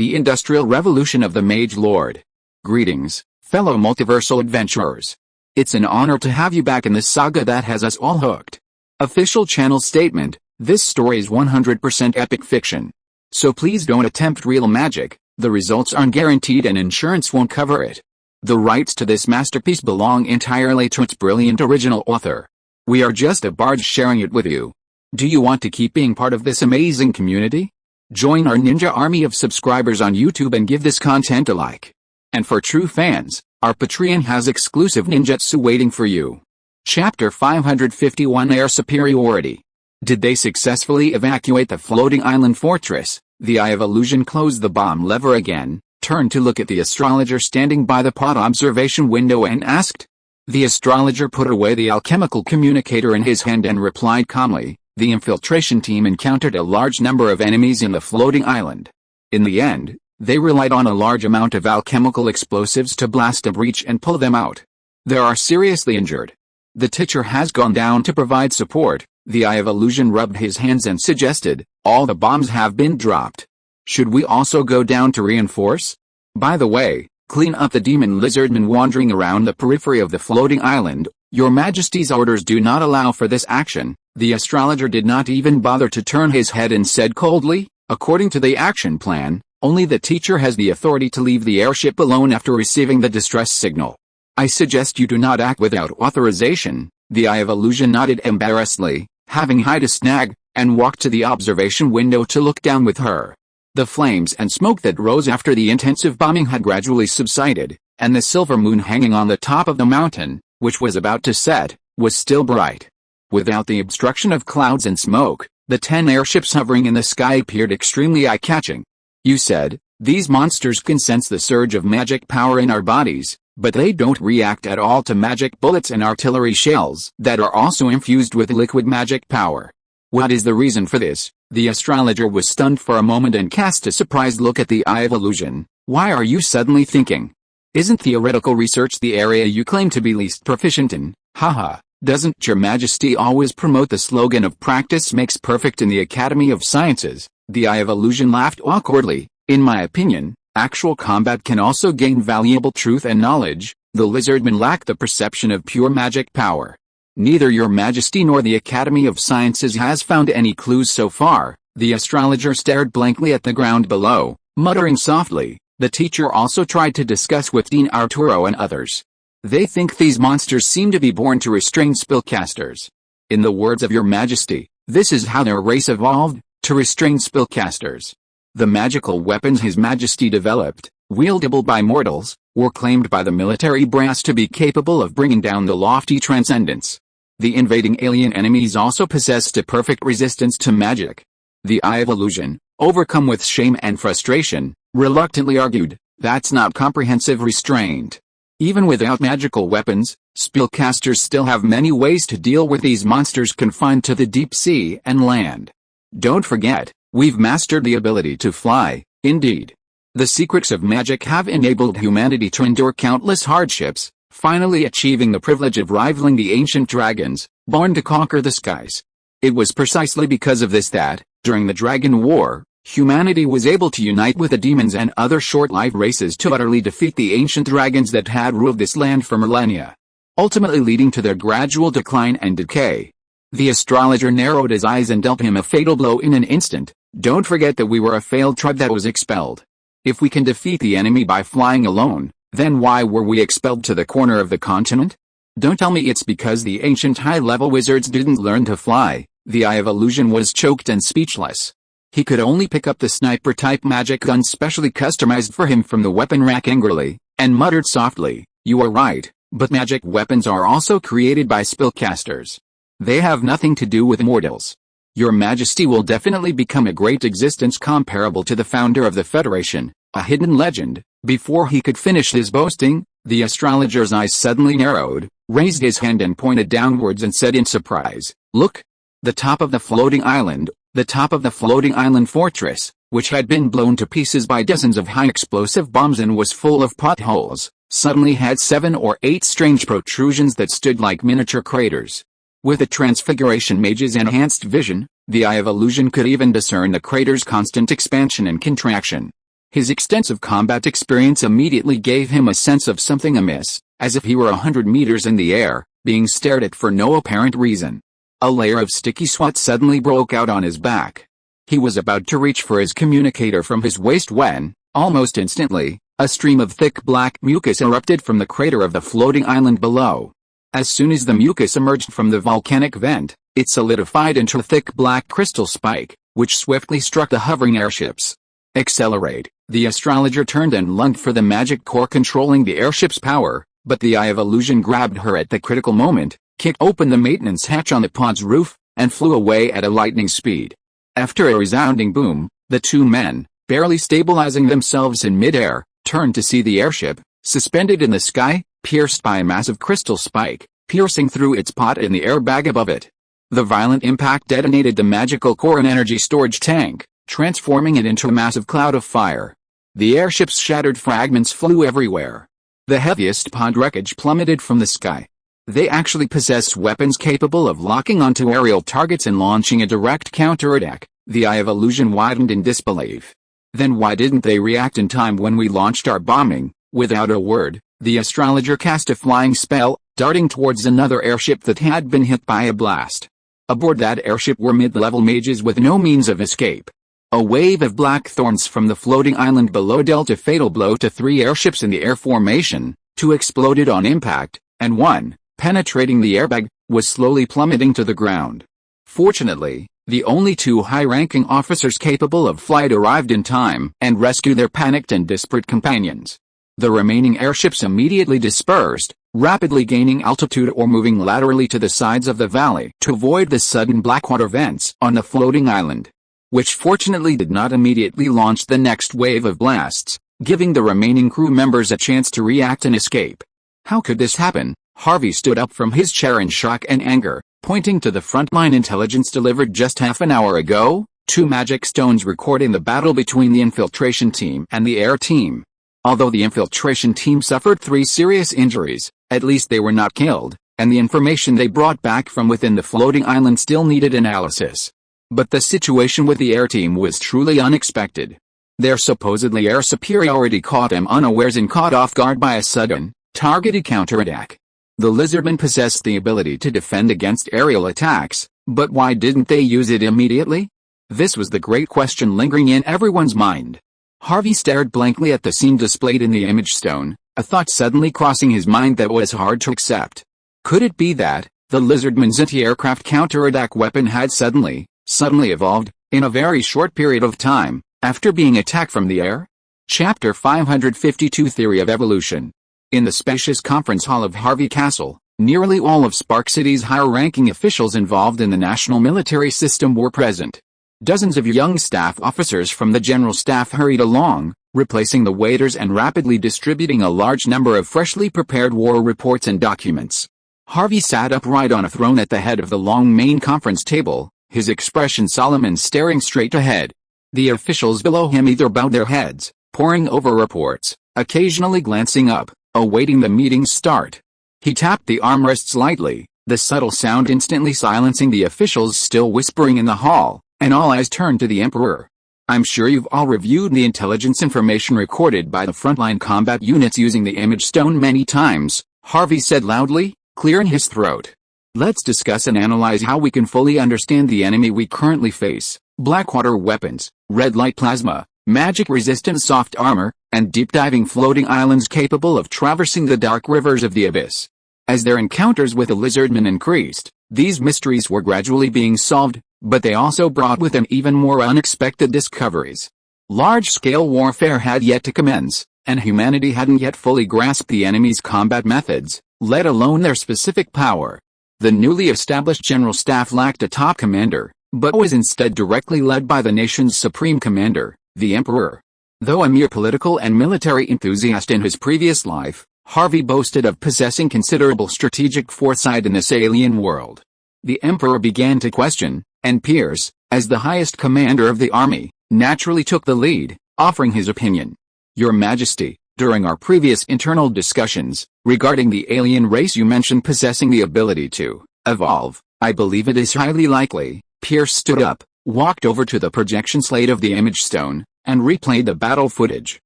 the Industrial Revolution of the Mage Lord. Greetings, fellow multiversal adventurers. It's an honor to have you back in this saga that has us all hooked. Official channel statement: this story is 100% epic fiction. So please don't attempt real magic, the results aren't guaranteed and insurance won't cover it. The rights to this masterpiece belong entirely to its brilliant original author. We are just a barge sharing it with you. Do you want to keep being part of this amazing community? Join our ninja army of subscribers on YouTube and give this content a like. And for true fans, our Patreon has exclusive ninjutsu waiting for you. Chapter 551: Air Superiority. Did they successfully evacuate the floating island fortress? The Eye of Illusion closed the bomb lever again, turned to look at the astrologer standing by the pod observation window and asked. The astrologer put away the alchemical communicator in his hand and replied calmly, "The infiltration team encountered a large number of enemies in the floating island. In the end, they relied on a large amount of alchemical explosives to blast a breach and pull them out. They are seriously injured. The teacher has gone down to provide support." The Eye of Illusion rubbed his hands and suggested, "All the bombs have been dropped. Should we also go down to reinforce? By the way, clean up the demon lizardmen wandering around the periphery of the floating island. Your Majesty's orders do not allow for this action." The astrologer did not even bother to turn his head and said coldly, "According to the action plan, only the teacher has the authority to leave the airship alone after receiving the distress signal. I suggest you do not act without authorization." The Eye of Illusion nodded embarrassedly, having hide a snag, and walked to the observation window to look down with her. The flames and smoke that rose after the intensive bombing had gradually subsided, and the silver moon hanging on the top of the mountain, which was about to set, was still bright. Without the obstruction of clouds and smoke, the 10 airships hovering in the sky appeared extremely eye-catching. "You said, these monsters can sense the surge of magic power in our bodies, but they don't react at all to magic bullets and artillery shells that are also infused with liquid magic power. What is the reason for this?" The astrologer was stunned for a moment and cast a surprised look at the Eye of Illusion. "Why are you suddenly thinking? Isn't theoretical research the area you claim to be least proficient in? Haha, doesn't your Majesty always promote the slogan of practice makes perfect in the Academy of Sciences?" The Eye of Illusion laughed awkwardly. "In my opinion, actual combat can also gain valuable truth and knowledge. The lizardmen lack the perception of pure magic power. Neither your Majesty nor the Academy of Sciences has found any clues so far." The astrologer stared blankly at the ground below, muttering softly. The teacher also tried to discuss with Dean Arturo and others. "They think these monsters seem to be born to restrain spellcasters. In the words of your Majesty, this is how their race evolved, to restrain spellcasters. The magical weapons His Majesty developed, wieldable by mortals, were claimed by the military brass to be capable of bringing down the lofty transcendence. The invading alien enemies also possessed a perfect resistance to magic." The Eye of Illusion, overcome with shame and frustration, reluctantly argued, "That's not comprehensive restraint. Even without magical weapons, spellcasters still have many ways to deal with these monsters confined to the deep sea and land. Don't forget, we've mastered the ability to fly. Indeed, the secrets of magic have enabled humanity to endure countless hardships, finally achieving the privilege of rivaling the ancient dragons, born to conquer the skies. It was precisely because of this that, during the Dragon War, humanity was able to unite with the demons and other short-lived races to utterly defeat the ancient dragons that had ruled this land for millennia, ultimately leading to their gradual decline and decay." The astrologer narrowed his eyes and dealt him a fatal blow in an instant. "Don't forget that we were a failed tribe that was expelled. If we can defeat the enemy by flying alone, then why were we expelled to the corner of the continent? Don't tell me it's because the ancient high-level wizards didn't learn to fly." The Eye of Illusion was choked and speechless. He could only pick up the sniper-type magic gun specially customized for him from the weapon rack angrily, and muttered softly, "You are right, but magic weapons are also created by spellcasters. They have nothing to do with mortals. Your Majesty will definitely become a great existence comparable to the founder of the Federation, a hidden legend." Before he could finish his boasting, the astrologer's eyes suddenly narrowed, raised his hand and pointed downwards and said in surprise, "Look! The top of the floating island, the top of the floating island fortress, which had been blown to pieces by dozens of high-explosive bombs and was full of potholes, suddenly had 7 or 8 strange protrusions that stood like miniature craters. With the Transfiguration Mage's enhanced vision, the Eye of Illusion could even discern the crater's constant expansion and contraction. His extensive combat experience immediately gave him a sense of something amiss, as if he were 100 meters in the air, being stared at for no apparent reason. A layer of sticky sweat suddenly broke out on his back. He was about to reach for his communicator from his waist when, almost instantly, a stream of thick black mucus erupted from the crater of the floating island below. As soon as the mucus emerged from the volcanic vent, it solidified into a thick black crystal spike, which swiftly struck the hovering airships. Accelerate. The astrologer turned and lunged for the magic core controlling the airship's power, but the Eye of Illusion grabbed her at the critical moment, kicked open the maintenance hatch on the pod's roof, and flew away at a lightning speed. After a resounding boom, the two men, barely stabilizing themselves in midair, turned to see the airship, suspended in the sky, pierced by a massive crystal spike, piercing through its pod and the airbag above it. The violent impact detonated the magical core and energy storage tank, transforming it into a massive cloud of fire. The airship's shattered fragments flew everywhere. The heaviest pod wreckage plummeted from the sky. They actually possessed weapons capable of locking onto aerial targets and launching a direct counterattack. The Eye of Illusion widened in disbelief. Then why didn't they react in time when we launched our bombing? Without a word, the astrologer cast a flying spell, darting towards another airship that had been hit by a blast. Aboard that airship were mid-level mages with no means of escape. A wave of black thorns from the floating island below dealt a fatal blow to 3 airships in the air formation. 2 exploded on impact, and 1, penetrating the airbag, was slowly plummeting to the ground. Fortunately, the only 2 high-ranking officers capable of flight arrived in time and rescued their panicked and disparate companions. The remaining airships immediately dispersed, rapidly gaining altitude or moving laterally to the sides of the valley to avoid the sudden blackwater vents on the floating island, which fortunately did not immediately launch the next wave of blasts, giving the remaining crew members a chance to react and escape. How could this happen? Harvey stood up from his chair in shock and anger, pointing to the frontline intelligence delivered just half an hour ago, 2 magic stones recording the battle between the infiltration team and the air team. Although the infiltration team suffered 3 serious injuries, at least they were not killed, and the information they brought back from within the floating island still needed analysis. But the situation with the air team was truly unexpected. Their supposedly air superiority caught them unawares and caught off guard by a sudden, targeted counterattack. The lizardmen possessed the ability to defend against aerial attacks, but why didn't they use it immediately? This was the great question lingering in everyone's mind. Harvey stared blankly at the scene displayed in the image stone, a thought suddenly crossing his mind that was hard to accept. Could it be that the lizardmen's anti-aircraft counterattack weapon had suddenly evolved, in a very short period of time, after being attacked from the air? Chapter 552 Theory of Evolution. In the spacious conference hall of Harvey Castle, nearly all of Spark City's higher-ranking officials involved in the national military system were present. Dozens of young staff officers from the general staff hurried along, replacing the waiters and rapidly distributing a large number of freshly prepared war reports and documents. Harvey sat upright on a throne at the head of the long main conference table, his expression solemn and staring straight ahead. The officials below him either bowed their heads, poring over reports, occasionally glancing up, awaiting the meeting's start. He tapped the armrests lightly, the subtle sound instantly silencing the officials still whispering in the hall, and all eyes turned to the Emperor. I'm sure you've all reviewed the intelligence information recorded by the frontline combat units using the image stone many times, Harvey said loudly, clearing his throat. Let's discuss and analyze how we can fully understand the enemy we currently face. Blackwater weapons, red light plasma, magic-resistant soft armor, and deep-diving floating islands capable of traversing the dark rivers of the abyss. As their encounters with the lizardmen increased, these mysteries were gradually being solved, but they also brought with them even more unexpected discoveries. Large-scale warfare had yet to commence, and humanity hadn't yet fully grasped the enemy's combat methods, let alone their specific power. The newly established general staff lacked a top commander, but was instead directly led by the nation's supreme commander, the Emperor. Though a mere political and military enthusiast in his previous life, Harvey boasted of possessing considerable strategic foresight in this alien world. The Emperor began to question, and Pierce, as the highest commander of the army, naturally took the lead, offering his opinion. Your Majesty, during our previous internal discussions, regarding the alien race you mentioned possessing the ability to evolve, I believe it is highly likely. Pierce stood up, walked over to the projection slate of the image stone, and replayed the battle footage.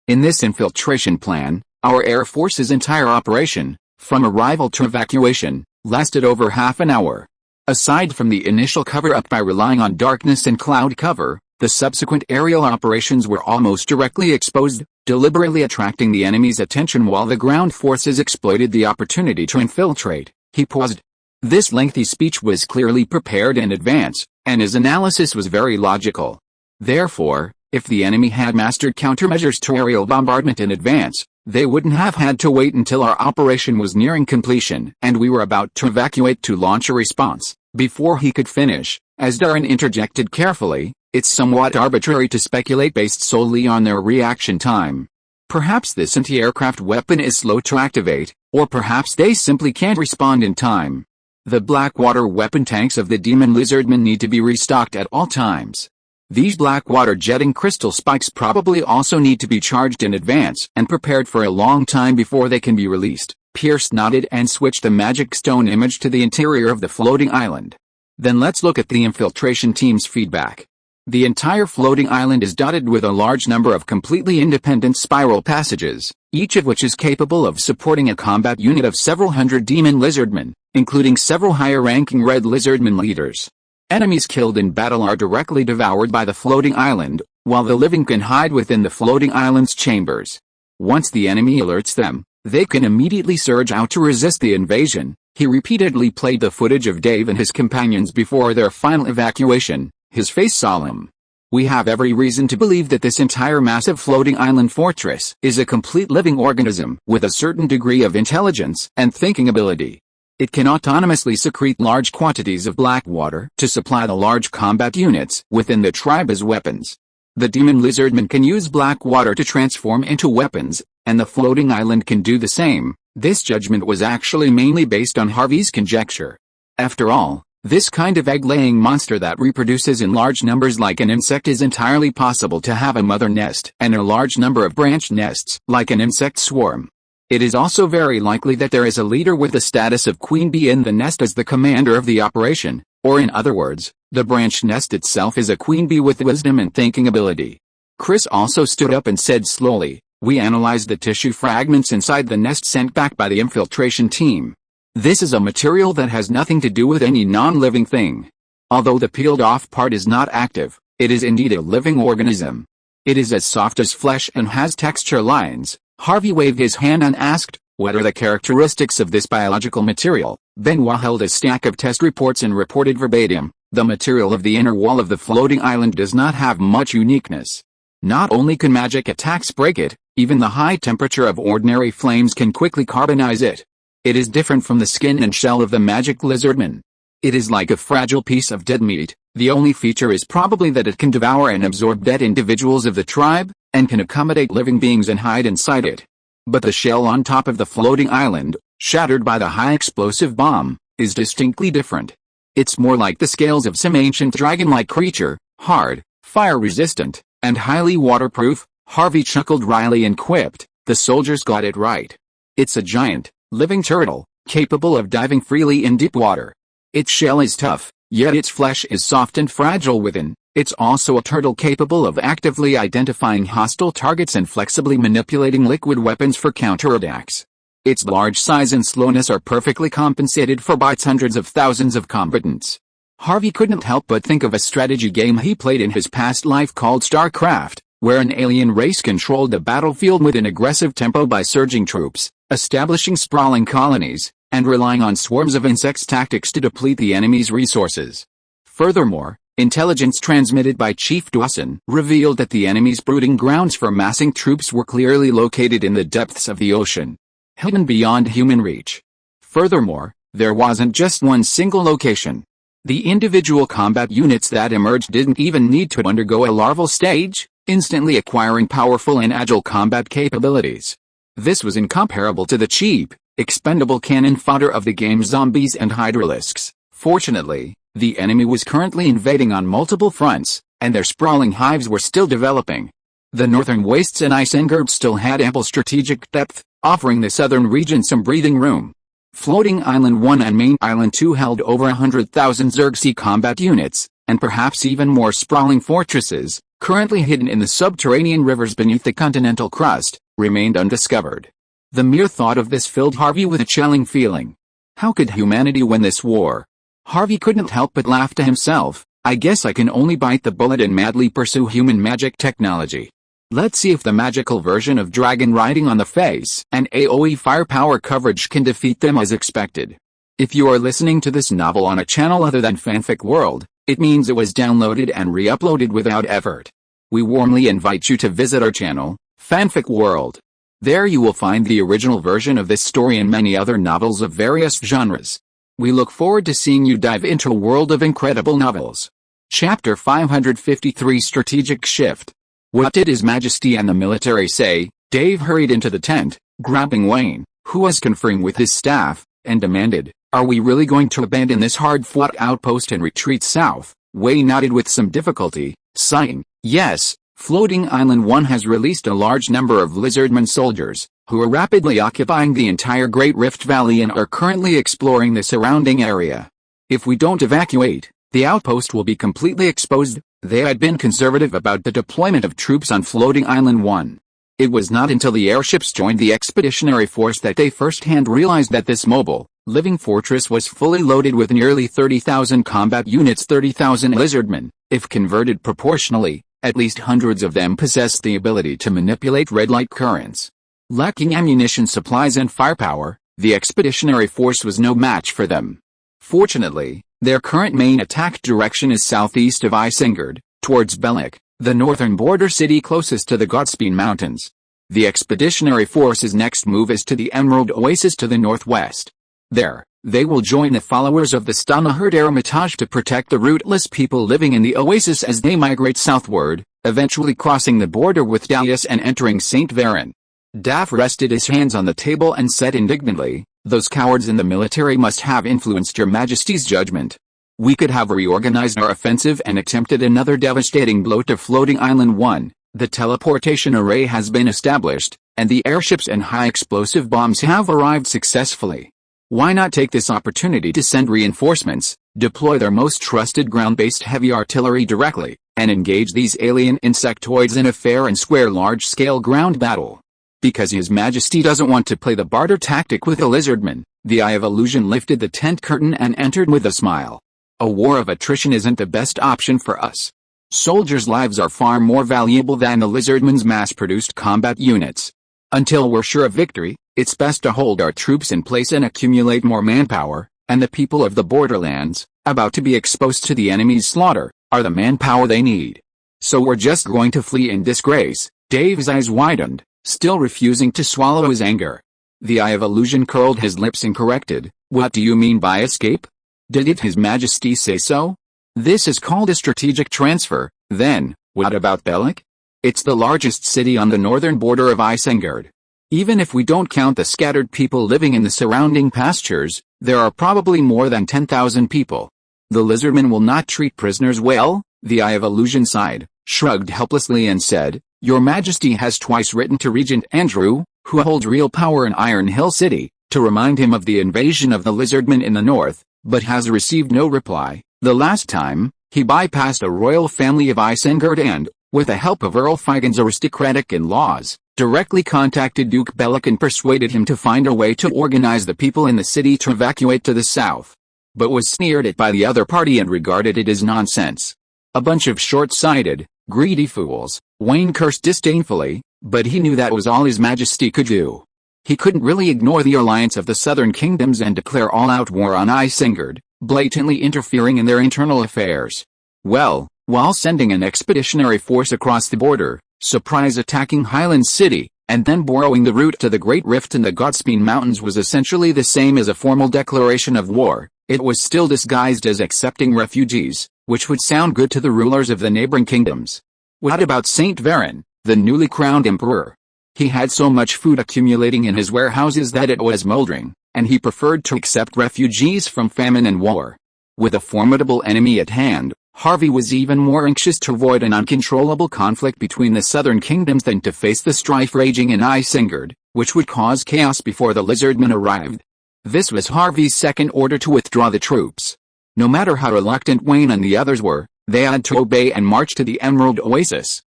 In this infiltration plan, our Air Force's entire operation, from arrival to evacuation, lasted over half an hour. Aside from the initial cover-up by relying on darkness and cloud cover, the subsequent aerial operations were almost directly exposed, deliberately attracting the enemy's attention while the ground forces exploited the opportunity to infiltrate. He paused. This lengthy speech was clearly prepared in advance, and his analysis was very logical. Therefore, if the enemy had mastered countermeasures to aerial bombardment in advance, they wouldn't have had to wait until our operation was nearing completion and we were about to evacuate to launch a response, before he could finish. As Darren interjected carefully, it's somewhat arbitrary to speculate based solely on their reaction time. Perhaps this anti-aircraft weapon is slow to activate, or perhaps they simply can't respond in time. The Blackwater weapon tanks of the Demon Lizardmen need to be restocked at all times. These Blackwater jetting crystal spikes probably also need to be charged in advance and prepared for a long time before they can be released. Pierce nodded and switched the magic stone image to the interior of the floating island. Then let's look at the infiltration team's feedback. The entire floating island is dotted with a large number of completely independent spiral passages, each of which is capable of supporting a combat unit of several hundred demon lizardmen, including several higher-ranking red lizardmen leaders. Enemies killed in battle are directly devoured by the floating island, while the living can hide within the floating island's chambers. Once the enemy alerts them, they can immediately surge out to resist the invasion. He repeatedly played the footage of Dave and his companions before their final evacuation, his face solemn. We have every reason to believe that this entire massive floating island fortress is a complete living organism with a certain degree of intelligence and thinking ability. It can autonomously secrete large quantities of black water to supply the large combat units within the tribe as weapons. The demon lizardmen can use black water to transform into weapons, and the floating island can do the same. This judgment was actually mainly based on Harvey's conjecture. After all, this kind of egg-laying monster that reproduces in large numbers like an insect is entirely possible to have a mother nest and a large number of branch nests like an insect swarm. It is also very likely that there is a leader with the status of queen bee in the nest as the commander of the operation, or in other words, the branch nest itself is a queen bee with wisdom and thinking ability. Chris also stood up and said slowly, "We analyzed the tissue fragments inside the nest sent back by the infiltration team. This is a material that has nothing to do with any non-living thing. Although the peeled-off part is not active, it is indeed a living organism. It is as soft as flesh and has texture lines." Harvey waved his hand and asked, "What are the characteristics of this biological material?" Benoit held a stack of test reports and reported verbatim, "The material of the inner wall of the floating island does not have much uniqueness. Not only can magic attacks break it, even the high temperature of ordinary flames can quickly carbonize it. It is different from the skin and shell of the magic lizardman. It is like a fragile piece of dead meat. The only feature is probably that it can devour and absorb dead individuals of the tribe, and can accommodate living beings and hide inside it. But the shell on top of the floating island, shattered by the high explosive bomb, is distinctly different. It's more like the scales of some ancient dragon-like creature, hard, fire-resistant, and highly waterproof." Harvey chuckled wryly and quipped, "The soldiers got it right. It's a giant, living turtle, capable of diving freely in deep water. Its shell is tough, yet its flesh is soft and fragile within. It's also a turtle capable of actively identifying hostile targets and flexibly manipulating liquid weapons for counterattacks. Its large size and slowness are perfectly compensated for by its hundreds of thousands of combatants." Harvey couldn't help but think of a strategy game he played in his past life called StarCraft, where an alien race controlled the battlefield with an aggressive tempo by surging troops, establishing sprawling colonies, and relying on swarms of insects tactics to deplete the enemy's resources. Furthermore, intelligence transmitted by Chief Dawson revealed that the enemy's brooding grounds for massing troops were clearly located in the depths of the ocean, hidden beyond human reach. Furthermore, there wasn't just one single location. The individual combat units that emerged didn't even need to undergo a larval stage, instantly acquiring powerful and agile combat capabilities. This was incomparable to the cheap, expendable cannon fodder of the game's zombies and hydralisks. Fortunately, the enemy was currently invading on multiple fronts, and their sprawling hives were still developing. The northern wastes and ice engrbs still had ample strategic depth, offering the southern region some breathing room. Floating Island 1 and Main Island 2 held over 100,000 Zerg Sea combat units, and perhaps even more sprawling fortresses, currently hidden in the subterranean rivers beneath the continental crust, remained undiscovered. The mere thought of this filled Harvey with a chilling feeling. How could humanity win this war? Harvey couldn't help but laugh to himself. I guess I can only bite the bullet and madly pursue human magic technology. Let's see if the magical version of dragon riding on the face and AoE firepower coverage can defeat them as expected. If you are listening to this novel on a channel other than Fanfic World, it means it was downloaded and re-uploaded without effort. We warmly invite you to visit our channel, Fanfic World. There you will find the original version of this story and many other novels of various genres. We look forward to seeing you dive into a world of incredible novels. Chapter 553 Strategic Shift. What did His Majesty and the military say? Dave hurried into the tent, grabbing Wayne, who was conferring with his staff, and demanded, "Are we really going to abandon this hard-fought outpost and retreat south?" Wayne nodded with some difficulty, sighing, "Yes, Floating Island 1 has released a large number of lizardmen soldiers, who are rapidly occupying the entire Great Rift Valley and are currently exploring the surrounding area. If we don't evacuate, the outpost will be completely exposed." They had been conservative about the deployment of troops on Floating Island 1. It was not until the airships joined the expeditionary force that they firsthand realized that this mobile, living fortress was fully loaded with nearly 30,000 combat units. 30,000 lizardmen, if converted proportionally, at least hundreds of them possessed the ability to manipulate red light currents. Lacking ammunition supplies and firepower, the expeditionary force was no match for them. Fortunately, their current main attack direction is southeast of Isengard, towards Belek, the northern border city closest to the Godspeed Mountains. The expeditionary force's next move is to the Emerald Oasis to the northwest. There, they will join the followers of the Stanaherd Eremitage to protect the rootless people living in the oasis as they migrate southward, eventually crossing the border with Dalius and entering St. Varen. Daff rested his hands on the table and said indignantly, "Those cowards in the military must have influenced your Majesty's judgment. We could have reorganized our offensive and attempted another devastating blow to Floating Island 1. The teleportation array has been established, and the airships and high-explosive bombs have arrived successfully. Why not take this opportunity to send reinforcements, deploy their most trusted ground-based heavy artillery directly, and engage these alien insectoids in a fair and square large-scale ground battle?" Because His Majesty doesn't want to play the barter tactic with the lizardmen, the Eye of Illusion lifted the tent curtain and entered with a smile. "A war of attrition isn't the best option for us. Soldiers' lives are far more valuable than the lizardmen's mass-produced combat units. Until we're sure of victory, it's best to hold our troops in place and accumulate more manpower, and the people of the borderlands, about to be exposed to the enemy's slaughter, are the manpower they need. So we're just going to flee in disgrace." Dave's eyes widened, still refusing to swallow his anger. The Eye of Illusion curled his lips and corrected, "What do you mean by escape? Did His Majesty say so? This is called a strategic transfer." "Then, what about Belek? It's the largest city on the northern border of Isengard. Even if we don't count the scattered people living in the surrounding pastures, there are probably more than 10,000 people. The lizardmen will not treat prisoners well." The Eye of Illusion sighed, shrugged helplessly and said, "Your Majesty has twice written to Regent Andrew, who holds real power in Iron Hill City, to remind him of the invasion of the lizardmen in the north, but has received no reply. The last time, he bypassed a royal family of Isengard and, with the help of Earl Figen's aristocratic in-laws, directly contacted Duke Belek and persuaded him to find a way to organize the people in the city to evacuate to the south, but was sneered at by the other party and regarded it as nonsense. A bunch of short-sighted, greedy fools." Wayne cursed disdainfully, but he knew that was all His Majesty could do. He couldn't really ignore the alliance of the southern kingdoms and declare all-out war on Isengard, blatantly interfering in their internal affairs. Well, while sending an expeditionary force across the border, surprise attacking Highland City, and then borrowing the route to the Great Rift in the Godspeed Mountains was essentially the same as a formal declaration of war, it was still disguised as accepting refugees, which would sound good to the rulers of the neighboring kingdoms. What about St. Varen, the newly crowned emperor? He had so much food accumulating in his warehouses that it was moldering, and he preferred to accept refugees from famine and war. With a formidable enemy at hand, Harvey was even more anxious to avoid an uncontrollable conflict between the southern kingdoms than to face the strife raging in Isengard, which would cause chaos before the lizardmen arrived. This was Harvey's second order to withdraw the troops. No matter how reluctant Wayne and the others were, They had to obey and march to the Emerald Oasis.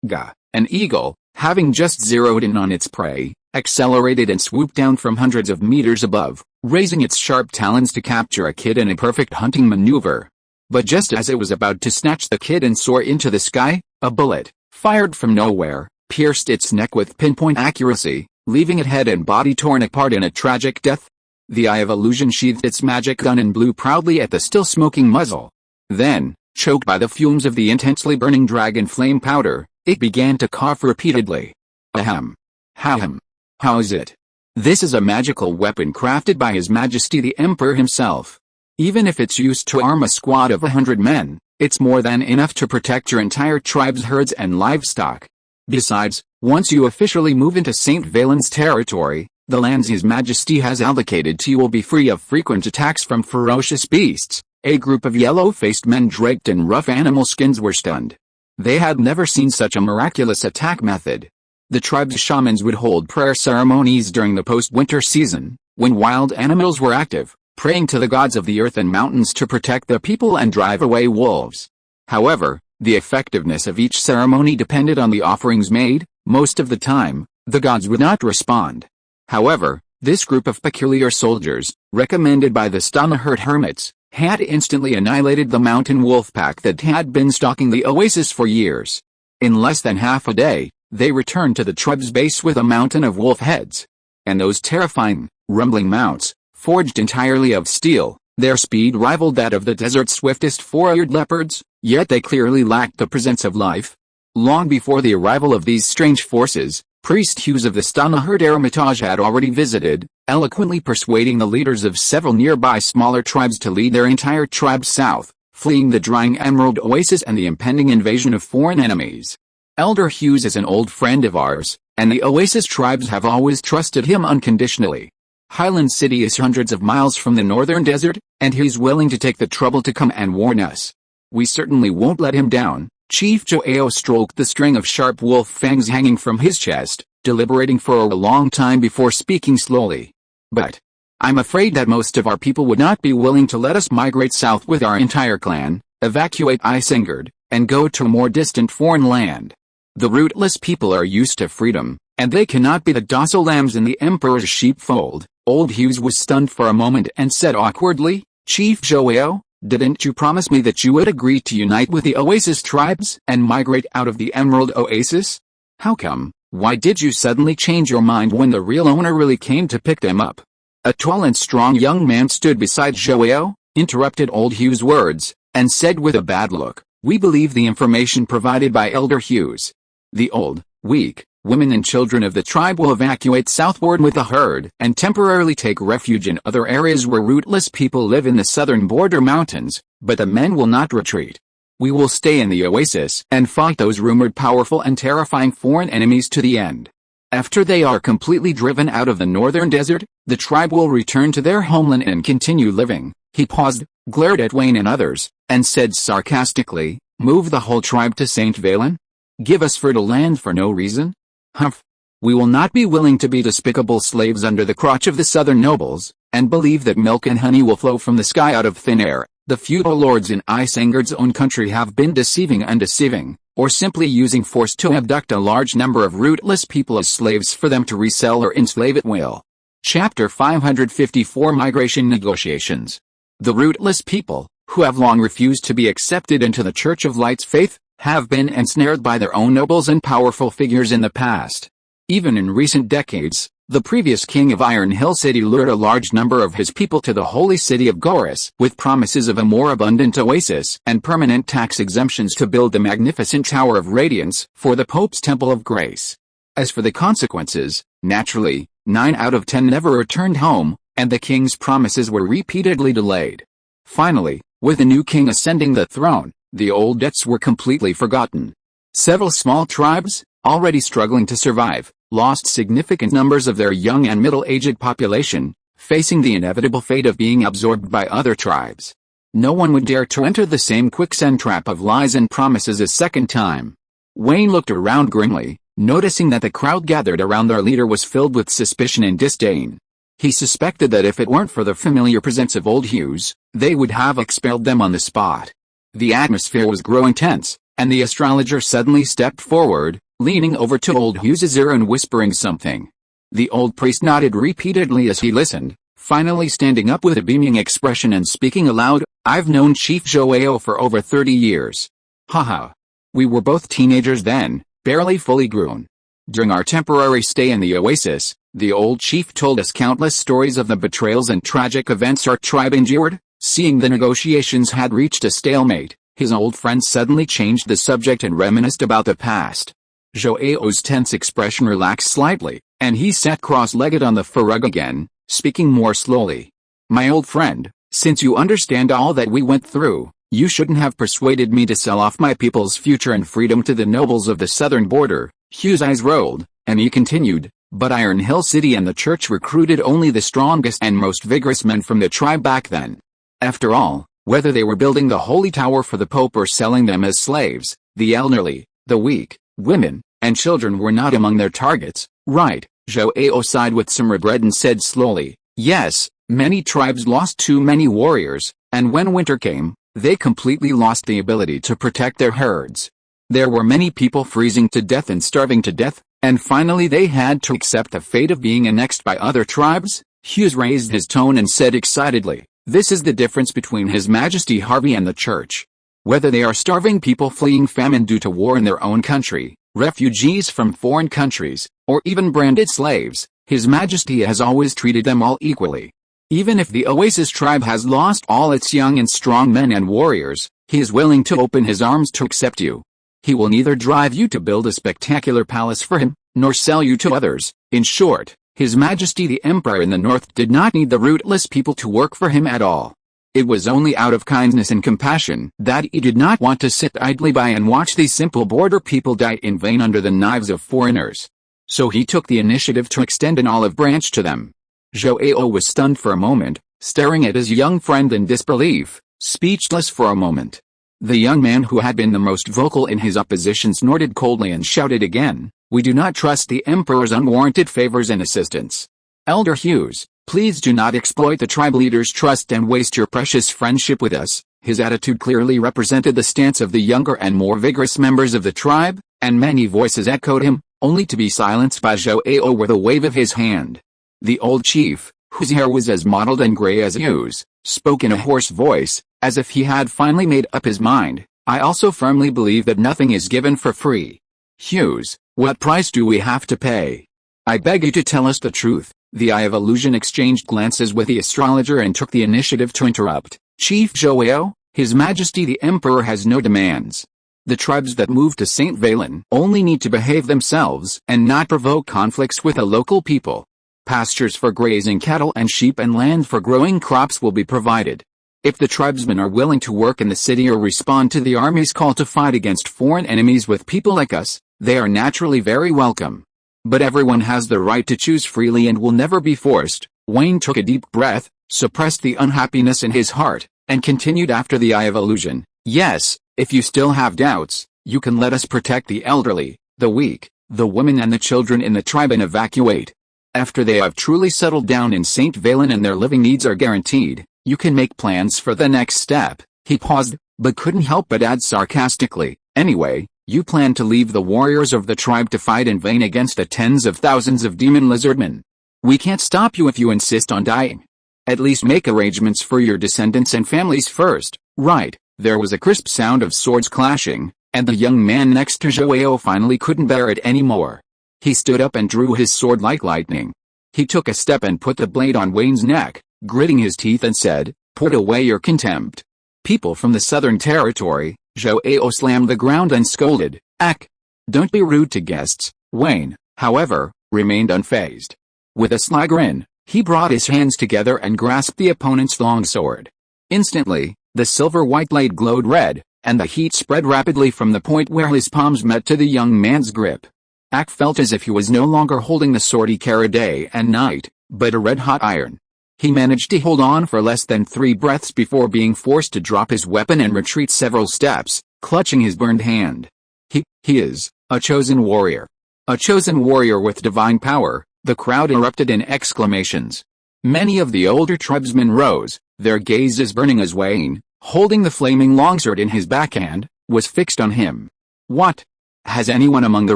Ga, an eagle, having just zeroed in on its prey, accelerated and swooped down from hundreds of meters above, raising its sharp talons to capture a kid in a perfect hunting maneuver. But just as it was about to snatch the kid and soar into the sky, a bullet, fired from nowhere, pierced its neck with pinpoint accuracy, leaving it head and body torn apart in a tragic death. The Eye of Illusion sheathed its magic gun and blew proudly at the still smoking muzzle. Then, choked by the fumes of the intensely burning dragon flame powder, it began to cough repeatedly. Ahem. Hahem. How is it? This is a magical weapon crafted by His Majesty the Emperor himself. Even if it's used to arm a squad of 100 men, it's more than enough to protect your entire tribe's herds and livestock. Besides, once you officially move into St. Valen's territory, the lands His Majesty has allocated to you will be free of frequent attacks from ferocious beasts. A group of yellow-faced men draped in rough animal skins were stunned. They had never seen such a miraculous attack method. The tribe's shamans would hold prayer ceremonies during the post-winter season, when wild animals were active, praying to the gods of the earth and mountains to protect their people and drive away wolves. However, the effectiveness of each ceremony depended on the offerings made. Most of the time, the gods would not respond. However, this group of peculiar soldiers, recommended by the Stonahurt hermits, had instantly annihilated the mountain wolf pack that had been stalking the oasis for years. In less than half a day, they returned to the tribe's base with a mountain of wolf heads. And those terrifying, rumbling mounts, forged entirely of steel, their speed rivaled that of the desert's swiftest four-eared leopards, yet they clearly lacked the presence of life. Long before the arrival of these strange forces, Priest Hughes of the Stonahurt Hermitage had already visited, eloquently persuading the leaders of several nearby smaller tribes to lead their entire tribe south, fleeing the drying Emerald Oasis and the impending invasion of foreign enemies. Elder Hughes is an old friend of ours, and the Oasis tribes have always trusted him unconditionally. Highland City is hundreds of miles from the northern desert, and he's willing to take the trouble to come and warn us. We certainly won't let him down. Chief Joao stroked the string of sharp wolf fangs hanging from his chest, deliberating for a long time before speaking slowly. But I'm afraid that most of our people would not be willing to let us migrate south with our entire clan, evacuate Isengard, and go to a more distant foreign land. The rootless people are used to freedom, and they cannot be the docile lambs in the Emperor's sheepfold. Old Hughes was stunned for a moment and said awkwardly, Chief Joao, didn't you promise me that you would agree to unite with the Oasis tribes and migrate out of the Emerald Oasis? How come? Why did you suddenly change your mind when the real owner really came to pick them up? A tall and strong young man stood beside Joao, interrupted Old Hughes' words, and said with a bad look, we believe the information provided by Elder Hughes. The old, weak, women and children of the tribe will evacuate southward with the herd and temporarily take refuge in other areas where rootless people live in the southern border mountains, but the men will not retreat. We will stay in the oasis and fight those rumored powerful and terrifying foreign enemies to the end. After they are completely driven out of the northern desert, the tribe will return to their homeland and continue living. He paused, glared at Wayne and others, and said sarcastically, move the whole tribe to St. Valen? Give us fertile land for no reason? Humph. We will not be willing to be despicable slaves under the crotch of the southern nobles, and believe that milk and honey will flow from the sky out of thin air. The feudal lords in Isengard's own country have been deceiving, or simply using force to abduct a large number of rootless people as slaves for them to resell or enslave at will. Chapter 554 Migration Negotiations. The rootless people, who have long refused to be accepted into the Church of Light's faith, have been ensnared by their own nobles and powerful figures in the past. Even in recent decades, the previous king of Iron Hill City lured a large number of his people to the holy city of Goris with promises of a more abundant oasis and permanent tax exemptions to build the magnificent Tower of Radiance for the Pope's Temple of Grace. As for the consequences, naturally, 9 out of 10 never returned home, and the king's promises were repeatedly delayed. Finally, with the new king ascending the throne, the old debts were completely forgotten. Several small tribes, already struggling to survive, lost significant numbers of their young and middle-aged population, facing the inevitable fate of being absorbed by other tribes. No one would dare to enter the same quicksand trap of lies and promises a second time. Wayne looked around grimly, noticing that the crowd gathered around their leader was filled with suspicion and disdain. He suspected that if it weren't for the familiar presence of Old Hughes, they would have expelled them on the spot. The atmosphere was growing tense, and the astrologer suddenly stepped forward, leaning over to old Hughes's ear and whispering something. The old priest nodded repeatedly as he listened, finally standing up with a beaming expression and speaking aloud, "I've known Chief Joao for over 30 years. Haha. We were both teenagers then, barely fully grown. During our temporary stay in the oasis, the old chief told us countless stories of the betrayals and tragic events our tribe endured. Seeing the negotiations had reached a stalemate, his old friend suddenly changed the subject and reminisced about the past. Joao's tense expression relaxed slightly, and he sat cross-legged on the fur rug again, speaking more slowly. My old friend, since you understand all that we went through, you shouldn't have persuaded me to sell off my people's future and freedom to the nobles of the southern border. Hugh's eyes rolled, and he continued, but Iron Hill City and the church recruited only the strongest and most vigorous men from the tribe back then. After all, whether they were building the holy tower for the Pope or selling them as slaves, the elderly, the weak, women, and children were not among their targets, right? Joao sighed with some regret and said slowly, yes, many tribes lost too many warriors, and when winter came, they completely lost the ability to protect their herds. There were many people freezing to death and starving to death, and finally they had to accept the fate of being annexed by other tribes. Hughes raised his tone and said excitedly, this is the difference between His Majesty Harvey and the Church. Whether they are starving people fleeing famine due to war in their own country, refugees from foreign countries, or even branded slaves, His Majesty has always treated them all equally. Even if the Oasis tribe has lost all its young and strong men and warriors, he is willing to open his arms to accept you. He will neither drive you to build a spectacular palace for him, nor sell you to others. In short, His Majesty the Emperor in the North did not need the rootless people to work for him at all. It was only out of kindness and compassion that he did not want to sit idly by and watch these simple border people die in vain under the knives of foreigners. So he took the initiative to extend an olive branch to them. Joao was stunned for a moment, staring at his young friend in disbelief, speechless for a moment. The young man who had been the most vocal in his opposition snorted coldly and shouted again, we do not trust the Emperor's unwarranted favors and assistance. Elder Hughes, please do not exploit the tribe leader's trust and waste your precious friendship with us. His attitude clearly represented the stance of the younger and more vigorous members of the tribe, and many voices echoed him, only to be silenced by Joao with a wave of his hand. The old chief, whose hair was as mottled and gray as Hughes, spoke in a hoarse voice, as if he had finally made up his mind. I also firmly believe that nothing is given for free. Hughes, what price do we have to pay? I beg you to tell us the truth. The Eye of Illusion exchanged glances with the astrologer and took the initiative to interrupt. Chief Joao, His Majesty the Emperor has no demands. The tribes that move to St. Valen only need to behave themselves and not provoke conflicts with the local people. Pastures for grazing cattle and sheep and land for growing crops will be provided. If the tribesmen are willing to work in the city or respond to the army's call to fight against foreign enemies with people like us, they are naturally very welcome. But everyone has the right to choose freely and will never be forced. Wayne took a deep breath, suppressed the unhappiness in his heart, and continued after the Eye of Illusion. Yes, if you still have doubts, you can let us protect the elderly, the weak, the women and the children in the tribe and evacuate. After they have truly settled down in St. Valen and their living needs are guaranteed, you can make plans for the next step. He paused, but couldn't help but add sarcastically, anyway, you plan to leave the warriors of the tribe to fight in vain against the tens of thousands of demon lizardmen. We can't stop you if you insist on dying. At least make arrangements for your descendants and families first, right? There was a crisp sound of swords clashing, and the young man next to Joao finally couldn't bear it anymore. He stood up and drew his sword like lightning. He took a step and put the blade on Wayne's neck, gritting his teeth and said, put away your contempt. People from the Southern Territory. Joao slammed the ground and scolded, Ack! Don't be rude to guests. Wayne, however, remained unfazed. With a sly grin, he brought his hands together and grasped the opponent's long sword. Instantly, the silver-white blade glowed red, and the heat spread rapidly from the point where his palms met to the young man's grip. Ack felt as if he was no longer holding the sword he carried day and night, but a red-hot iron. He managed to hold on for less than 3 breaths before being forced to drop his weapon and retreat several steps, clutching his burned hand. He is a chosen warrior. A chosen warrior with divine power. The crowd erupted in exclamations. Many of the older tribesmen rose, their gazes burning as Wayne, holding the flaming longsword in his backhand, was fixed on him. What? Has anyone among the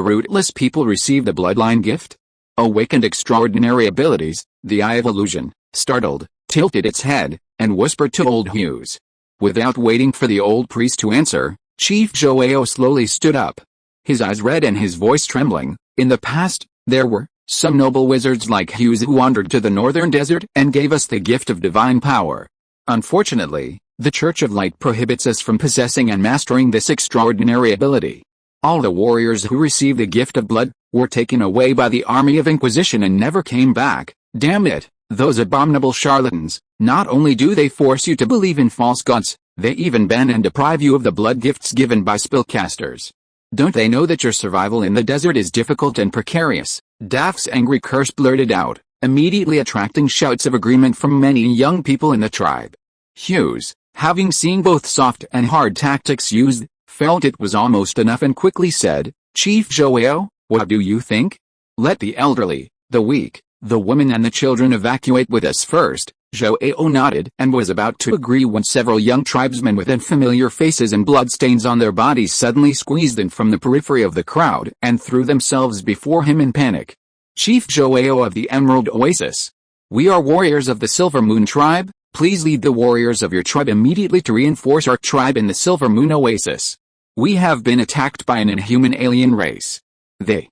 rootless people received a bloodline gift? Awakened extraordinary abilities, the Eye of Illusion, startled, tilted its head, and whispered to old Hughes. Without waiting for the old priest to answer, Chief Joao slowly stood up. His eyes red and his voice trembling. In the past, there were some noble wizards like Hughes who wandered to the northern desert and gave us the gift of divine power. Unfortunately, the Church of Light prohibits us from possessing and mastering this extraordinary ability. All the warriors who received the gift of blood were taken away by the army of Inquisition and never came back. Damn it, those abominable charlatans! Not only do they force you to believe in false gods, they even ban and deprive you of the blood gifts given by spellcasters. Don't they know that your survival in the desert is difficult and precarious? Daft's angry curse blurted out, immediately attracting shouts of agreement from many young people in the tribe. Hughes, having seen both soft and hard tactics used, felt it was almost enough and quickly said, "Chief Joao, what do you think? Let the elderly, the weak, the women and the children evacuate with us first." Joao nodded and was about to agree when several young tribesmen with unfamiliar faces and bloodstains on their bodies suddenly squeezed in from the periphery of the crowd and threw themselves before him in panic. "Chief Joao of the Emerald Oasis. We are warriors of the Silver Moon tribe. Please lead the warriors of your tribe immediately to reinforce our tribe in the Silver Moon Oasis. We have been attacked by an inhuman alien race. They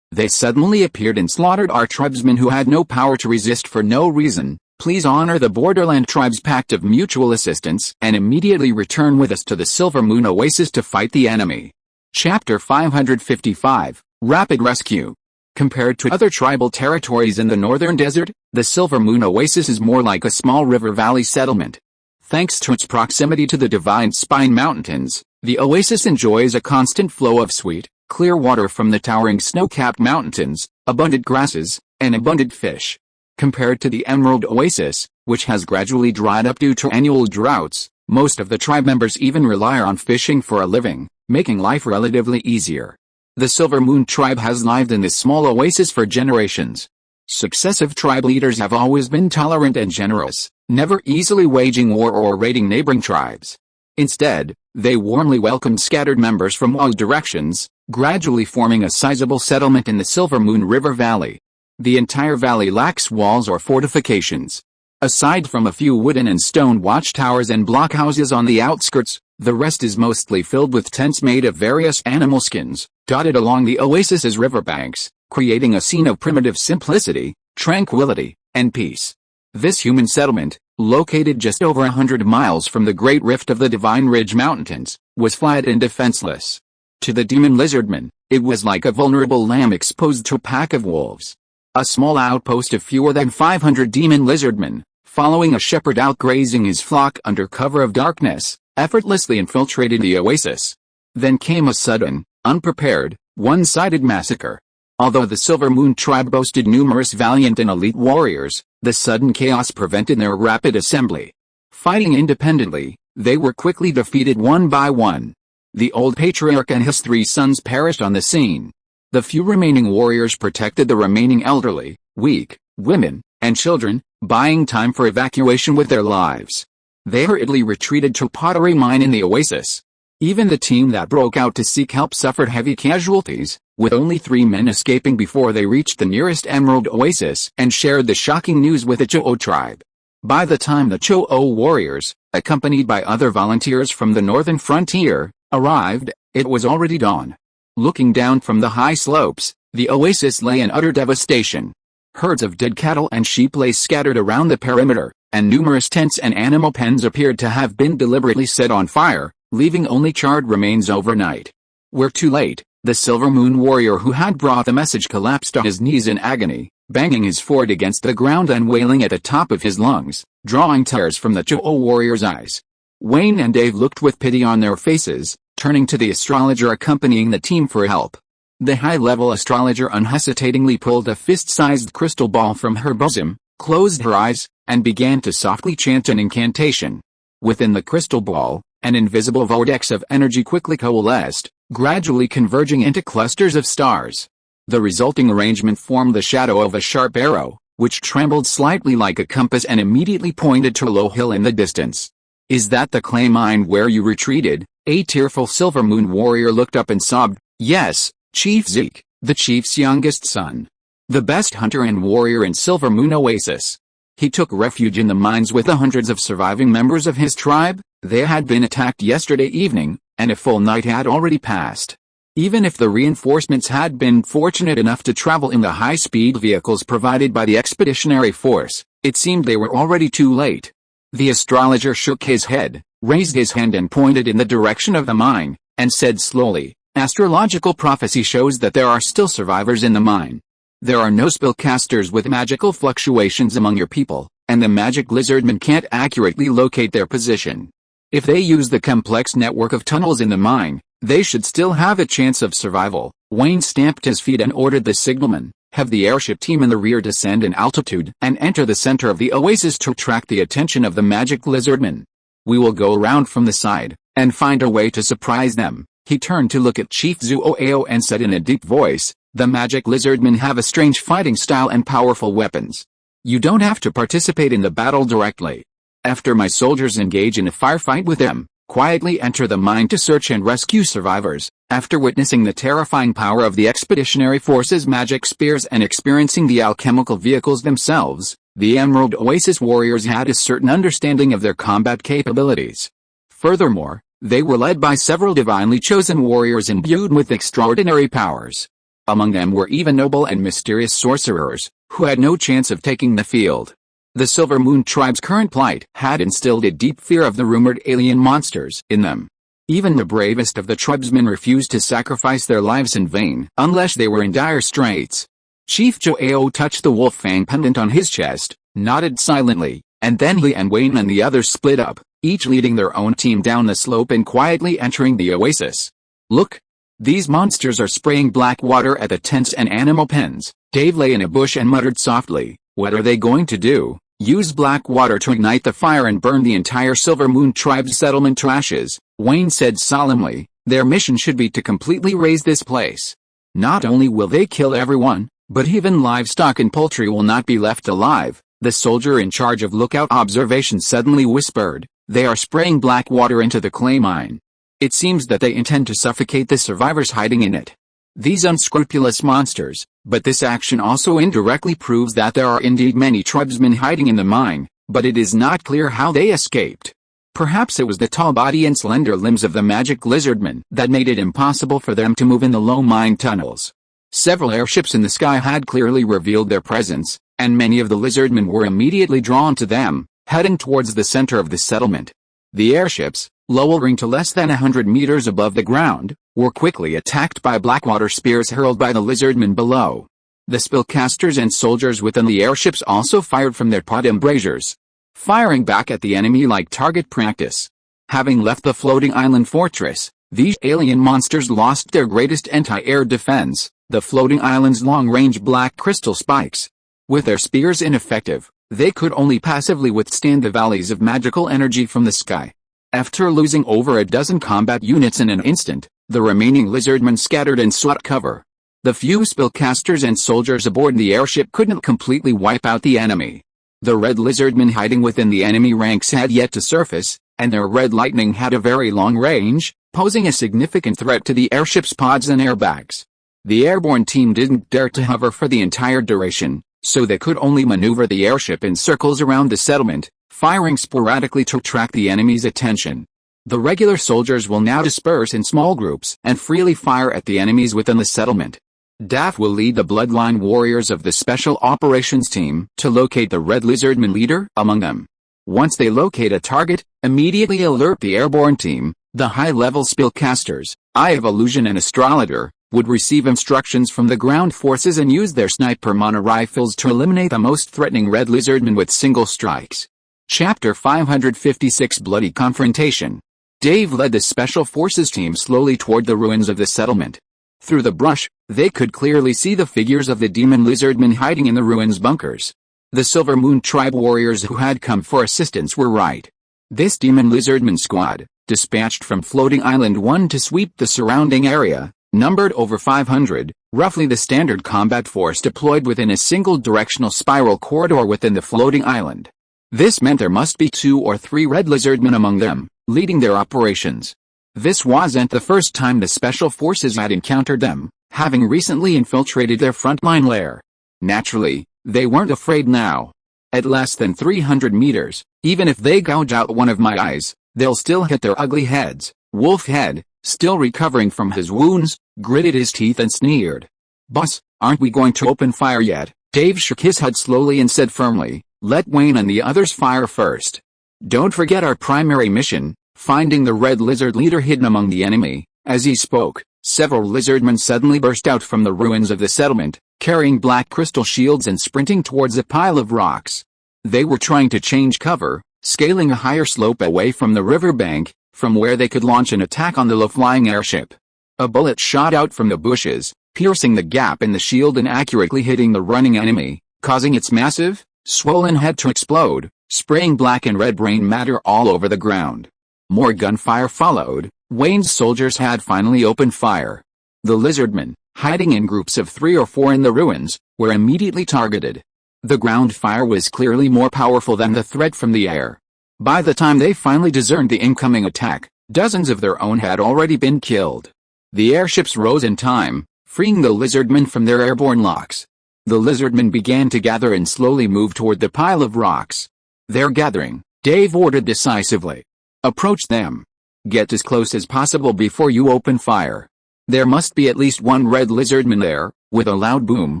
suddenly appeared and slaughtered our tribesmen who had no power to resist for no reason. Please honor the Borderland tribe's pact of mutual assistance and immediately return with us to the Silver Moon Oasis to fight the enemy." Chapter 555, Rapid Rescue. Compared to other tribal territories in the northern desert, the Silver Moon Oasis is more like a small river valley settlement. Thanks to its proximity to the Divine Spine Mountains, the oasis enjoys a constant flow of sweet, clear water from the towering snow-capped mountains, abundant grasses, and abundant fish. Compared to the Emerald Oasis, which has gradually dried up due to annual droughts, most of the tribe members even rely on fishing for a living, making life relatively easier. The Silver Moon tribe has lived in this small oasis for generations. Successive tribe leaders have always been tolerant and generous, never easily waging war or raiding neighboring tribes. Instead, they warmly welcomed scattered members from all directions, gradually forming a sizable settlement in the Silver Moon River Valley. The entire valley lacks walls or fortifications. Aside from a few wooden and stone watchtowers and blockhouses on the outskirts, the rest is mostly filled with tents made of various animal skins, dotted along the oasis's riverbanks, creating a scene of primitive simplicity, tranquility, and peace. This human settlement, located just over 100 miles from the Great Rift of the Divine Ridge Mountains, was flat and defenseless. To the demon lizardman, it was like a vulnerable lamb exposed to a pack of wolves. A small outpost of fewer than 500 demon lizardmen, following a shepherd out grazing his flock under cover of darkness, effortlessly infiltrated the oasis. Then came a sudden, unprepared, one-sided massacre. Although the Silver Moon tribe boasted numerous valiant and elite warriors, the sudden chaos prevented their rapid assembly. Fighting independently, they were quickly defeated one by one. The old patriarch and his 3 sons perished on the scene. The few remaining warriors protected the remaining elderly, weak, women, and children, buying time for evacuation with their lives. They hurriedly retreated to a pottery mine in the oasis. Even the team that broke out to seek help suffered heavy casualties, with only 3 men escaping before they reached the nearest Emerald Oasis and shared the shocking news with the Choo tribe. By the time the Choo warriors, accompanied by other volunteers from the northern frontier, arrived, it was already dawn. Looking down from the high slopes, the oasis lay in utter devastation. Herds of dead cattle and sheep lay scattered around the perimeter, and numerous tents and animal pens appeared to have been deliberately set on fire, leaving only charred remains overnight. We're too late. The Silver Moon warrior who had brought the message collapsed on his knees in agony, banging his forehead against the ground and wailing at the top of his lungs, drawing tears from the Choo warrior's eyes. Wayne and Dave looked with pity on their faces, turning to the astrologer accompanying the team for help. The high-level astrologer unhesitatingly pulled a fist-sized crystal ball from her bosom, closed her eyes, and began to softly chant an incantation. Within the crystal ball, an invisible vortex of energy quickly coalesced, gradually converging into clusters of stars. The resulting arrangement formed the shadow of a sharp arrow, which trembled slightly like a compass and immediately pointed to a low hill in the distance. "Is that the clay mine where you retreated?" A tearful Silver Moon warrior looked up and sobbed. "Yes, Chief Zeke, the chief's youngest son. The best hunter and warrior in Silver Moon Oasis. He took refuge in the mines with the hundreds of surviving members of his tribe. They had been attacked yesterday evening, and a full night had already passed. Even if the reinforcements had been fortunate enough to travel in the high-speed vehicles provided by the expeditionary force, it seemed they were already too late." The astrologer shook his head, raised his hand and pointed in the direction of the mine, and said slowly, "Astrological prophecy shows that there are still survivors in the mine. There are no spellcasters with magical fluctuations among your people, and the magic lizardmen can't accurately locate their position. If they use the complex network of tunnels in the mine, they should still have a chance of survival." Wayne stamped his feet and ordered the signalman, "Have the airship team in the rear descend in altitude and enter the center of the oasis to attract the attention of the magic lizardmen. We will go around from the side, and find a way to surprise them." He turned to look at Chief Zuoao and said in a deep voice, "The magic lizardmen have a strange fighting style and powerful weapons. You don't have to participate in the battle directly. After my soldiers engage in a firefight with them, quietly enter the mine to search and rescue survivors." After witnessing the terrifying power of the expeditionary force's magic spears and experiencing the alchemical vehicles themselves, the Emerald Oasis warriors had a certain understanding of their combat capabilities. Furthermore, they were led by several divinely chosen warriors imbued with extraordinary powers. Among them were even noble and mysterious sorcerers, who had no chance of taking the field. The Silver Moon tribe's current plight had instilled a deep fear of the rumored alien monsters in them. Even the bravest of the tribesmen refused to sacrifice their lives in vain unless they were in dire straits. Chief Joao touched the wolf fang pendant on his chest, nodded silently, and then Lee and Wayne and the others split up, each leading their own team down the slope and quietly entering the oasis. "Look! These monsters are spraying black water at the tents and animal pens." Dave lay in a bush and muttered softly, "What are they going to do? Use black water to ignite the fire and burn the entire Silver Moon tribe's settlement to ashes?" Wayne said solemnly, "Their mission should be to completely raze this place. Not only will they kill everyone, but even livestock and poultry will not be left alive." The soldier in charge of lookout observation suddenly whispered, "They are spraying black water into the clay mine. It seems that they intend to suffocate the survivors hiding in it. These unscrupulous monsters." But this action also indirectly proves that there are indeed many tribesmen hiding in the mine, but it is not clear how they escaped. Perhaps it was the tall body and slender limbs of the magic lizardmen that made it impossible for them to move in the low mine tunnels. Several airships in the sky had clearly revealed their presence, and many of the lizardmen were immediately drawn to them, heading towards the center of the settlement. The airships, lowering to less than 100 meters above the ground, were quickly attacked by blackwater spears hurled by the lizardmen below. The spellcasters and soldiers within the airships also fired from their pod embrasures, firing back at the enemy like target practice. Having left the floating island fortress, these alien monsters lost their greatest anti-air defense, the floating island's long-range black crystal spikes. With their spears ineffective, they could only passively withstand the volleys of magical energy from the sky. After losing over a dozen combat units in an instant, the remaining lizardmen scattered and sought cover. The few spellcasters and soldiers aboard the airship couldn't completely wipe out the enemy. The red lizardmen hiding within the enemy ranks had yet to surface, and their red lightning had a very long range, posing a significant threat to the airship's pods and airbags. The airborne team didn't dare to hover for the entire duration, so they could only maneuver the airship in circles around the settlement, firing sporadically to attract the enemy's attention. The regular soldiers will now disperse in small groups and freely fire at the enemies within the settlement. Daff will lead the bloodline warriors of the Special Operations Team to locate the Red Lizardman leader among them. Once they locate a target, immediately alert the airborne team. The high-level spellcasters, Eye of Illusion and Astrologer, would receive instructions from the ground forces and use their sniper mono-rifles to eliminate the most threatening Red Lizardmen with single strikes. Chapter 556 Bloody Confrontation. Dave led the Special Forces team slowly toward the ruins of the settlement. Through the brush, they could clearly see the figures of the demon lizardmen hiding in the ruins bunkers. The Silver Moon tribe warriors who had come for assistance were right. This demon lizardman squad, dispatched from Floating Island 1 to sweep the surrounding area, numbered over 500, roughly the standard combat force deployed within a single directional spiral corridor within the floating island. This meant there must be 2 or 3 red lizardmen among them, leading their operations. This wasn't the first time the special forces had encountered them, having recently infiltrated their frontline lair. Naturally, they weren't afraid now. At less than 300 meters, even if they gouge out one of my eyes, they'll still hit their ugly heads. Wolfhead, still recovering from his wounds, gritted his teeth and sneered. "Boss, aren't we going to open fire yet?" Dave shook his head slowly and said firmly, "Let Wayne and the others fire first. Don't forget our primary mission, finding the red lizard leader hidden among the enemy." As he spoke, several lizardmen suddenly burst out from the ruins of the settlement, carrying black crystal shields and sprinting towards a pile of rocks. They were trying to change cover, scaling a higher slope away from the riverbank, from where they could launch an attack on the low-flying airship. A bullet shot out from the bushes, piercing the gap in the shield and accurately hitting the running enemy, causing its massive, swollen head to explode, spraying black and red brain matter all over the ground. More gunfire followed. Wayne's soldiers had finally opened fire. The lizardmen, hiding in groups of 3 or 4 in the ruins, were immediately targeted. The ground fire was clearly more powerful than the threat from the air. By the time they finally discerned the incoming attack, dozens of their own had already been killed. The airships rose in time, freeing the lizardmen from their airborne locks. The lizardmen began to gather and slowly move toward the pile of rocks. "They're gathering," Dave ordered decisively. "Approach them. Get as close as possible before you open fire. There must be at least 1 red lizardman there." With a loud boom,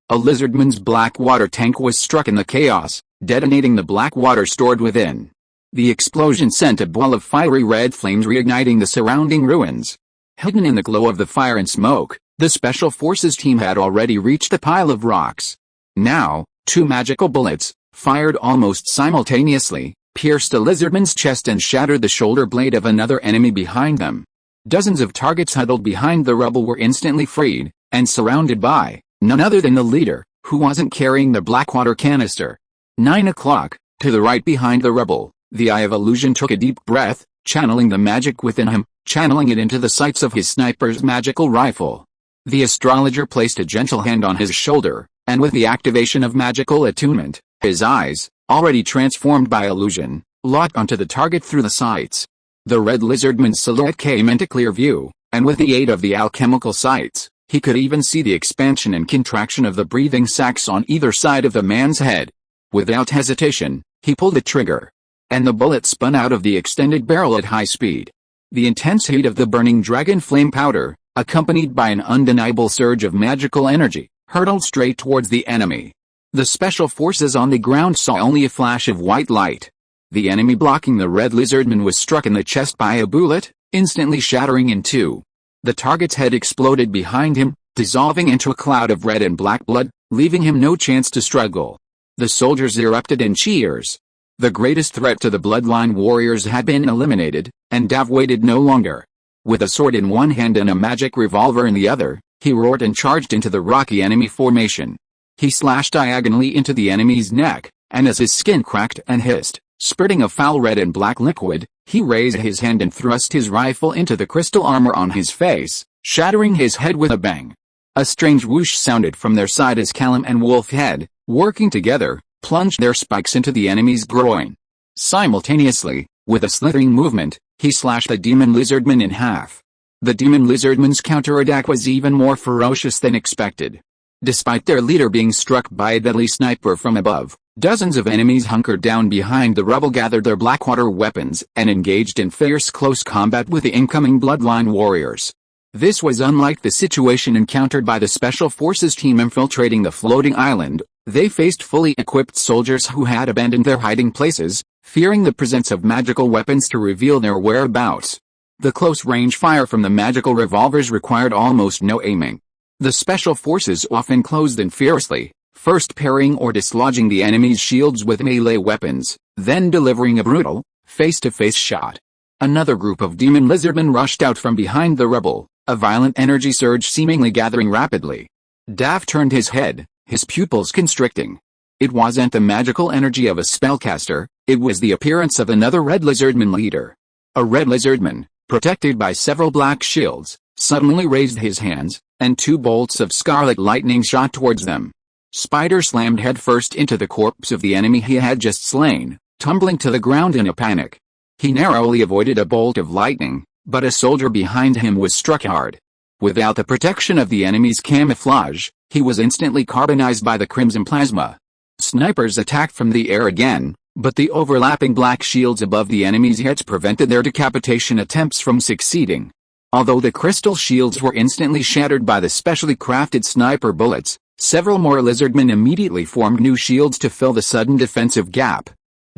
a lizardman's black water tank was struck in the chaos, detonating the black water stored within. The explosion sent a ball of fiery red flames reigniting the surrounding ruins. Hidden in the glow of the fire and smoke, the Special Forces team had already reached the pile of rocks. Now, 2 magical bullets, fired almost simultaneously, pierced a lizardman's chest and shattered the shoulder blade of another enemy behind them. Dozens of targets huddled behind the rubble were instantly freed, and surrounded by none other than the leader, who wasn't carrying the blackwater canister. 9 o'clock, to the right behind the rubble, the Eye of Illusion took a deep breath, channeling the magic within him, channeling it into the sights of his sniper's magical rifle. The astrologer placed a gentle hand on his shoulder, and with the activation of magical attunement, his eyes, already transformed by illusion, locked onto the target through the sights. The red lizardman's silhouette came into clear view, and with the aid of the alchemical sights, he could even see the expansion and contraction of the breathing sacs on either side of the man's head. Without hesitation, he pulled the trigger, and the bullet spun out of the extended barrel at high speed. The intense heat of the burning dragon flame powder, accompanied by an undeniable surge of magical energy, hurtled straight towards the enemy. The special forces on the ground saw only a flash of white light. The enemy blocking the red lizardman was struck in the chest by a bullet, instantly shattering in 2. The target's head exploded behind him, dissolving into a cloud of red and black blood, leaving him no chance to struggle. The soldiers erupted in cheers. The greatest threat to the bloodline warriors had been eliminated, and Dav waited no longer. With a sword in one hand and a magic revolver in the other, he roared and charged into the rocky enemy formation. He slashed diagonally into the enemy's neck, and as his skin cracked and hissed, spurting a foul red and black liquid, he raised his hand and thrust his rifle into the crystal armor on his face, shattering his head with a bang. A strange whoosh sounded from their side as Callum and Wolfhead, working together, plunged their spikes into the enemy's groin. Simultaneously, with a slithering movement, he slashed the demon lizardman in half. The demon lizardman's counterattack was even more ferocious than expected. Despite their leader being struck by a deadly sniper from above, dozens of enemies hunkered down behind the rubble, gathered their blackwater weapons, and engaged in fierce close combat with the incoming bloodline warriors. This was unlike the situation encountered by the Special Forces team infiltrating the floating island. They faced fully equipped soldiers who had abandoned their hiding places, fearing the presence of magical weapons to reveal their whereabouts. The close-range fire from the magical revolvers required almost no aiming. The Special Forces often closed in fiercely, first parrying or dislodging the enemy's shields with melee weapons, then delivering a brutal, face-to-face shot. Another group of demon lizardmen rushed out from behind the rubble, a violent energy surge seemingly gathering rapidly. Dav turned his head, his pupils constricting. It wasn't the magical energy of a spellcaster, it was the appearance of another red lizardman leader. A red lizardman, protected by several black shields, suddenly raised his hands, and 2 bolts of scarlet lightning shot towards them. Spider slammed headfirst into the corpse of the enemy he had just slain, tumbling to the ground in a panic. He narrowly avoided a bolt of lightning, but a soldier behind him was struck hard. Without the protection of the enemy's camouflage, he was instantly carbonized by the crimson plasma. Snipers attacked from the air again, but the overlapping black shields above the enemy's heads prevented their decapitation attempts from succeeding. Although the crystal shields were instantly shattered by the specially crafted sniper bullets, several more lizardmen immediately formed new shields to fill the sudden defensive gap.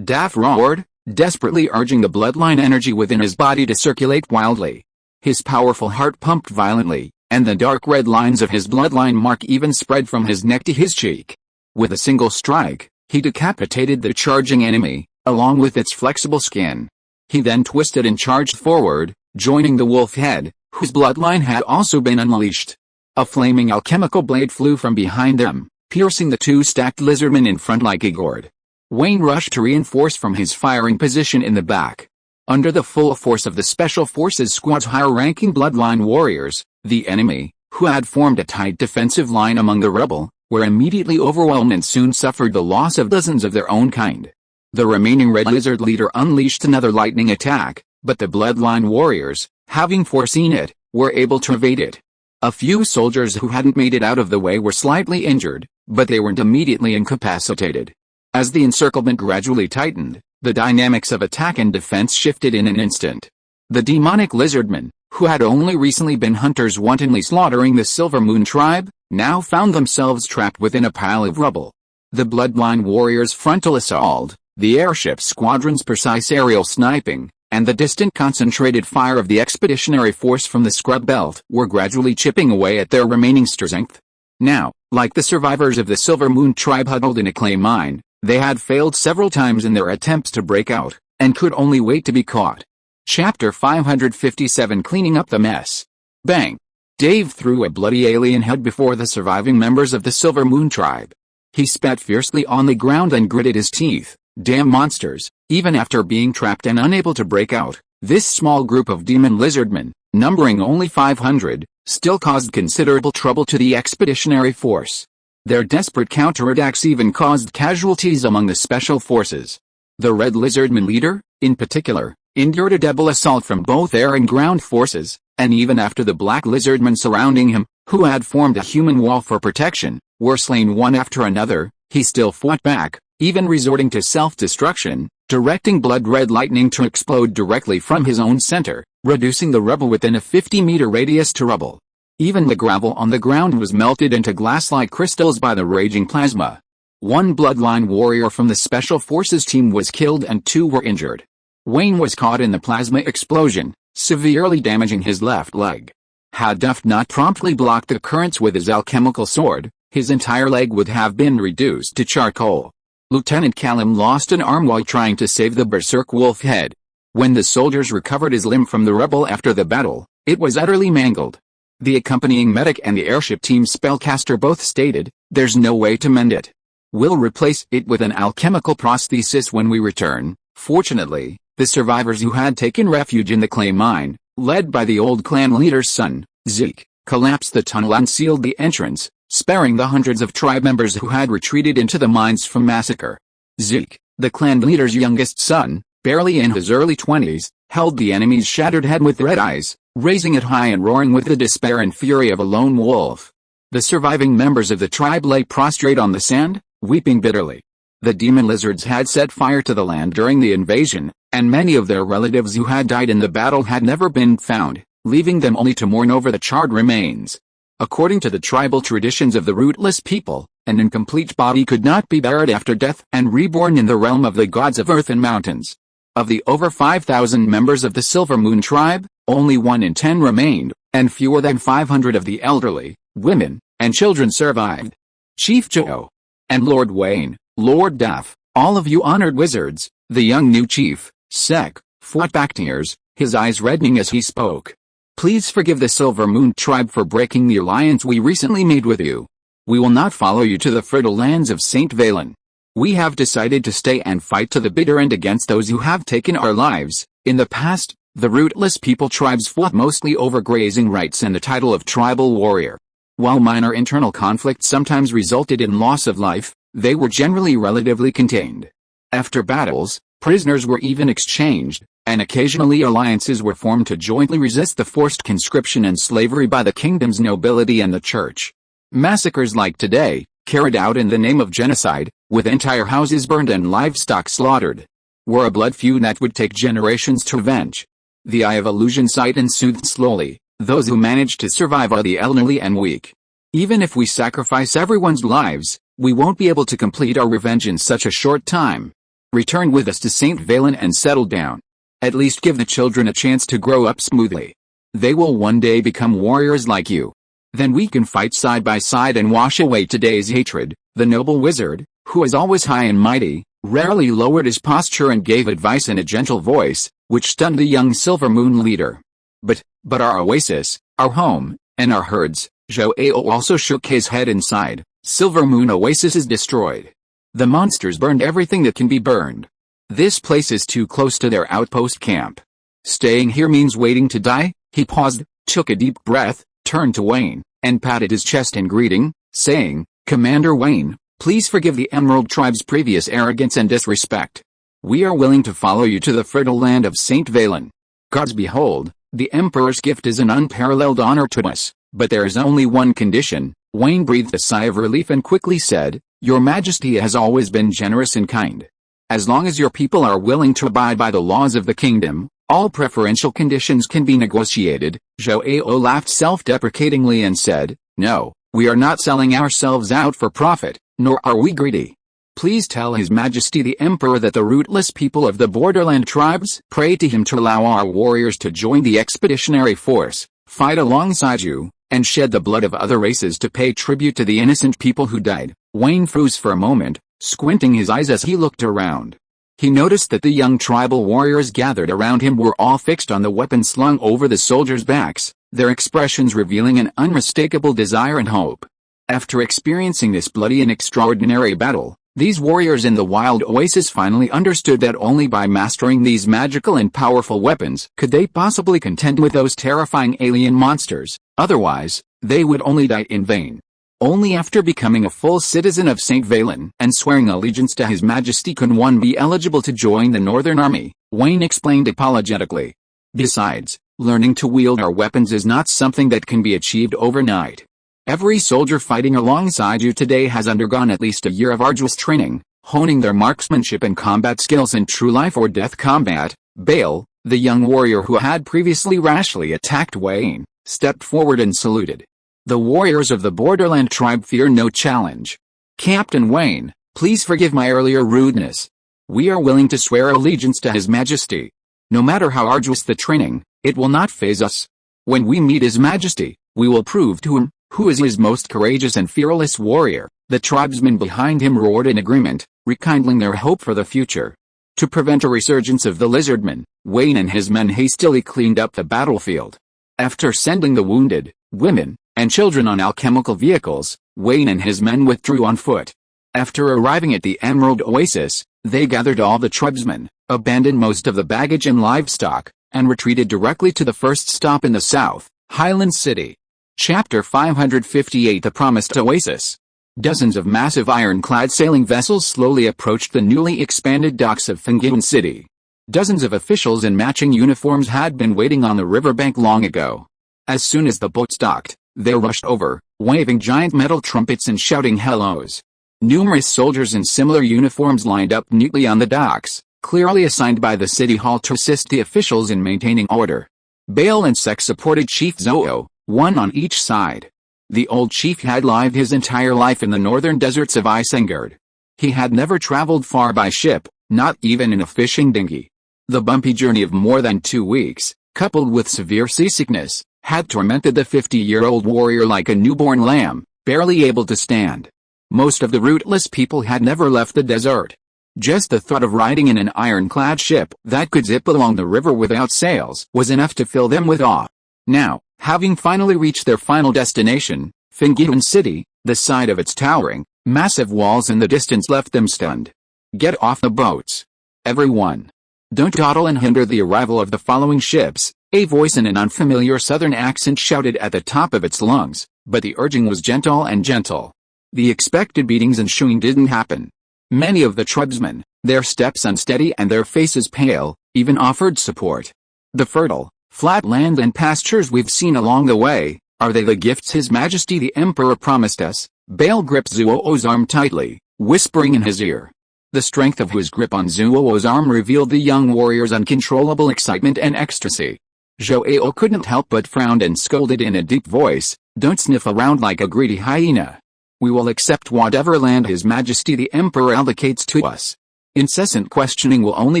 Daff roared, desperately urging the bloodline energy within his body to circulate wildly. His powerful heart pumped violently, and the dark red lines of his bloodline mark even spread from his neck to his cheek. With a single strike, he decapitated the charging enemy, along with its flexible skin. He then twisted and charged forward, joining the wolf head, whose bloodline had also been unleashed. A flaming alchemical blade flew from behind them, piercing the two stacked lizardmen in front like a gourd. Wayne rushed to reinforce from his firing position in the back. Under the full force of the Special Forces Squad's higher-ranking bloodline warriors, the enemy, who had formed a tight defensive line among the rebel, were immediately overwhelmed and soon suffered the loss of dozens of their own kind. The remaining Red Lizard leader unleashed another lightning attack, but the bloodline warriors, having foreseen it, were able to evade it. A few soldiers who hadn't made it out of the way were slightly injured, but they weren't immediately incapacitated. As the encirclement gradually tightened, the dynamics of attack and defense shifted in an instant. The demonic lizardmen, who had only recently been hunters wantonly slaughtering the Silver Moon tribe, now found themselves trapped within a pile of rubble. The bloodline warriors' frontal assault, the airship squadron's precise aerial sniping, and the distant concentrated fire of the expeditionary force from the scrub belt were gradually chipping away at their remaining strength. Now, like the survivors of the Silver Moon tribe huddled in a clay mine, they had failed several times in their attempts to break out, and could only wait to be caught. Chapter 557 Cleaning Up the Mess. Bang! Dave threw a bloody alien head before the surviving members of the Silver Moon tribe. He spat fiercely on the ground and gritted his teeth. Damn monsters, even after being trapped and unable to break out, this small group of demon lizardmen, numbering only 500, still caused considerable trouble to the expeditionary force. Their desperate counterattacks even caused casualties among the special forces. The Red Lizardman leader, in particular, endured a double assault from both air and ground forces, and even after the Black Lizardmen surrounding him, who had formed a human wall for protection, were slain one after another, he still fought back, even resorting to self-destruction, directing blood-red lightning to explode directly from his own center, reducing the rebel within a 50-meter radius to rubble. Even the gravel on the ground was melted into glass-like crystals by the raging plasma. One bloodline warrior from the Special Forces team was killed and 2 were injured. Wayne was caught in the plasma explosion, severely damaging his left leg. Had Duff not promptly blocked the currents with his alchemical sword, his entire leg would have been reduced to charcoal. Lieutenant Callum lost an arm while trying to save the berserk wolf head. When the soldiers recovered his limb from the rebel after the battle, it was utterly mangled. The accompanying medic and the airship team spellcaster both stated, "There's no way to mend it. We'll replace it with an alchemical prosthesis when we return." Fortunately, the survivors who had taken refuge in the clay mine, led by the old clan leader's son, Zeke, collapsed the tunnel and sealed the entrance, sparing the hundreds of tribe members who had retreated into the mines from massacre. Zeke, the clan leader's youngest son, barely in his early 20s, held the enemy's shattered head with red eyes, raising it high and roaring with the despair and fury of a lone wolf. The surviving members of the tribe lay prostrate on the sand, weeping bitterly. The demon lizards had set fire to the land during the invasion, and many of their relatives who had died in the battle had never been found, leaving them only to mourn over the charred remains. According to the tribal traditions of the rootless people, an incomplete body could not be buried after death and reborn in the realm of the gods of earth and mountains. Of the over 5,000 members of the Silver Moon tribe, only 1 in 10 remained, and fewer than 500 of the elderly, women, and children survived. Chief Joe and Lord Wayne, Lord Duff, all of you honored wizards, the young new chief, Sec, fought back tears, his eyes reddening as he spoke. Please forgive the Silver Moon tribe for breaking the alliance we recently made with you. We will not follow you to the fertile lands of St. Valen. We have decided to stay and fight to the bitter end against those who have taken our lives. In the past, the rootless people tribes fought mostly over grazing rights and the title of tribal warrior. While minor internal conflicts sometimes resulted in loss of life, they were generally relatively contained. After battles, Prisoners were even exchanged, and occasionally alliances were formed to jointly resist the forced conscription and slavery by the kingdom's nobility and the church. Massacres like today, carried out in the name of genocide, with entire houses burned and livestock slaughtered, were a blood feud that would take generations to avenge. The Eye of Illusion sight and soothed slowly. Those who manage to survive are the elderly and weak. Even if we sacrifice everyone's lives, we won't be able to complete our revenge in such a short time. Return with us to St. Valen and settle down. At least give the children a chance to grow up smoothly. They will one day become warriors like you. Then we can fight side by side and wash away today's hatred. The noble wizard, who is always high and mighty, rarely lowered his posture and gave advice in a gentle voice, which stunned the young Silver Moon leader. But our oasis, our home, and our herds. Joao also shook his head and sighed. Silver Moon Oasis is destroyed. The monsters burned everything that can be burned. This place is too close to their outpost camp. Staying here means waiting to die. He paused, took a deep breath, turned to Wayne, and patted his chest in greeting, saying, Commander Wayne, please forgive the Emerald Tribe's previous arrogance and disrespect. We are willing to follow you to the fertile land of St. Valen. Gods behold, the Emperor's gift is an unparalleled honor to us, but there is only one condition. Wayne breathed a sigh of relief and quickly said, Your Majesty has always been generous and kind. As long as your people are willing to abide by the laws of the kingdom, all preferential conditions can be negotiated. Joao laughed self-deprecatingly and said, No, we are not selling ourselves out for profit, nor are we greedy. Please tell His Majesty the Emperor that the rootless people of the borderland tribes pray to him to allow our warriors to join the expeditionary force, fight alongside you, and shed the blood of other races to pay tribute to the innocent people who died. Wayne froze for a moment, squinting his eyes as he looked around. He noticed that the young tribal warriors gathered around him were all fixed on the weapons slung over the soldiers' backs, their expressions revealing an unmistakable desire and hope. After experiencing this bloody and extraordinary battle, these warriors in the wild oasis finally understood that only by mastering these magical and powerful weapons could they possibly contend with those terrifying alien monsters. Otherwise, they would only die in vain. Only after becoming a full citizen of St. Valen and swearing allegiance to His Majesty could one be eligible to join the Northern Army, Wayne explained apologetically. Besides, learning to wield our weapons is not something that can be achieved overnight. Every soldier fighting alongside you today has undergone at least a year of arduous training, honing their marksmanship and combat skills in true life or death combat. Bale, the young warrior who had previously rashly attacked Wayne, stepped forward and saluted. The warriors of the Borderland tribe fear no challenge. Captain Wayne, please forgive my earlier rudeness. We are willing to swear allegiance to His Majesty. No matter how arduous the training, it will not faze us. When we meet His Majesty, we will prove to him, who is his most courageous and fearless warrior. The tribesmen behind him roared in agreement, rekindling their hope for the future. To prevent a resurgence of the lizardmen, Wayne and his men hastily cleaned up the battlefield. After sending the wounded, women, and children on alchemical vehicles, Wayne and his men withdrew on foot. After arriving at the Emerald Oasis, they gathered all the tribesmen, abandoned most of the baggage and livestock, and retreated directly to the first stop in the south, Highland City. Chapter 558 The Promised Oasis. Dozens of massive ironclad sailing vessels slowly approached the newly expanded docks of Fingin City. Dozens of officials in matching uniforms had been waiting on the riverbank long ago. As soon as the boats docked, they rushed over, waving giant metal trumpets and shouting hellos. Numerous soldiers in similar uniforms lined up neatly on the docks, clearly assigned by the city hall to assist the officials in maintaining order. Bale and Sek supported Chief Zoho, one on each side. The old chief had lived his entire life in the northern deserts of Isengard. He had never traveled far by ship, not even in a fishing dinghy. The bumpy journey of more than 2 weeks, coupled with severe seasickness, had tormented the 50-year-old warrior like a newborn lamb, barely able to stand. Most of the rootless people had never left the desert. Just the thought of riding in an ironclad ship that could zip along the river without sails was enough to fill them with awe. Now, having finally reached their final destination, Fingin City, the sight of its towering, massive walls in the distance left them stunned. Get off the boats. Everyone. Don't dawdle and hinder the arrival of the following ships, a voice in an unfamiliar southern accent shouted at the top of its lungs, but the urging was gentle. The expected beatings and shooing didn't happen. Many of the tribesmen, their steps unsteady and their faces pale, even offered support. The fertile, flat land and pastures we've seen along the way, are they the gifts His Majesty the Emperor promised us? Bale gripped Zuo's arm tightly, whispering in his ear. The strength of his grip on Zuo's arm revealed the young warrior's uncontrollable excitement and ecstasy. Zhuo couldn't help but frown and scolded in a deep voice, "Don't sniff around like a greedy hyena. We will accept whatever land His Majesty the Emperor allocates to us. Incessant questioning will only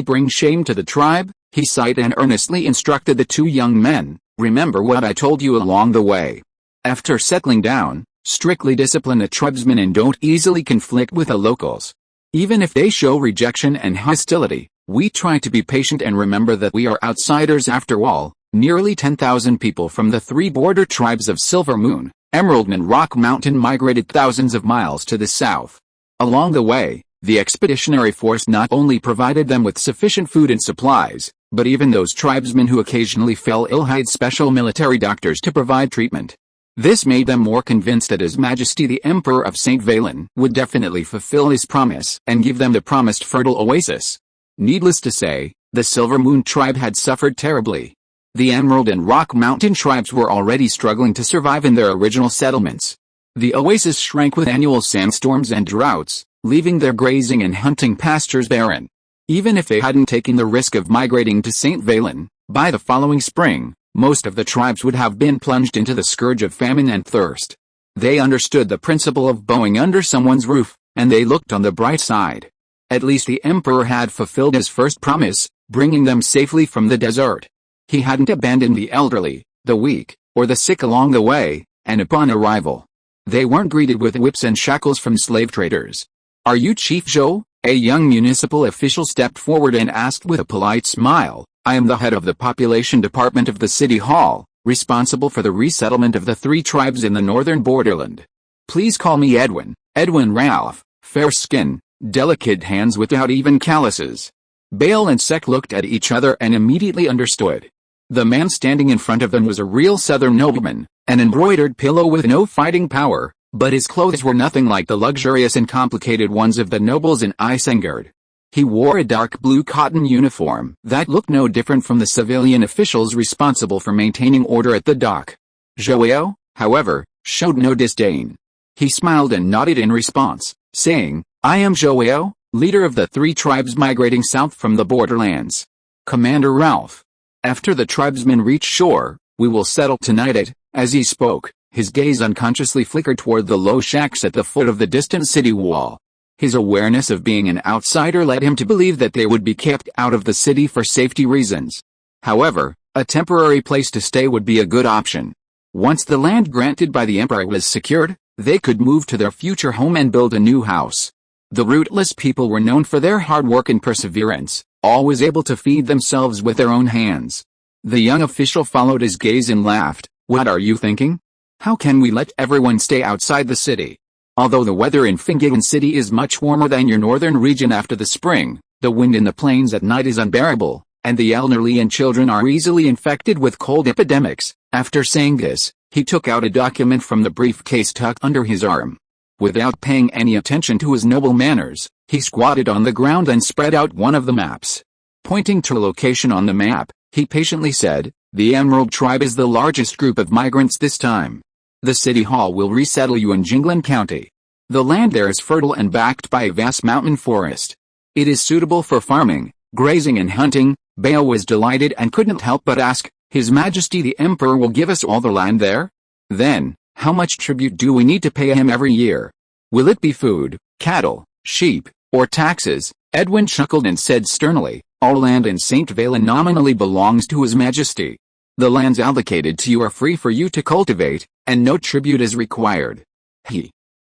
bring shame to the tribe." He sighed and earnestly instructed the two young men, "Remember what I told you along the way. After settling down, strictly discipline the tribesmen and don't easily conflict with the locals. Even if they show rejection and hostility, we try to be patient and remember that we are outsiders after all." Nearly 10,000 people from the three border tribes of Silver Moon, Emerald and Rock Mountain migrated thousands of miles to the south. Along the way, the expeditionary force not only provided them with sufficient food and supplies, but even those tribesmen who occasionally fell ill hired special military doctors to provide treatment. This made them more convinced that His Majesty the Emperor of St. Valen would definitely fulfill his promise and give them the promised fertile oasis. Needless to say, the Silver Moon tribe had suffered terribly. The Emerald and Rock Mountain tribes were already struggling to survive in their original settlements. The oasis shrank with annual sandstorms and droughts, leaving their grazing and hunting pastures barren. Even if they hadn't taken the risk of migrating to St. Valen, by the following spring, most of the tribes would have been plunged into the scourge of famine and thirst. They understood the principle of bowing under someone's roof, and they looked on the bright side. At least the Emperor had fulfilled his first promise, bringing them safely from the desert. He hadn't abandoned the elderly, the weak, or the sick along the way, and upon arrival, they weren't greeted with whips and shackles from slave traders. "Are you Chief Zhou?" A young municipal official stepped forward and asked with a polite smile. "I am the head of the population department of the city hall, responsible for the resettlement of the three tribes in the northern borderland. Please call me Edwin." Edwin Ralph, fair skin, delicate hands without even calluses. Bale and Sek looked at each other and immediately understood. The man standing in front of them was a real southern nobleman, an embroidered pillow with no fighting power, but his clothes were nothing like the luxurious and complicated ones of the nobles in Isengard. He wore a dark blue cotton uniform that looked no different from the civilian officials responsible for maintaining order at the dock. Zhuo, however, showed no disdain. He smiled and nodded in response, saying, "I am Zhuo, leader of the three tribes migrating south from the borderlands. Commander Ralph. After the tribesmen reach shore, we will settle tonight at." As he spoke, his gaze unconsciously flickered toward the low shacks at the foot of the distant city wall. His awareness of being an outsider led him to believe that they would be kept out of the city for safety reasons. However, a temporary place to stay would be a good option. Once the land granted by the Emperor was secured, they could move to their future home and build a new house. The rootless people were known for their hard work and perseverance, always able to feed themselves with their own hands. The young official followed his gaze and laughed. "What are you thinking? How can we let everyone stay outside the city? Although the weather in Fingigan City is much warmer than your northern region after the spring, the wind in the plains at night is unbearable, and the elderly and children are easily infected with cold epidemics." After saying this, he took out a document from the briefcase tucked under his arm. Without paying any attention to his noble manners, he squatted on the ground and spread out one of the maps. Pointing to a location on the map, he patiently said, "The Emerald Tribe is the largest group of migrants this time. The city hall will resettle you in Jinglan County. The land there is fertile and backed by a vast mountain forest. It is suitable for farming, grazing and hunting." Bale was delighted and couldn't help but ask, "His Majesty the Emperor will give us all the land there? Then, how much tribute do we need to pay him every year? Will it be food, cattle, sheep, or taxes?" Edwin chuckled and said sternly, "All land in St. Valen nominally belongs to His Majesty. The lands allocated to you are free for you to cultivate, and no tribute is required.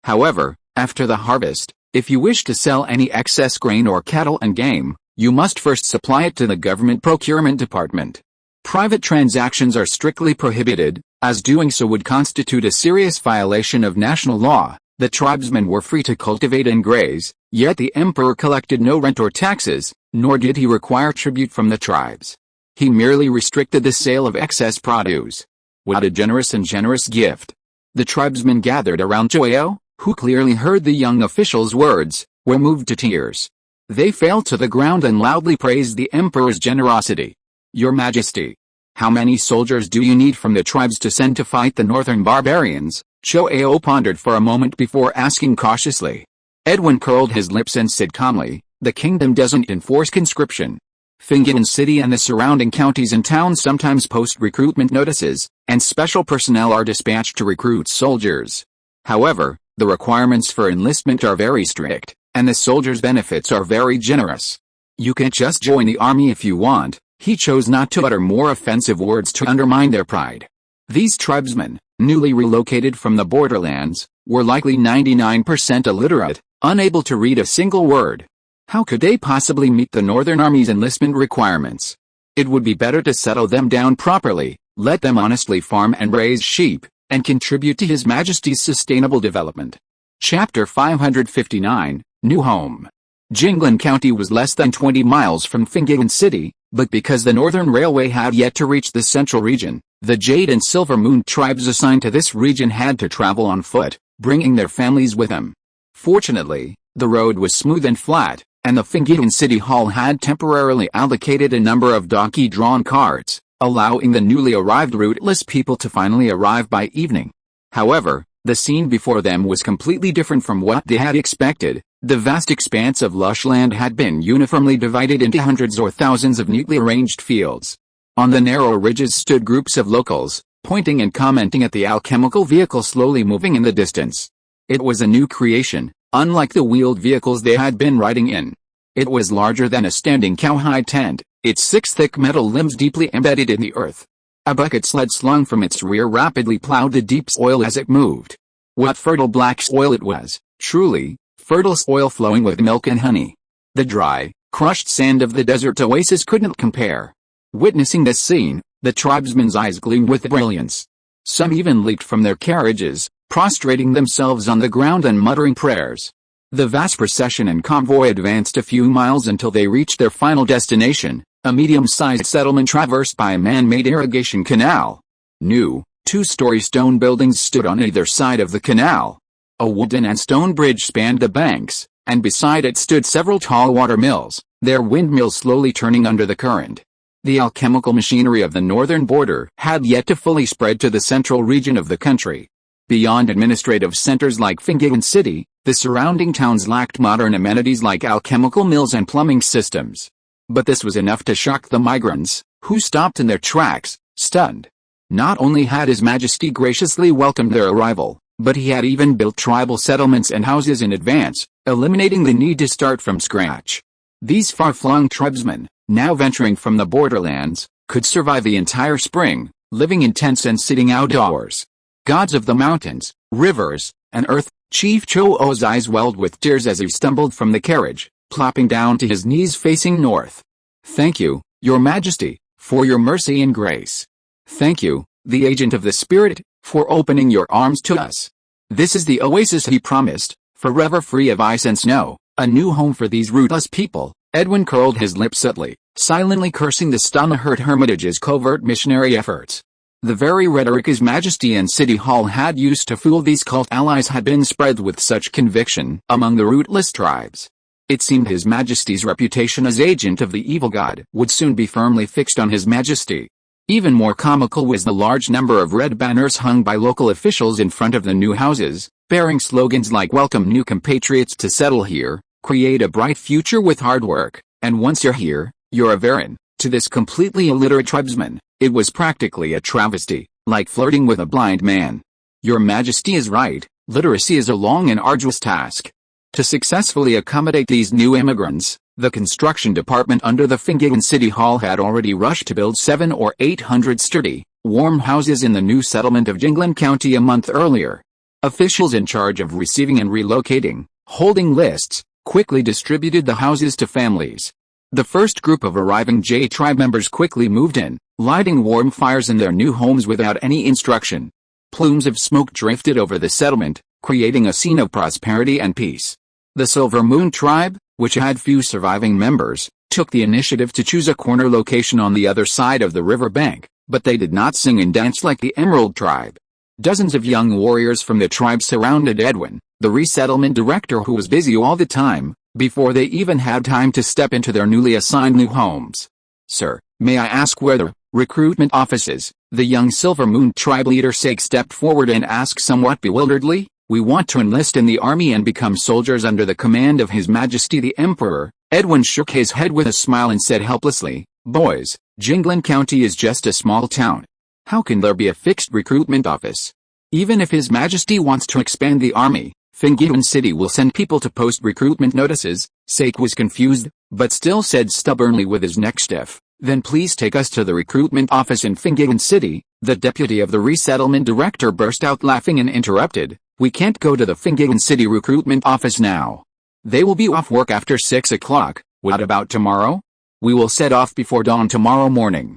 However, after the harvest, if you wish to sell any excess grain or cattle and game, you must first supply it to the government procurement department. Private transactions are strictly prohibited, as doing so would constitute a serious violation of national law." The tribesmen were free to cultivate and graze, yet the Emperor collected no rent or taxes, nor did he require tribute from the tribes. He merely restricted the sale of excess produce. What a generous gift. The tribesmen gathered around Zhuo, who clearly heard the young official's words, were moved to tears. They fell to the ground and loudly praised the emperor's generosity. "Your Majesty, how many soldiers do you need from the tribes to send to fight the northern barbarians?" Cho'ao pondered for a moment before asking cautiously. Edwin curled his lips and said calmly, "The kingdom doesn't enforce conscription. Fingian City and the surrounding counties and towns sometimes post recruitment notices, and special personnel are dispatched to recruit soldiers. However, the requirements for enlistment are very strict, and the soldiers' benefits are very generous. You can't just join the army if you want." He chose not to utter more offensive words to undermine their pride. These tribesmen, newly relocated from the borderlands, were likely 99% illiterate, unable to read a single word. How could they possibly meet the Northern Army's enlistment requirements? It would be better to settle them down properly, let them honestly farm and raise sheep, and contribute to His Majesty's sustainable development. Chapter 559, New Home. Jinglan County was less than 20 miles from Fingian City, but because the Northern Railway had yet to reach the central region, the Jade and Silver Moon tribes assigned to this region had to travel on foot, bringing their families with them. Fortunately, the road was smooth and flat, and the Fingian City Hall had temporarily allocated a number of donkey-drawn carts, allowing the newly arrived rootless people to finally arrive by evening. However, the scene before them was completely different from what they had expected. The vast expanse of lush land had been uniformly divided into hundreds or thousands of neatly arranged fields. On the narrow ridges stood groups of locals, pointing and commenting at the alchemical vehicle slowly moving in the distance. It was a new creation, unlike the wheeled vehicles they had been riding in. It was larger than a standing cowhide tent, its 6 thick metal limbs deeply embedded in the earth. A bucket sled slung from its rear rapidly plowed the deep soil as it moved. What fertile black soil it was, truly, fertile soil flowing with milk and honey. The dry, crushed sand of the desert oasis couldn't compare. Witnessing this scene, the tribesmen's eyes gleamed with brilliance. Some even leaped from their carriages, prostrating themselves on the ground and muttering prayers. The vast procession and convoy advanced a few miles until they reached their final destination, a medium-sized settlement traversed by a man-made irrigation canal. New, 2-story stone buildings stood on either side of the canal. A wooden and stone bridge spanned the banks, and beside it stood several tall water mills, their windmills slowly turning under the current. The alchemical machinery of the northern border had yet to fully spread to the central region of the country. Beyond administrative centers like Fingian City, the surrounding towns lacked modern amenities like alchemical mills and plumbing systems. But this was enough to shock the migrants, who stopped in their tracks, stunned. Not only had His Majesty graciously welcomed their arrival, but he had even built tribal settlements and houses in advance, eliminating the need to start from scratch. These far-flung tribesmen, now venturing from the borderlands, could survive the entire spring, living in tents and sitting outdoors. Gods of the mountains, rivers, and earth, Chief Cho'o's eyes welled with tears as he stumbled from the carriage, plopping down to his knees facing north. "Thank you, Your Majesty, for your mercy and grace. Thank you, the agent of the Spirit, for opening your arms to us. This is the oasis he promised, forever free of ice and snow, a new home for these rootless people." Edwin curled his lips subtly, silently cursing the Stonehurt Hermitage's covert missionary efforts. The very rhetoric His Majesty and City Hall had used to fool these cult allies had been spread with such conviction among the rootless tribes. It seemed His Majesty's reputation as agent of the evil god would soon be firmly fixed on His Majesty. Even more comical was the large number of red banners hung by local officials in front of the new houses, bearing slogans like "Welcome new compatriots to settle here, create a bright future with hard work, and once you're here, you're a Varan." To this completely illiterate tribesman, it was practically a travesty, like flirting with a blind man. Your Majesty is right, literacy is a long and arduous task. To successfully accommodate these new immigrants, the construction department under the Fingian City Hall had already rushed to build 700 or 800 sturdy, warm houses in the new settlement of Jinglan County a month earlier. Officials in charge of receiving and relocating, holding lists, quickly distributed the houses to families. The first group of arriving J tribe members quickly moved in, lighting warm fires in their new homes without any instruction. Plumes of smoke drifted over the settlement, creating a scene of prosperity and peace. The Silver Moon tribe, which had few surviving members, took the initiative to choose a corner location on the other side of the river bank, but they did not sing and dance like the Emerald tribe. Dozens of young warriors from the tribe surrounded Edwin, the resettlement director who was busy all the time, before they even had time to step into their newly assigned new homes. "Sir, may I ask where the recruitment office is?" The young Silver Moon tribe leader Sake stepped forward and asked somewhat bewilderedly. "We want to enlist in the army and become soldiers under the command of His Majesty the Emperor." Edwin shook his head with a smile and said helplessly, "Boys, Jinglin County is just a small town. How can there be a fixed recruitment office? Even if His Majesty wants to expand the army, Fingian City will send people to post recruitment notices." Sake was confused, but still said stubbornly with his neck stiff, "Then please take us to the recruitment office in Fingian City." The deputy of the resettlement director burst out laughing and interrupted, "We can't go to the Fingian City recruitment office now. They will be off work after 6 o'clock. What about tomorrow? We will set off before dawn tomorrow morning.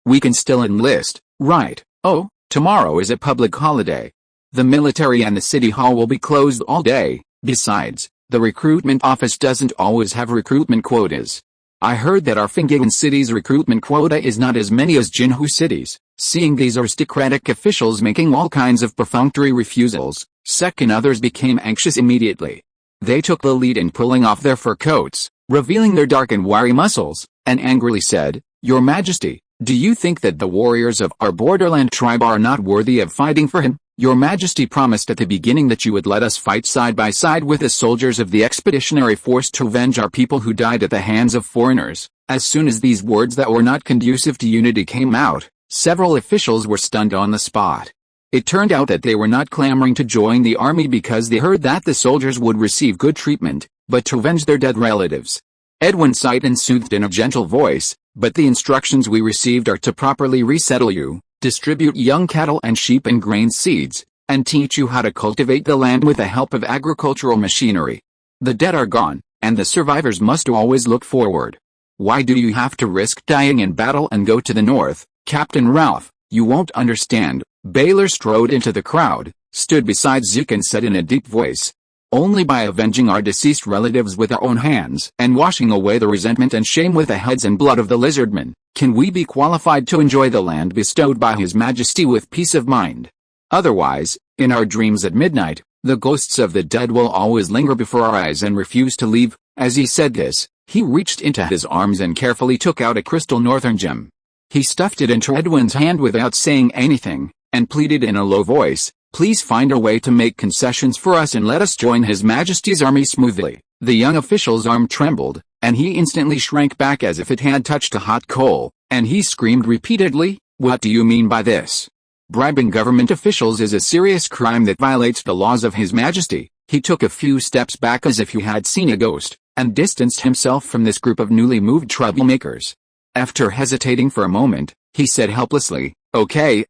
We can still enlist, right? Oh, tomorrow is a public holiday. The military and the city hall will be closed all day. Besides, the recruitment office doesn't always have recruitment quotas. I heard that our Fingian City's recruitment quota is not as many as Jinhu City's." Seeing these aristocratic officials making all kinds of perfunctory refusals, Sek and others became anxious immediately. They took the lead in pulling off their fur coats, revealing their dark and wiry muscles, and angrily said, "Your Majesty, do you think that the warriors of our borderland tribe are not worthy of fighting for him? Your Majesty promised at the beginning that you would let us fight side by side with the soldiers of the expeditionary force to avenge our people who died at the hands of foreigners." As soon as these words that were not conducive to unity came out, several officials were stunned on the spot. It turned out that they were not clamoring to join the army because they heard that the soldiers would receive good treatment, but to avenge their dead relatives. Edwin sighed and soothed in a gentle voice, "But the instructions we received are to properly resettle you, distribute young cattle and sheep and grain seeds, and teach you how to cultivate the land with the help of agricultural machinery. The dead are gone, and the survivors must always look forward. Why do you have to risk dying in battle and go to the north, Captain Ralph? You won't understand." Baylor strode into the crowd, stood beside Zeke and said in a deep voice, "Only by avenging our deceased relatives with our own hands and washing away the resentment and shame with the heads and blood of the lizardmen, can we be qualified to enjoy the land bestowed by His Majesty with peace of mind. Otherwise, in our dreams at midnight, the ghosts of the dead will always linger before our eyes and refuse to leave." As he said this, he reached into his arms and carefully took out a crystal northern gem. He stuffed it into Edwin's hand without saying anything, and pleaded in a low voice, "Please find a way to make concessions for us and let us join His Majesty's army smoothly." The young official's arm trembled, and he instantly shrank back as if it had touched a hot coal, and he screamed repeatedly, "What do you mean by this? Bribing government officials is a serious crime that violates the laws of His Majesty." He took a few steps back as if he had seen a ghost, and distanced himself from this group of newly moved troublemakers. After hesitating for a moment, he said helplessly, Okay,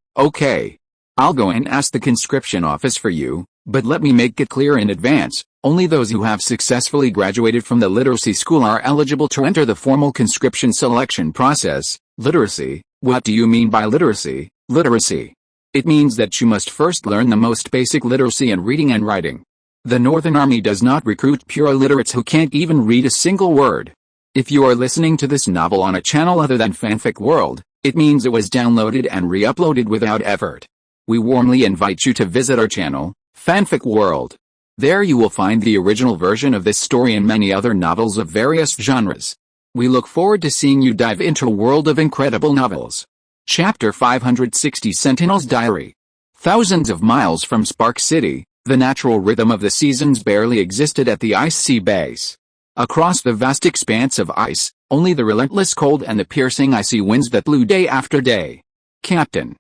I'll go and ask the conscription office for you, but let me make it clear in advance, only those who have successfully graduated from the literacy school are eligible to enter the formal conscription selection process." Literacy? What do you mean by literacy? Literacy. It means that you must first learn the most basic literacy in reading and writing. The Northern Army does not recruit pure illiterates who can't even read a single word. If you are listening to this novel on a channel other than Fanfic World, it means it was downloaded and re-uploaded without effort. We warmly invite you to visit our channel, Fanfic World. There you will find the original version of this story and many other novels of various genres. We look forward to seeing you dive into a world of incredible novels. Chapter 560 Sentinel's Diary. Thousands of miles from Spark City, the natural rhythm of the seasons barely existed at the Ice Sea base. Across the vast expanse of ice, only the relentless cold and the piercing icy winds that blew day after day. Captain,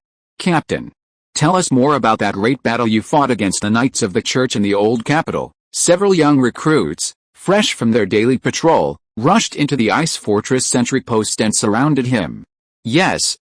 tell us more about that great battle you fought against the Knights of the Church in the old capital." Several young recruits, fresh from their daily patrol, rushed into the ice fortress sentry post and surrounded him. Yes.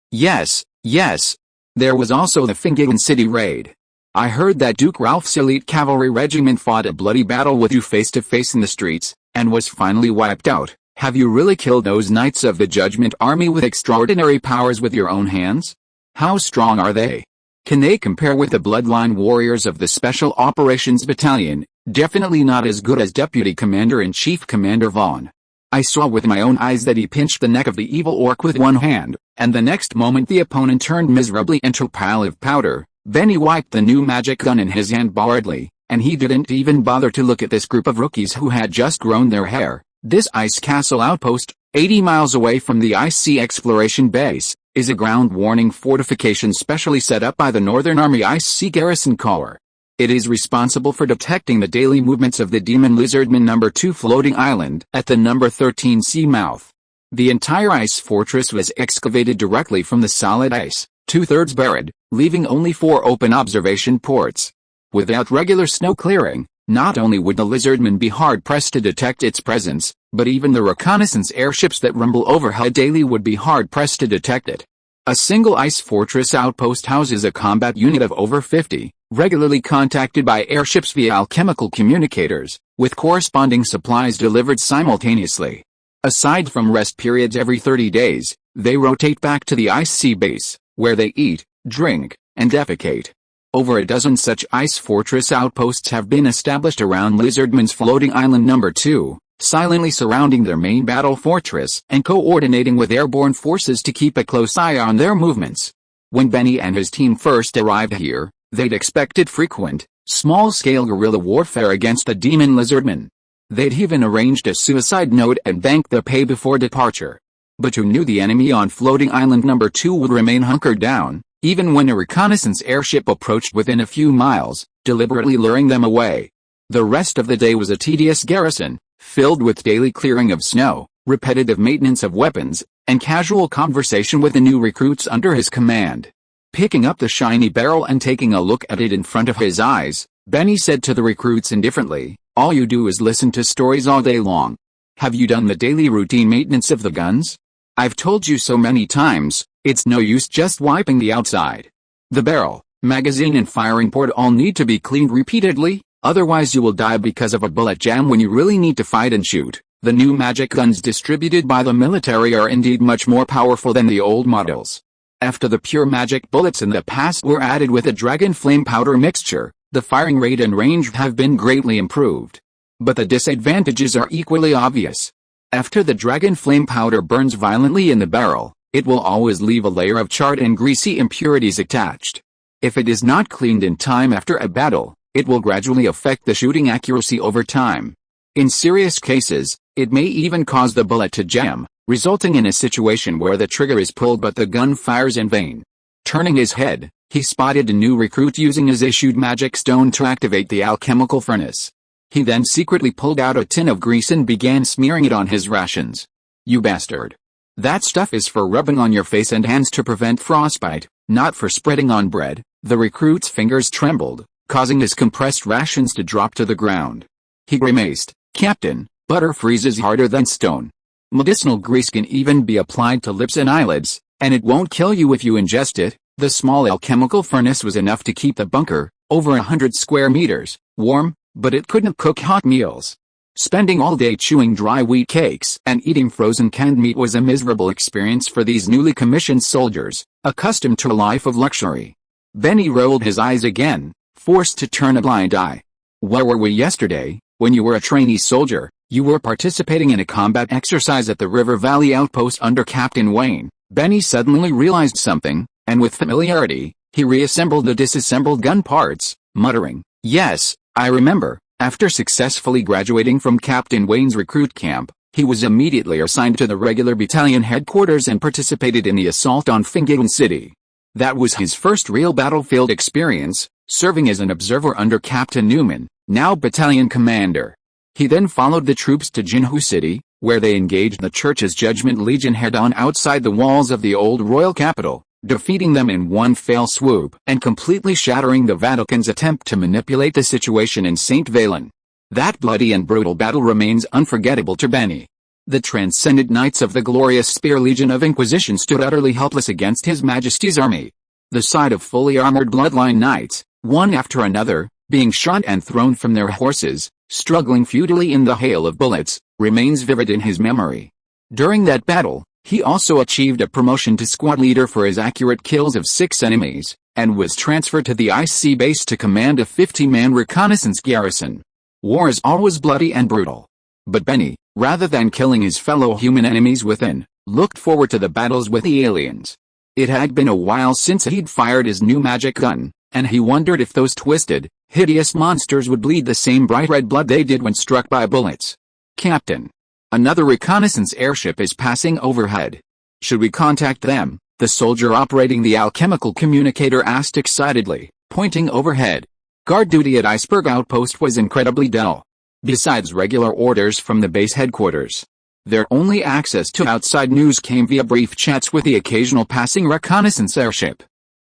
There was also the Fingian City raid. I heard that Duke Ralph's elite cavalry regiment fought a bloody battle with you face to face in the streets, and was finally wiped out. Have you really killed those Knights of the Judgment Army with extraordinary powers with your own hands? How strong are they? Can they compare with the bloodline warriors of the Special Operations Battalion? Definitely not as good as Deputy Commander-in-Chief Commander Vaughn. I saw with my own eyes that he pinched the neck of the evil orc with one hand, and the next moment the opponent turned miserably into a pile of powder. Then he wiped the new magic gun in his hand boredly, and he didn't even bother to look at this group of rookies who had just grown their hair. This ice castle outpost, 80 miles away from the Ice Sea Exploration Base, is a ground warning fortification specially set up by the Northern Army Ice Sea Garrison Corps. It is responsible for detecting the daily movements of the demon lizardman No. 2 floating island at the No. 13 sea mouth. The entire ice fortress was excavated directly from the solid ice, 2/3 buried, leaving only 4 open observation ports. Without regular snow clearing, not only would the lizardmen be hard-pressed to detect its presence, but even the reconnaissance airships that rumble overhead daily would be hard-pressed to detect it. A single ice fortress outpost houses a combat unit of over 50, regularly contacted by airships via alchemical communicators, with corresponding supplies delivered simultaneously. Aside from rest periods every 30 days, they rotate back to the Ice Sea base, where they eat, drink, and defecate. Over a dozen such ice fortress outposts have been established around Lizardman's floating island No. 2, silently surrounding their main battle fortress and coordinating with airborne forces to keep a close eye on their movements. When Benny and his team first arrived here, they'd expected frequent, small-scale guerrilla warfare against the demon lizardmen. They'd even arranged a suicide note and banked their pay before departure. But who knew the enemy on floating island No. 2 would remain hunkered down, even when a reconnaissance airship approached within a few miles, deliberately luring them away. The rest of the day was a tedious garrison, filled with daily clearing of snow, repetitive maintenance of weapons, and casual conversation with the new recruits under his command. Picking up the shiny barrel and taking a look at it in front of his eyes, Benny said to the recruits indifferently, "All you do is listen to stories all day long. Have you done the daily routine maintenance of the guns? I've told you so many times, it's no use just wiping the outside. The barrel, magazine and firing port all need to be cleaned repeatedly, otherwise you will die because of a bullet jam when you really need to fight and shoot. The new magic guns distributed by the military are indeed much more powerful than the old models. After the pure magic bullets in the past were added with a dragon flame powder mixture, the firing rate and range have been greatly improved. But the disadvantages are equally obvious. After the dragon flame powder burns violently in the barrel, it will always leave a layer of charred and greasy impurities attached. If it is not cleaned in time after a battle, it will gradually affect the shooting accuracy over time. In serious cases, it may even cause the bullet to jam, resulting in a situation where the trigger is pulled but the gun fires in vain." Turning his head, he spotted a new recruit using his issued magic stone to activate the alchemical furnace. He then secretly pulled out a tin of grease and began smearing it on his rations. "You bastard. That stuff is for rubbing on your face and hands to prevent frostbite, not for spreading on bread." The recruit's fingers trembled, causing his compressed rations to drop to the ground. He grimaced, "Captain, butter freezes harder than stone. Medicinal grease can even be applied to lips and eyelids, and it won't kill you if you ingest it." The small alchemical furnace was enough to keep the bunker, over 100 square meters, warm, but it couldn't cook hot meals. Spending all day chewing dry wheat cakes and eating frozen canned meat was a miserable experience for these newly commissioned soldiers, accustomed to a life of luxury. Benny rolled his eyes again, forced to turn a blind eye. "Where were we yesterday? When you were a trainee soldier, you were participating in a combat exercise at the River Valley outpost under Captain Wayne." Benny suddenly realized something, and with familiarity, he reassembled the disassembled gun parts, muttering, "Yes, I remember." After successfully graduating from Captain Wayne's recruit camp, he was immediately assigned to the regular battalion headquarters and participated in the assault on Fingaden City. That was his first real battlefield experience, serving as an observer under Captain Newman, now battalion commander. He then followed the troops to Jinhu City, where they engaged the Church's Judgment Legion head-on outside the walls of the old royal capital, defeating them in one fell swoop and completely shattering the Vatican's attempt to manipulate the situation in St. Valen. That bloody and brutal battle remains unforgettable to Benny. The transcendent knights of the glorious Spear Legion of Inquisition stood utterly helpless against His Majesty's army. The sight of fully armored bloodline knights, one after another, being shot and thrown from their horses, struggling futilely in the hail of bullets, remains vivid in his memory. During that battle, he also achieved a promotion to squad leader for his accurate kills of 6 enemies, and was transferred to the Ice Sea base to command a 50-man reconnaissance garrison. War is always bloody and brutal. But Benny, rather than killing his fellow human enemies within, looked forward to the battles with the aliens. It had been a while since he'd fired his new magic gun, and he wondered if those twisted, Hideous monsters would bleed the same bright red blood they did when struck by bullets. Captain. Another reconnaissance airship is passing overhead. Should we contact them? The soldier operating the alchemical communicator asked excitedly, pointing overhead. Guard duty at Iceberg Outpost was incredibly dull. Besides regular orders from the base headquarters, their only access to outside news came via brief chats with the occasional passing reconnaissance airship.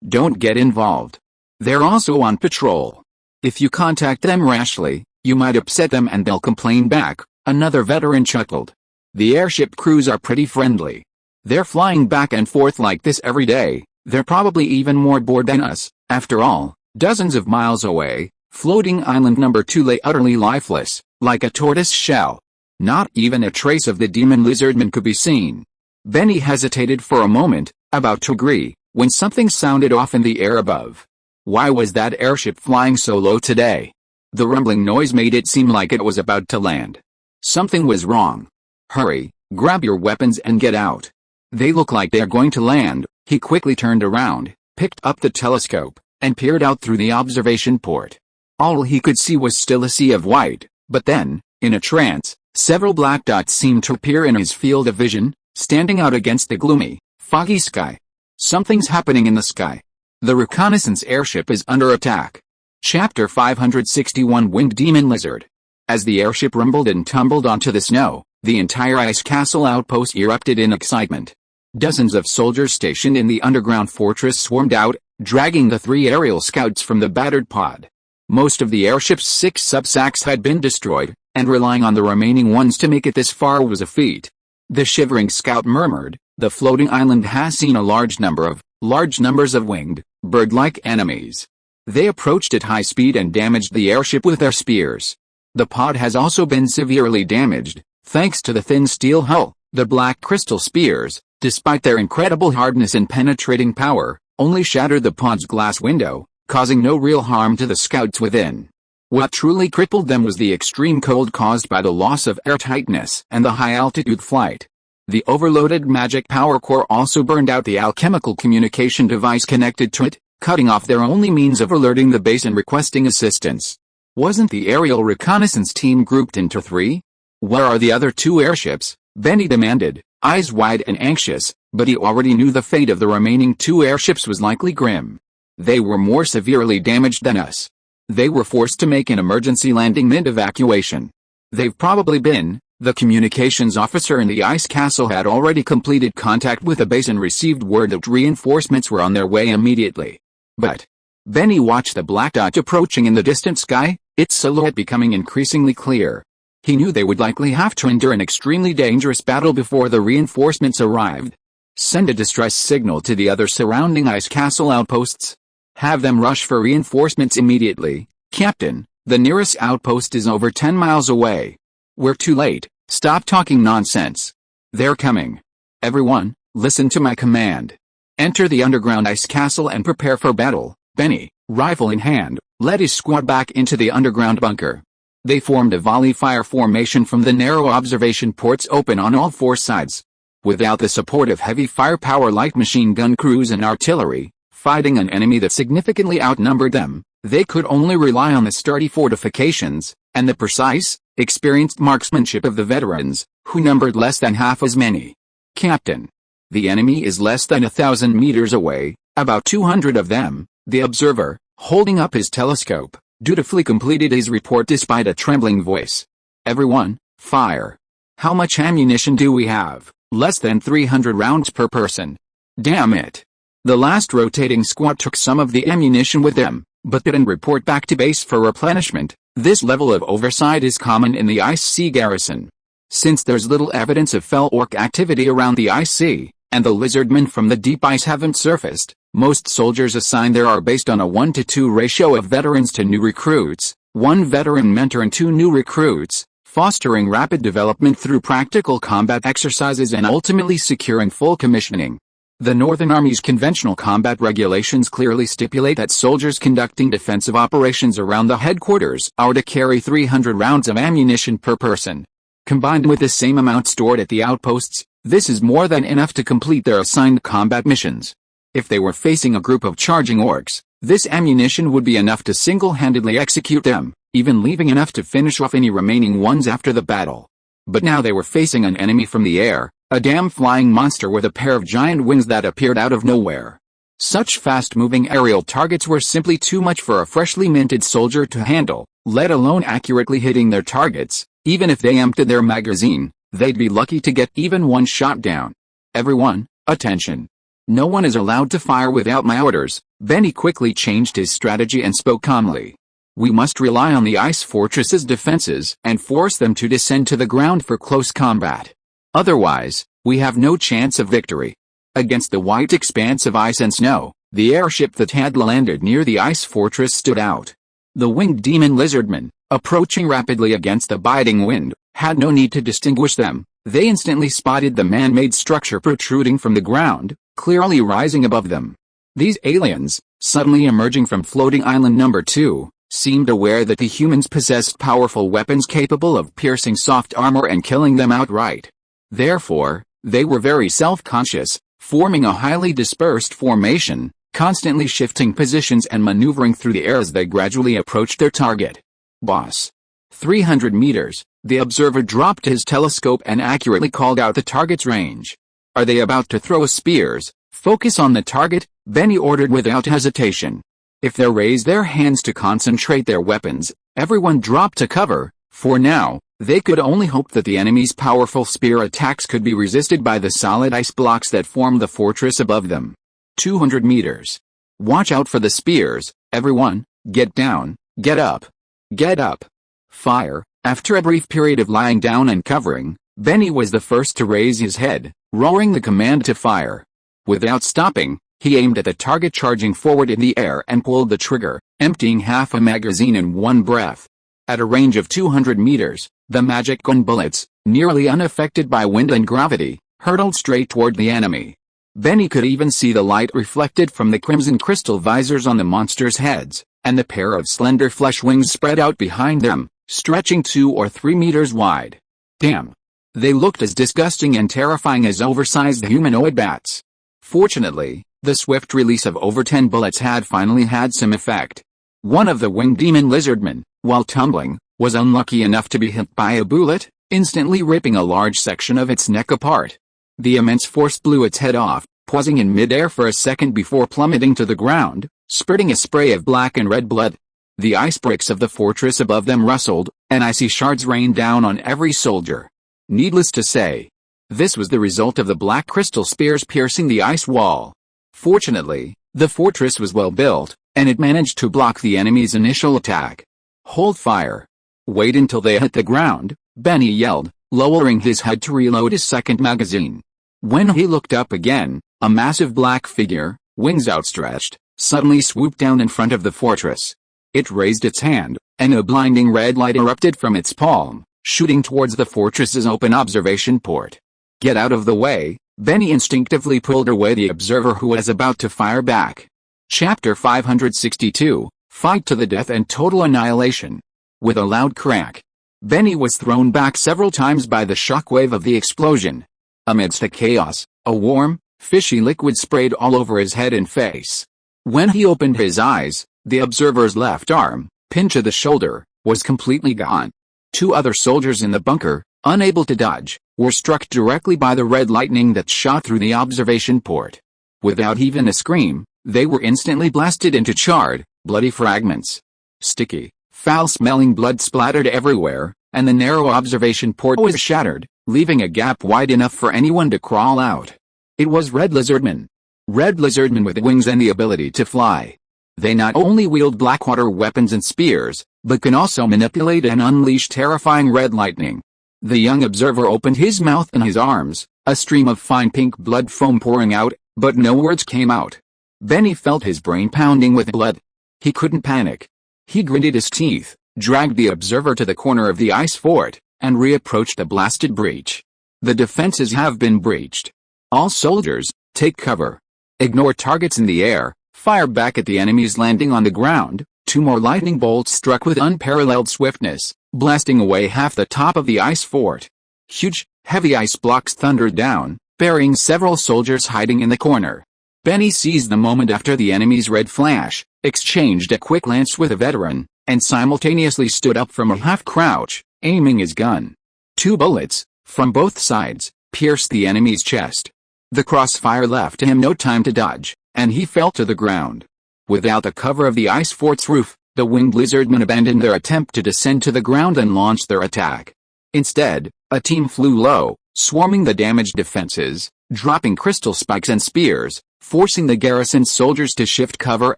Don't get involved. They're also on patrol. If you contact them rashly, you might upset them and they'll complain back, another veteran chuckled. The airship crews are pretty friendly. They're flying back and forth like this every day. They're probably even more bored than us. After all, dozens of miles away, floating island number 2 lay utterly lifeless, like a tortoise shell. Not even a trace of the demon lizardman could be seen. Benny hesitated for a moment, about to agree, when something sounded off in the air above. Why was that airship flying so low today? The rumbling noise made it seem like it was about to land. Something was wrong. Hurry, grab your weapons and get out. They look like they're going to land. He quickly turned around, picked up the telescope, and peered out through the observation port. All he could see was still a sea of white, but then, in a trance, several black dots seemed to appear in his field of vision, standing out against the gloomy, foggy sky. Something's happening in the sky. The reconnaissance airship is under attack. Chapter 561 Winged Demon Lizard. As the airship rumbled and tumbled onto the snow, the entire ice castle outpost erupted in excitement. Dozens of soldiers stationed in the underground fortress swarmed out, dragging the 3 aerial scouts from the battered pod. Most of the airship's 6 subsacks had been destroyed, and relying on the remaining ones to make it this far was a feat. The shivering scout murmured, "The floating island has seen a large numbers of winged, bird-like enemies. They approached at high speed and damaged the airship with their spears. The pod has also been severely damaged, thanks to the thin steel hull. The black crystal spears, despite their incredible hardness and penetrating power, only shattered the pod's glass window, causing no real harm to the scouts within. What truly crippled them was the extreme cold caused by the loss of airtightness and the high-altitude flight. The overloaded magic power core also burned out the alchemical communication device connected to it, cutting off their only means of alerting the base and requesting assistance. Wasn't the aerial reconnaissance team grouped into 3? Where are the other 2 airships? Benny demanded, eyes wide and anxious, but he already knew the fate of the remaining 2 airships was likely grim. They were more severely damaged than us. They were forced to make an emergency landing mid-evacuation. They've probably been. The communications officer in the ice castle had already completed contact with the base and received word that reinforcements were on their way immediately. But Benny watched the black dot approaching in the distant sky, its silhouette becoming increasingly clear. He knew they would likely have to endure an extremely dangerous battle before the reinforcements arrived. Send a distress signal to the other surrounding ice castle outposts. Have them rush for reinforcements immediately. Captain, the nearest outpost is over 10 miles away. We're too late. Stop talking nonsense. They're coming. Everyone, listen to my command. Enter the underground ice castle and prepare for battle. Benny, rifle in hand, led his squad back into the underground bunker. They formed a volley fire formation from the narrow observation ports open on all 4 sides. Without the support of heavy firepower light machine gun crews and artillery, fighting an enemy that significantly outnumbered them, they could only rely on the sturdy fortifications, and the precise, experienced marksmanship of the veterans, who numbered less than half as many. Captain. The enemy is less than 1,000 meters away, about 200 of them. The observer, holding up his telescope, dutifully completed his report despite a trembling voice. Everyone, fire. How much ammunition do we have? Less than 300 rounds per person. Damn it. The last rotating squad took some of the ammunition with them, but didn't report back to base for replenishment. This level of oversight is common in the Ice Sea garrison. Since there's little evidence of fell orc activity around the Ice Sea, and the lizardmen from the deep ice haven't surfaced, most soldiers assigned there are based on a 1-to-2 ratio of veterans to new recruits, 1 veteran mentor and 2 new recruits, fostering rapid development through practical combat exercises and ultimately securing full commissioning. The Northern Army's conventional combat regulations clearly stipulate that soldiers conducting defensive operations around the headquarters are to carry 300 rounds of ammunition per person. Combined with the same amount stored at the outposts, this is more than enough to complete their assigned combat missions. If they were facing a group of charging orcs, This ammunition would be enough to single-handedly execute them, even leaving enough to finish off any remaining ones after the battle. But now they were facing an enemy from the air, a damn flying monster with a pair of giant wings that appeared out of nowhere. Such fast-moving aerial targets were simply too much for a freshly minted soldier to handle, let alone accurately hitting their targets. Even if they emptied their magazine, they'd be lucky to get even one shot down. Everyone, attention. No one is allowed to fire without my orders. Benny quickly changed his strategy and spoke calmly. We must rely on the ice fortress's defenses and force them to descend to the ground for close combat. Otherwise, we have no chance of victory. Against the white expanse of ice and snow, the airship that had landed near the ice fortress stood out. The winged demon lizardmen, approaching rapidly against the biting wind, had no need to distinguish them. They instantly spotted the man-made structure protruding from the ground, clearly rising above them. These aliens, suddenly emerging from floating island number 2, seemed aware that the humans possessed powerful weapons capable of piercing soft armor and killing them outright. Therefore, they were very self-conscious, forming a highly dispersed formation, constantly shifting positions and maneuvering through the air as they gradually approached their target. Boss. 300 meters, the observer dropped his telescope and accurately called out the target's range. Are they about to throw spears? Focus on the target, Benny ordered without hesitation. If they raise their hands to concentrate their weapons, everyone dropped to cover. For now, they could only hope that the enemy's powerful spear attacks could be resisted by the solid ice blocks that formed the fortress above them. 200 meters. Watch out for the spears, everyone. Get down, get up. Get up. Fire. After a brief period of lying down and covering, Benny was the first to raise his head, roaring the command to fire. Without stopping, he aimed at the target charging forward in the air and pulled the trigger, emptying half a magazine in one breath. At a range of 200 meters, the magic gun bullets, nearly unaffected by wind and gravity, hurtled straight toward the enemy. Benny could even see the light reflected from the crimson crystal visors on the monsters' heads, and the pair of slender flesh wings spread out behind them, stretching 2 or 3 meters wide. Damn! They looked as disgusting and terrifying as oversized humanoid bats. Fortunately, the swift release of over 10 bullets had finally had some effect. One of the winged demon lizardmen, while tumbling, was unlucky enough to be hit by a bullet, instantly ripping a large section of its neck apart. The immense force blew its head off, pausing in midair for a second before plummeting to the ground, spurting a spray of black and red blood. The ice bricks of the fortress above them rustled, and icy shards rained down on every soldier. Needless to say, this was the result of the black crystal spears piercing the ice wall. Fortunately, the fortress was well built, and it managed to block the enemy's initial attack. Hold fire. Wait until they hit the ground, Benny yelled, lowering his head to reload his second magazine. When he looked up again, a massive black figure, wings outstretched, suddenly swooped down in front of the fortress. It raised its hand, and a blinding red light erupted from its palm, shooting towards the fortress's open observation port. Get out of the way, Benny instinctively pulled away the observer who was about to fire back. Chapter 562, Fight to the death and total annihilation. With a loud crack, Benny was thrown back several times by the shockwave of the explosion. Amidst the chaos, a warm, fishy liquid sprayed all over his head and face. When he opened his eyes, the observer's left arm, pinned to the shoulder, was completely gone. 2 other soldiers in the bunker, unable to dodge, were struck directly by the red lightning that shot through the observation port. Without even a scream, they were instantly blasted into charred, bloody fragments. Sticky, foul-smelling blood splattered everywhere, and the narrow observation port was shattered, leaving a gap wide enough for anyone to crawl out. It was red lizardmen. Red lizardmen with wings and the ability to fly. They not only wield blackwater weapons and spears, but can also manipulate and unleash terrifying red lightning. The young observer opened his mouth and his arms, a stream of fine pink blood foam pouring out, but no words came out. Benny felt his brain pounding with blood. He couldn't panic. He gritted his teeth, dragged the observer to the corner of the ice fort, and reapproached the blasted breach. The defenses have been breached. All soldiers, take cover. Ignore targets in the air, fire back at the enemies landing on the ground. 2 more lightning bolts struck with unparalleled swiftness, blasting away half the top of the ice fort. Huge, heavy ice blocks thundered down, burying several soldiers hiding in the corner. Benny seized the moment after the enemy's red flash, exchanged a quick glance with a veteran, and simultaneously stood up from a half-crouch, aiming his gun. 2 bullets, from both sides, pierced the enemy's chest. The crossfire left him no time to dodge, and he fell to the ground. Without the cover of the ice fort's roof, the winged lizardmen abandoned their attempt to descend to the ground and launched their attack. Instead, a team flew low, swarming the damaged defenses, dropping crystal spikes and spears, forcing the garrison's soldiers to shift cover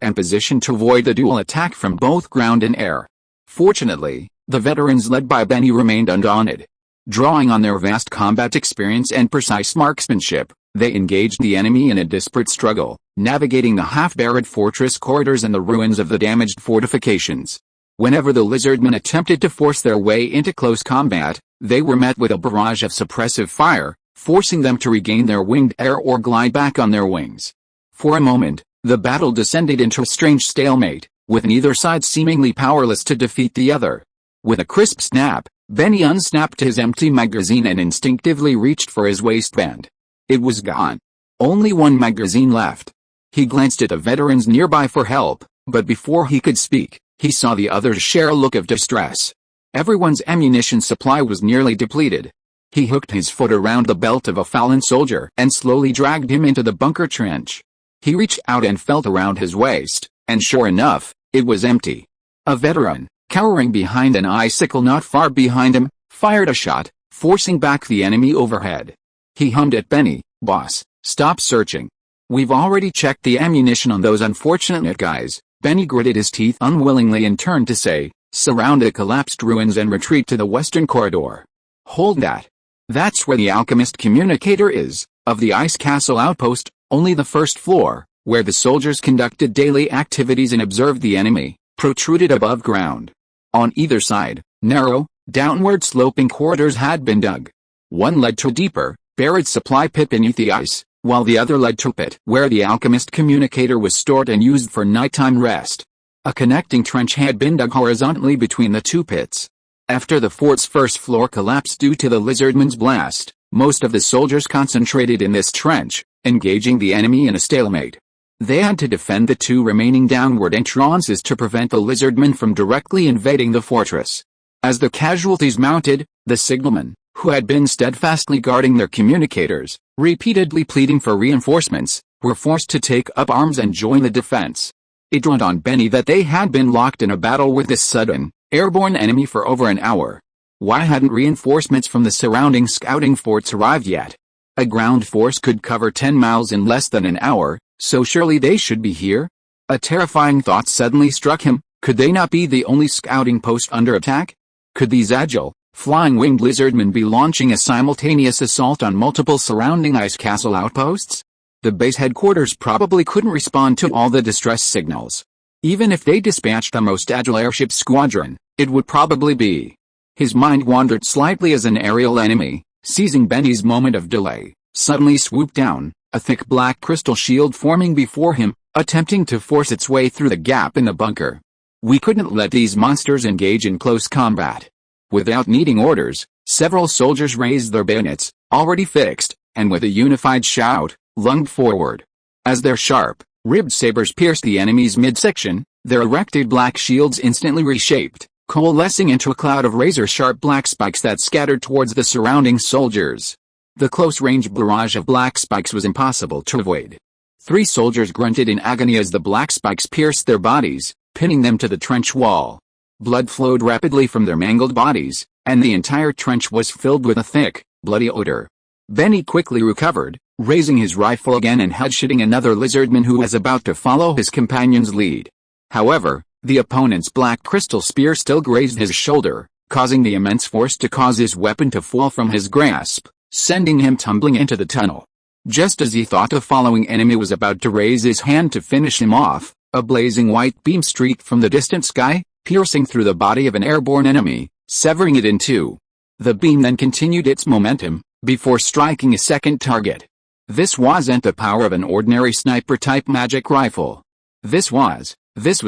and position to avoid the dual attack from both ground and air. Fortunately, the veterans led by Benny remained undaunted. Drawing on their vast combat experience and precise marksmanship, they engaged the enemy in a desperate struggle, navigating the half-buried fortress corridors and the ruins of the damaged fortifications. Whenever the lizardmen attempted to force their way into close combat, they were met with a barrage of suppressive fire, forcing them to regain their winged air or glide back on their wings. For a moment, the battle descended into a strange stalemate, with neither side seemingly powerless to defeat the other. With a crisp snap, Benny unsnapped his empty magazine and instinctively reached for his waistband. It was gone. Only one magazine left. He glanced at the veterans nearby for help, but before he could speak, he saw the others share a look of distress. Everyone's ammunition supply was nearly depleted. He hooked his foot around the belt of a fallen soldier and slowly dragged him into the bunker trench. He reached out and felt around his waist, and sure enough, it was empty. A veteran, cowering behind an icicle not far behind him, fired a shot, forcing back the enemy overhead. He hummed at Benny, "Boss, stop searching. We've already checked the ammunition on those unfortunate guys." Benny gritted his teeth unwillingly and turned to say, "Surround the collapsed ruins and retreat to the western corridor." "Hold that. That's where the alchemist communicator is, of the ice castle outpost, only the first floor, where the soldiers conducted daily activities and observed the enemy, protruded above ground. On either side, narrow, downward sloping corridors had been dug. One led to a deeper, buried supply pit beneath the ice, while the other led to a pit where the alchemist communicator was stored and used for nighttime rest. A connecting trench had been dug horizontally between the 2 pits. After the fort's first floor collapsed due to the lizardman's blast, most of the soldiers concentrated in this trench, engaging the enemy in a stalemate. They had to defend the 2 remaining downward entrances to prevent the lizardmen from directly invading the fortress. As the casualties mounted, the signalmen, who had been steadfastly guarding their communicators, repeatedly pleading for reinforcements, were forced to take up arms and join the defense. It dawned on Benny that they had been locked in a battle with this sudden, airborne enemy for over an hour. Why hadn't reinforcements from the surrounding scouting forts arrived yet? A ground force could cover 10 miles in less than an hour, so surely they should be here? A terrifying thought suddenly struck him. Could they not be the only scouting post under attack? Could these agile, flying winged lizardmen be launching a simultaneous assault on multiple surrounding ice castle outposts? The base headquarters probably couldn't respond to all the distress signals. Even if they dispatched the most agile airship squadron, it would probably be. His mind wandered slightly as an aerial enemy, seizing Benny's moment of delay, suddenly swooped down, a thick black crystal shield forming before him, attempting to force its way through the gap in the bunker. We couldn't let these monsters engage in close combat. Without needing orders, several soldiers raised their bayonets, already fixed, and with a unified shout, lunged forward. As their sharp, ribbed sabers pierced the enemy's midsection, their erected black shields instantly reshaped, coalescing into a cloud of razor-sharp black spikes that scattered towards the surrounding soldiers. The close-range barrage of black spikes was impossible to avoid. 3 soldiers grunted in agony as the black spikes pierced their bodies, pinning them to the trench wall. Blood flowed rapidly from their mangled bodies, and the entire trench was filled with a thick, bloody odor. Benny quickly recovered, raising his rifle again and headshotting another lizardman who was about to follow his companion's lead. However, the opponent's black crystal spear still grazed his shoulder, causing the immense force to cause his weapon to fall from his grasp, sending him tumbling into the tunnel. Just as he thought the following enemy was about to raise his hand to finish him off, a blazing white beam streaked from the distant sky, piercing through the body of an airborne enemy, severing it in 2. The beam then continued its momentum, before striking a second target. This wasn't the power of an ordinary sniper-type magic rifle. This was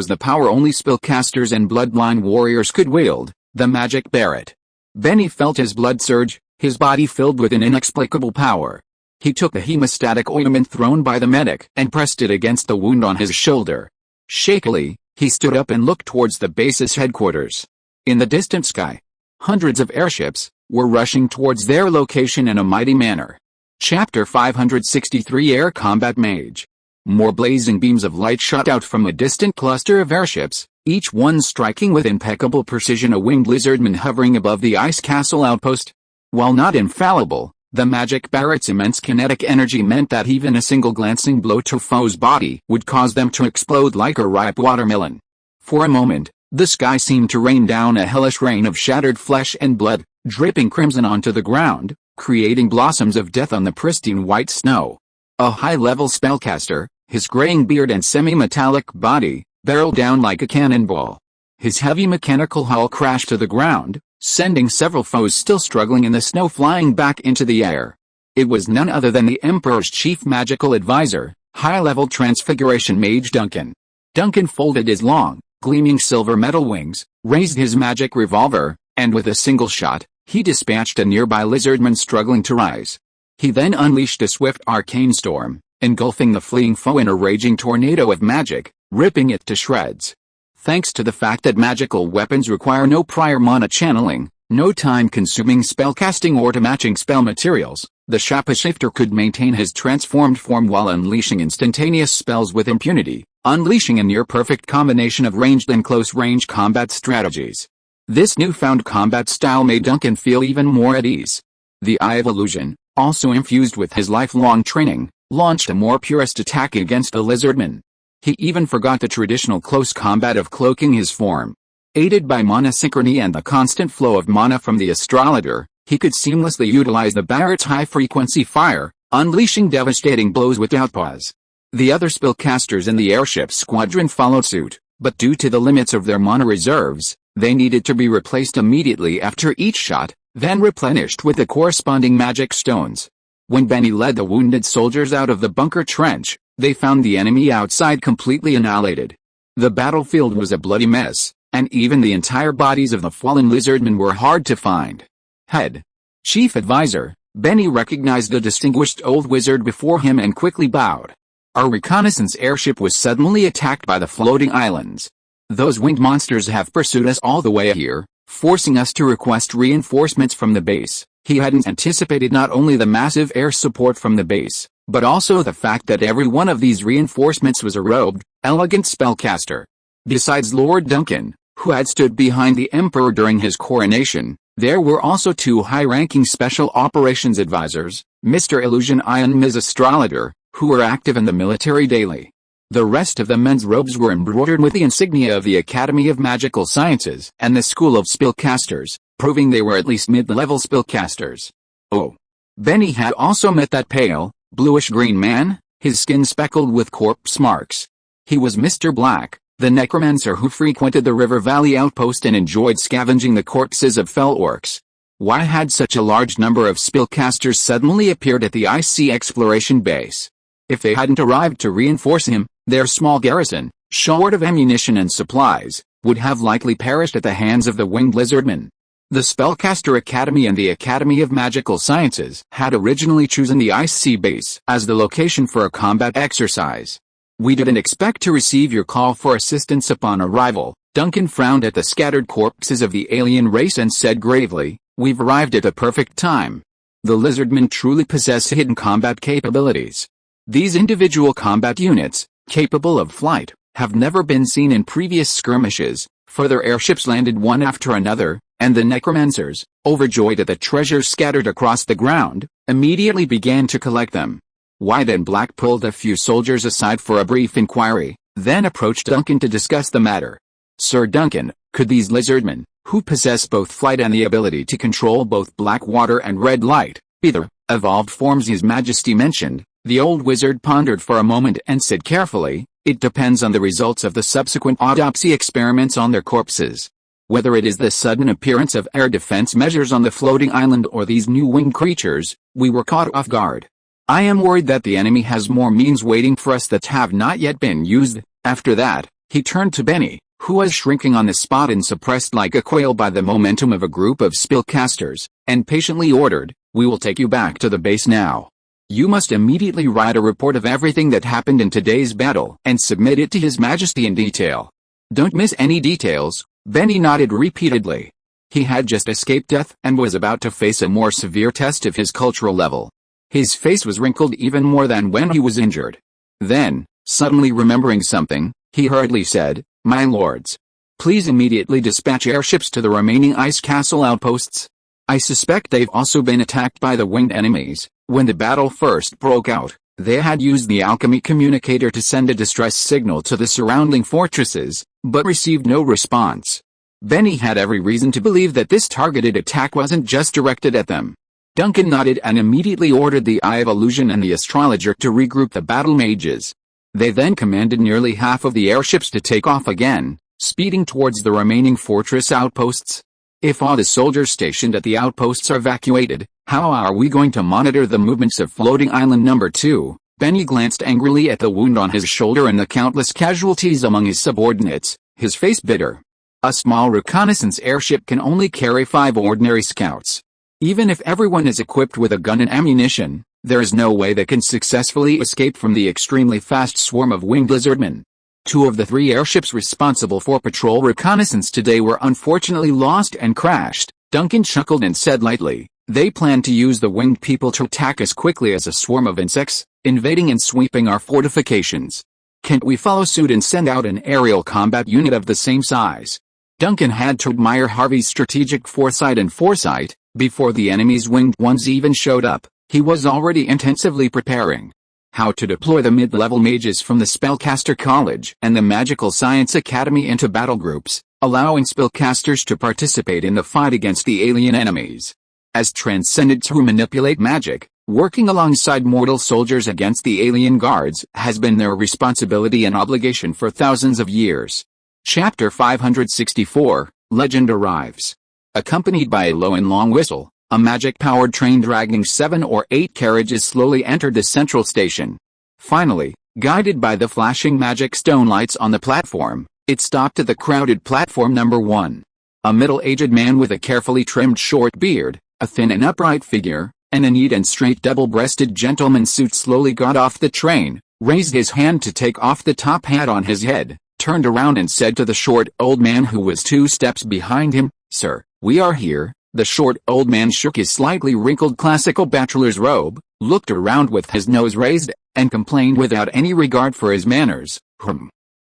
the power only spellcasters and bloodline warriors could wield, the magic Barret. Benny felt his blood surge, his body filled with an inexplicable power. He took the hemostatic ointment thrown by the medic and pressed it against the wound on his shoulder. Shakily, he stood up and looked towards the base's headquarters. In the distant sky, hundreds of airships were rushing towards their location in a mighty manner. Chapter 563 Air Combat Mage. More blazing beams of light shot out from a distant cluster of airships, each one striking with impeccable precision a winged lizardman hovering above the ice castle outpost. While not infallible, the magic barret's immense kinetic energy meant that even a single glancing blow to foe's body would cause them to explode like a ripe watermelon. For a moment, the sky seemed to rain down a hellish rain of shattered flesh and blood, dripping crimson onto the ground, creating blossoms of death on the pristine white snow. A high-level spellcaster, his graying beard and semi-metallic body, barreled down like a cannonball. His heavy mechanical hull crashed to the ground, sending several foes still struggling in the snow flying back into the air. It was none other than the Emperor's chief magical advisor, high-level transfiguration mage Duncan. Duncan folded his long, gleaming silver metal wings, raised his magic revolver, and with a single shot, he dispatched a nearby lizardman struggling to rise. He then unleashed a swift arcane storm, engulfing the fleeing foe in a raging tornado of magic, ripping it to shreds. Thanks to the fact that magical weapons require no prior mana channeling, no time-consuming spellcasting or to matching spell materials, the shapeshifter could maintain his transformed form while unleashing instantaneous spells with impunity, unleashing a near-perfect combination of ranged and close-range combat strategies. This newfound combat style made Duncan feel even more at ease. The Eye of Illusion, also infused with his lifelong training, launched a more purist attack against the lizardman. He even forgot the traditional close combat of cloaking his form. Aided by mana synchrony and the constant flow of mana from the astrolator, he could seamlessly utilize the Barrett's high-frequency fire, unleashing devastating blows without pause. The other spellcasters in the airship squadron followed suit, but due to the limits of their mana reserves, they needed to be replaced immediately after each shot, then replenished with the corresponding magic stones. When Benny led the wounded soldiers out of the bunker trench, they found the enemy outside completely annihilated. The battlefield was a bloody mess, and even the entire bodies of the fallen lizardmen were hard to find. Head Chief Advisor, Benny recognized the distinguished old wizard before him and quickly bowed. Our reconnaissance airship was suddenly attacked by the floating islands. Those winged monsters have pursued us all the way here, forcing us to request reinforcements from the base. He hadn't anticipated not only the massive air support from the base, but also the fact that every one of these reinforcements was a robed, elegant spellcaster. Besides Lord Duncan, who had stood behind the Emperor during his coronation, there were also two high-ranking special operations advisors, Mr. Illusion I and Ms. Astrolator, who were active in the military daily. The rest of the men's robes were embroidered with the insignia of the Academy of Magical Sciences and the School of Spellcasters, proving they were at least mid-level spellcasters. Oh. Benny had also met that pale, bluish-green man, his skin speckled with corpse marks. He was Mr. Black, the necromancer who frequented the River Valley outpost and enjoyed scavenging the corpses of fell orcs. Why had such a large number of spellcasters suddenly appeared at the IC exploration base? If they hadn't arrived to reinforce him, their small garrison, short of ammunition and supplies, would have likely perished at the hands of the winged lizardmen. The Spellcaster Academy and the Academy of Magical Sciences had originally chosen the IC base as the location for a combat exercise. We didn't expect to receive your call for assistance upon arrival. Duncan frowned at the scattered corpses of the alien race and said gravely, "We've arrived at a perfect time. The lizardmen truly possess hidden combat capabilities. These individual combat units, capable of flight, have never been seen in previous skirmishes." Further airships landed one after another, and the necromancers, overjoyed at the treasures scattered across the ground, immediately began to collect them. White and Black pulled a few soldiers aside for a brief inquiry, then approached Duncan to discuss the matter. "Sir Duncan, could these lizardmen, who possess both flight and the ability to control both black water and red light, be the evolved forms His Majesty mentioned?" The old wizard pondered for a moment and said carefully, "It depends on the results of the subsequent autopsy experiments on their corpses. Whether it is the sudden appearance of air defense measures on the floating island or these new winged creatures, we were caught off guard. I am worried that the enemy has more means waiting for us that have not yet been used." After that, he turned to Benny, who was shrinking on the spot and suppressed like a quail by the momentum of a group of spellcasters, and patiently ordered, "We will take you back to the base now. You must immediately write a report of everything that happened in today's battle and submit it to His Majesty in detail. Don't miss any details." Benny nodded repeatedly. He had just escaped death and was about to face a more severe test of his cultural level. His face was wrinkled even more than when he was injured. Then, suddenly remembering something, he hurriedly said, "My lords, please immediately dispatch airships to the remaining ice castle outposts. I suspect they've also been attacked by the winged enemies. When the battle first broke out, they had used the alchemy communicator to send a distress signal to the surrounding fortresses, but received no response." Benny had every reason to believe that this targeted attack wasn't just directed at them. Duncan nodded and immediately ordered the Eye of Illusion and the Astrologer to regroup the battle mages. They then commanded nearly half of the airships to take off again, speeding towards the remaining fortress outposts. "If all the soldiers stationed at the outposts are evacuated, how are we going to monitor the movements of floating island number 2? Benny glanced angrily at the wound on his shoulder and the countless casualties among his subordinates, his face bitter. A small reconnaissance airship can only carry 5 ordinary scouts. Even if everyone is equipped with a gun and ammunition, there is no way they can successfully escape from the extremely fast swarm of winged lizardmen. 2 of the 3 airships responsible for patrol reconnaissance today were unfortunately lost and crashed." Duncan chuckled and said lightly, "They plan to use the winged people to attack as quickly as a swarm of insects, invading and sweeping our fortifications. Can't we follow suit and send out an aerial combat unit of the same size?" Duncan had to admire Harvey's strategic foresight and foresight. Before the enemy's winged ones even showed up, he was already intensively preparing how to deploy the mid-level mages from the Spellcaster College and the Magical Science Academy into battle groups, allowing spellcasters to participate in the fight against the alien enemies. As transcendents who manipulate magic, working alongside mortal soldiers against the alien guards has been their responsibility and obligation for thousands of years. Chapter 564, Legend arrives. Accompanied by a low and long whistle, a magic-powered train dragging 7 or 8 carriages slowly entered the central station. Finally, guided by the flashing magic stone lights on the platform, it stopped at the crowded platform number 1. A middle-aged man with a carefully trimmed short beard, a thin and upright figure, and a neat and straight double-breasted gentleman's suit slowly got off the train, raised his hand to take off the top hat on his head, turned around and said to the short old man who was 2 steps behind him, "Sir, we are here." The short old man shook his slightly wrinkled classical bachelor's robe, looked around with his nose raised, and complained without any regard for his manners,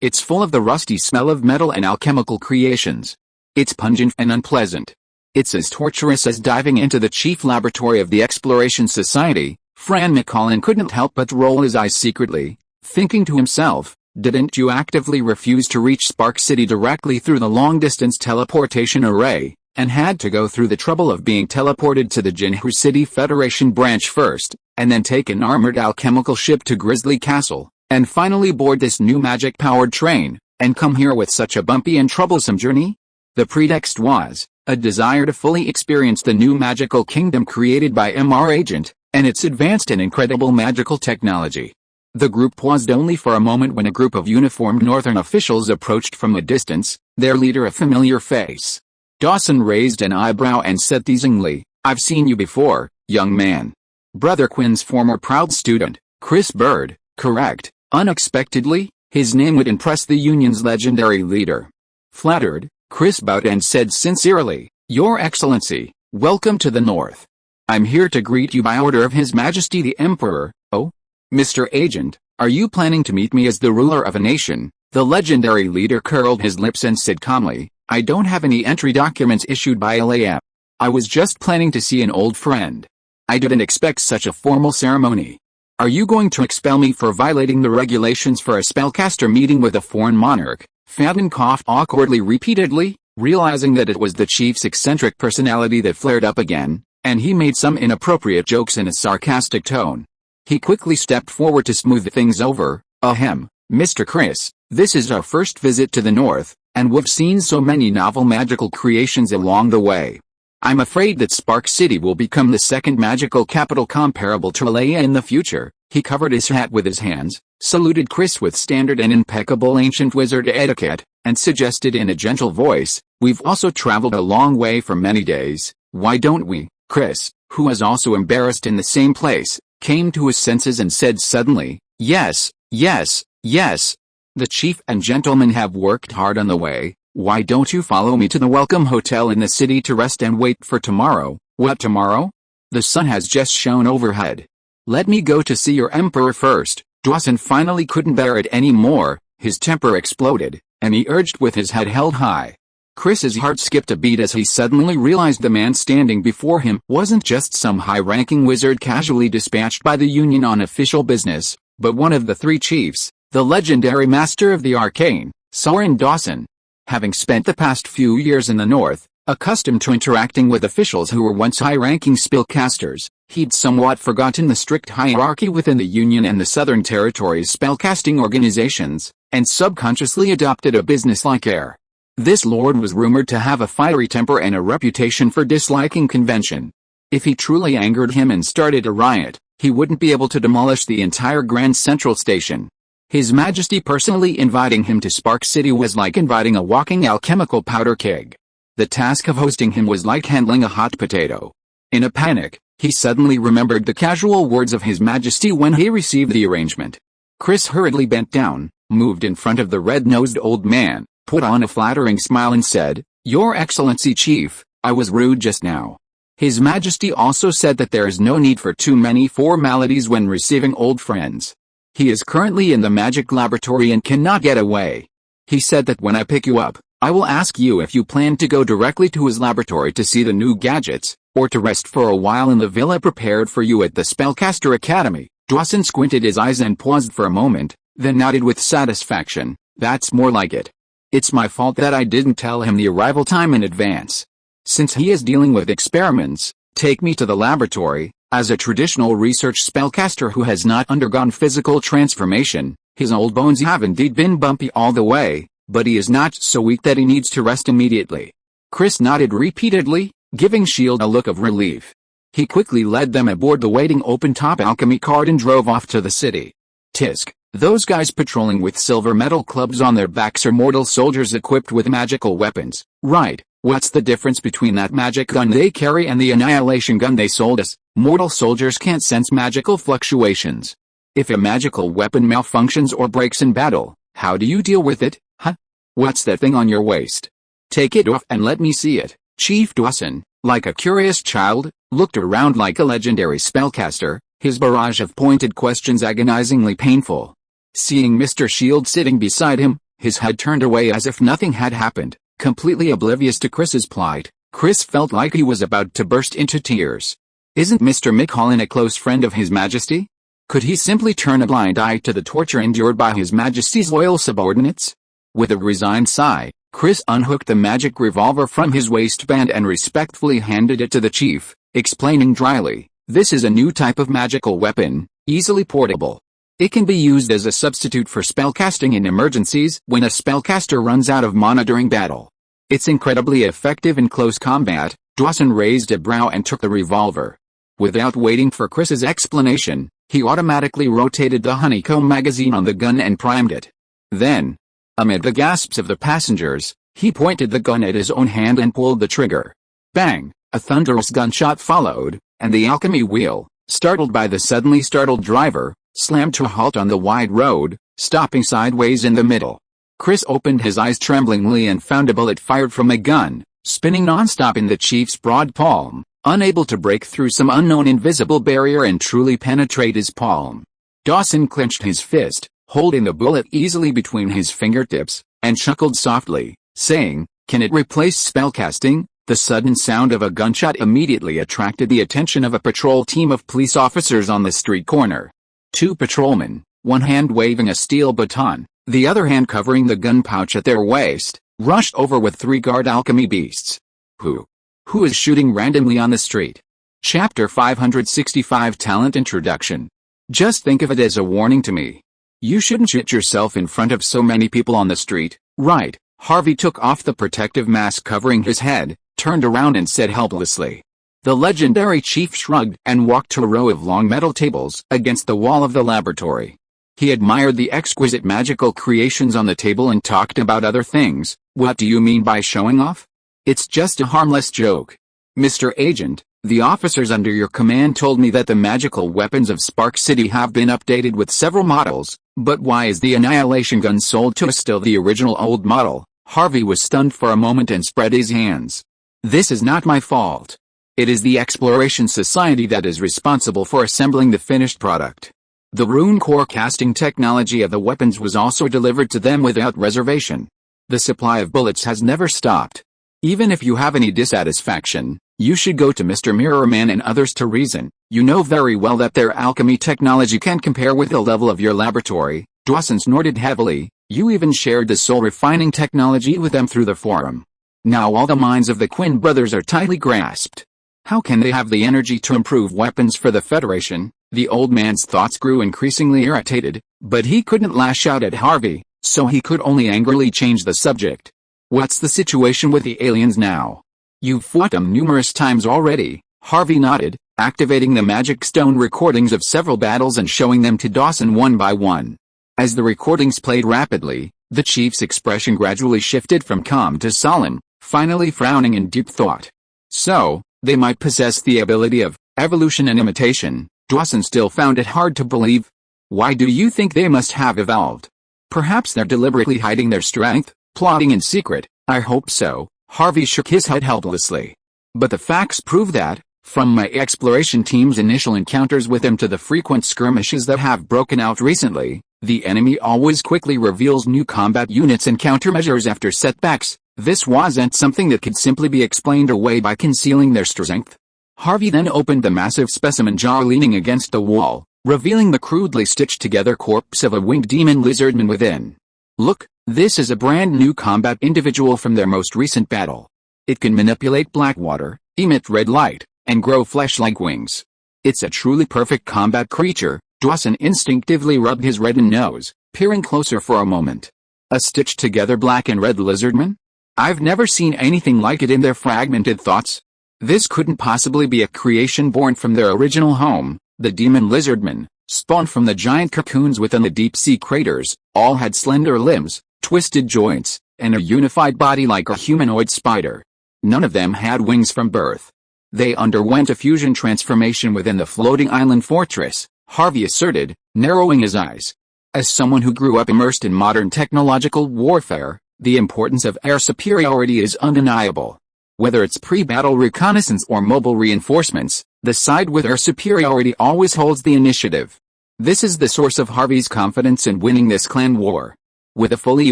"It's full of the rusty smell of metal and alchemical creations. It's pungent and unpleasant. It's as torturous as diving into the chief laboratory of the Exploration Society." Fran McCollin couldn't help but roll his eyes secretly, thinking to himself, "Didn't you actively refuse to reach Spark City directly through the long-distance teleportation array, and had to go through the trouble of being teleported to the Jinhu City Federation branch first, and then take an armored alchemical ship to Grizzly Castle, and finally board this new magic-powered train, and come here with such a bumpy and troublesome journey?" The pretext was a desire to fully experience the new magical kingdom created by MR Agent, and its advanced and incredible magical technology. The group paused only for a moment when a group of uniformed northern officials approached from a distance, their leader a familiar face. Dawson raised an eyebrow and said teasingly, "I've seen you before, young man." Brother Quinn's former proud student, Chris Bird, correct. Unexpectedly, his name would impress the Union's legendary leader. Flattered, Chris bowed and said sincerely, "Your Excellency, welcome to the North. I'm here to greet you by order of His Majesty the Emperor." "Oh? Mr. Agent, are you planning to meet me as the ruler of a nation?" The legendary leader curled his lips and said calmly, "I don't have any entry documents issued by LAM. I was just planning to see an old friend. I didn't expect such a formal ceremony. Are you going to expel me for violating the regulations for a spellcaster meeting with a foreign monarch?" Fadden coughed awkwardly repeatedly, realizing that it was the chief's eccentric personality that flared up again, and he made some inappropriate jokes in a sarcastic tone. He quickly stepped forward to smooth things over. "Ahem, Mr. Chris, this is our first visit to the North, and we've seen so many novel magical creations along the way. I'm afraid that Spark City will become the second magical capital comparable to Alea in the future." He covered his hat with his hands, saluted Chris with standard and impeccable ancient wizard etiquette, and suggested in a gentle voice, "We've also traveled a long way for many days. Why don't we?" Chris, who was also embarrassed in the same place, came to his senses and said suddenly, "Yes, yes, yes. The chief and gentleman have worked hard on the way. Why don't you follow me to the welcome hotel in the city to rest and wait for tomorrow?" "What tomorrow? The sun has just shone overhead. Let me go to see your emperor first." Dawson finally couldn't bear it any more, his temper exploded, and he urged with his head held high. Chris's heart skipped a beat as he suddenly realized the man standing before him wasn't just some high-ranking wizard casually dispatched by the Union on official business, but one of the three chiefs, the legendary master of the arcane, Soren Dawson. Having spent the past few years in the north, accustomed to interacting with officials who were once high-ranking spellcasters, he'd somewhat forgotten the strict hierarchy within the Union and the Southern Territories' spellcasting organizations, and subconsciously adopted a businesslike air. This lord was rumored to have a fiery temper and a reputation for disliking convention. If he truly angered him and started a riot, he wouldn't be able to demolish the entire Grand Central Station. His Majesty personally inviting him to Spark City was like inviting a walking alchemical powder keg. The task of hosting him was like handling a hot potato. In a panic, he suddenly remembered the casual words of His Majesty when he received the arrangement. Chris hurriedly bent down, moved in front of the red-nosed old man, put on a flattering smile and said, "Your Excellency Chief, I was rude just now." His Majesty also said that there is no need for too many formalities when receiving old friends. He is currently in the magic laboratory and cannot get away. He said that when I pick you up, I will ask you if you plan to go directly to his laboratory to see the new gadgets, or to rest for a while in the villa prepared for you at the Spellcaster Academy. Dawson squinted his eyes and paused for a moment, then nodded with satisfaction. That's more like it. It's my fault that I didn't tell him the arrival time in advance. Since he is dealing with experiments, take me to the laboratory. As a traditional research spellcaster who has not undergone physical transformation, his old bones have indeed been bumpy all the way, but he is not so weak that he needs to rest immediately. Chris nodded repeatedly, giving Shield a look of relief. He quickly led them aboard the waiting open-top alchemy cart and drove off to the city. Tisk, those guys patrolling with silver metal clubs on their backs are mortal soldiers equipped with magical weapons, right? What's the difference between that magic gun they carry and the annihilation gun they sold us? Mortal soldiers can't sense magical fluctuations. If a magical weapon malfunctions or breaks in battle, how do you deal with it, huh? What's that thing on your waist? Take it off and let me see it. Chief Dawson, like a curious child, looked around like a legendary spellcaster, his barrage of pointed questions agonizingly painful. Seeing Mr. Shield sitting beside him, his head turned away as if nothing had happened, completely oblivious to Chris's plight. Chris felt like he was about to burst into tears. Isn't Mr. McCollin a close friend of His Majesty? Could he simply turn a blind eye to the torture endured by His Majesty's loyal subordinates? With a resigned sigh, Chris unhooked the magic revolver from his waistband and respectfully handed it to the chief, explaining dryly, "This is a new type of magical weapon, easily portable. It can be used as a substitute for spellcasting in emergencies when a spellcaster runs out of mana during battle. It's incredibly effective in close combat." Dawson raised a brow and took the revolver. Without waiting for Chris's explanation, he automatically rotated the honeycomb magazine on the gun and primed it. Then, amid the gasps of the passengers, he pointed the gun at his own hand and pulled the trigger. Bang! A thunderous gunshot followed, and the alchemy wheel, startled by the suddenly startled driver, slammed to a halt on the wide road, stopping sideways in the middle. Chris opened his eyes tremblingly and found a bullet fired from a gun, spinning non-stop in the chief's broad palm, unable to break through some unknown invisible barrier and truly penetrate his palm. Dawson clenched his fist, holding the bullet easily between his fingertips, and chuckled softly, saying, "Can it replace spellcasting?" The sudden sound of a gunshot immediately attracted the attention of a patrol team of police officers on the street corner. Two patrolmen, one hand waving a steel baton, the other hand covering the gun pouch at their waist, rushed over with three guard alchemy beasts. Who is shooting randomly on the street? Chapter 565 Talent Introduction. Just think of it as a warning to me. You shouldn't shit yourself in front of so many people on the street, right? Harvey took off the protective mask covering his head, turned around and said helplessly. The legendary chief shrugged and walked to a row of long metal tables against the wall of the laboratory. He admired the exquisite magical creations on the table and talked about other things. What do you mean by showing off? It's just a harmless joke. Mr. Agent, The officers under your command told me that the magical weapons of Spark City have been updated with several models, but why is the Annihilation gun sold to us still the original old model? Harvey was stunned for a moment and spread his hands. This is not my fault. It is the Exploration Society that is responsible for assembling the finished product. The rune core casting technology of the weapons was also delivered to them without reservation. The supply of bullets has never stopped. Even if you have any dissatisfaction, you should go to Mr. Mirrorman and others to reason. You know very well that their alchemy technology can't compare with the level of your laboratory. Dawson snorted heavily. You even shared the soul refining technology with them through the forum. Now all the minds of the Quinn brothers are tightly grasped. How can they have the energy to improve weapons for the Federation? The old man's thoughts grew increasingly irritated, but he couldn't lash out at Harvey, so he could only angrily change the subject. What's the situation with the aliens now? You've fought them numerous times already. Harvey nodded, activating the magic stone recordings of several battles and showing them to Dawson one by one. As the recordings played rapidly, the chief's expression gradually shifted from calm to sullen, finally frowning in deep thought. So, they might possess the ability of evolution and imitation. Dawson still found it hard to believe. Why do you think they must have evolved? Perhaps they're deliberately hiding their strength, plotting in secret. I hope so. Harvey shook his head helplessly. But the facts prove that, from my exploration team's initial encounters with them to the frequent skirmishes that have broken out recently, the enemy always quickly reveals new combat units and countermeasures after setbacks. This wasn't something that could simply be explained away by concealing their strength. Harvey then opened the massive specimen jar leaning against the wall, revealing the crudely stitched together corpse of a winged demon lizardman within. Look, this is a brand new combat individual from their most recent battle. It can manipulate black water, emit red light, and grow flesh like wings. It's a truly perfect combat creature. Dawson instinctively rubbed his reddened nose, peering closer for a moment. A stitched together black and red lizardman? I've never seen anything like it in their fragmented thoughts. This couldn't possibly be a creation born from their original home. The demon lizardmen, spawned from the giant cocoons within the deep-sea craters, all had slender limbs, twisted joints, and a unified body like a humanoid spider. None of them had wings from birth. They underwent a fusion transformation within the floating island fortress, Harvey asserted, narrowing his eyes. As someone who grew up immersed in modern technological warfare, the importance of air superiority is undeniable. Whether it's pre-battle reconnaissance or mobile reinforcements, the side with air superiority always holds the initiative. This is the source of Harvey's confidence in winning this clan war. With a fully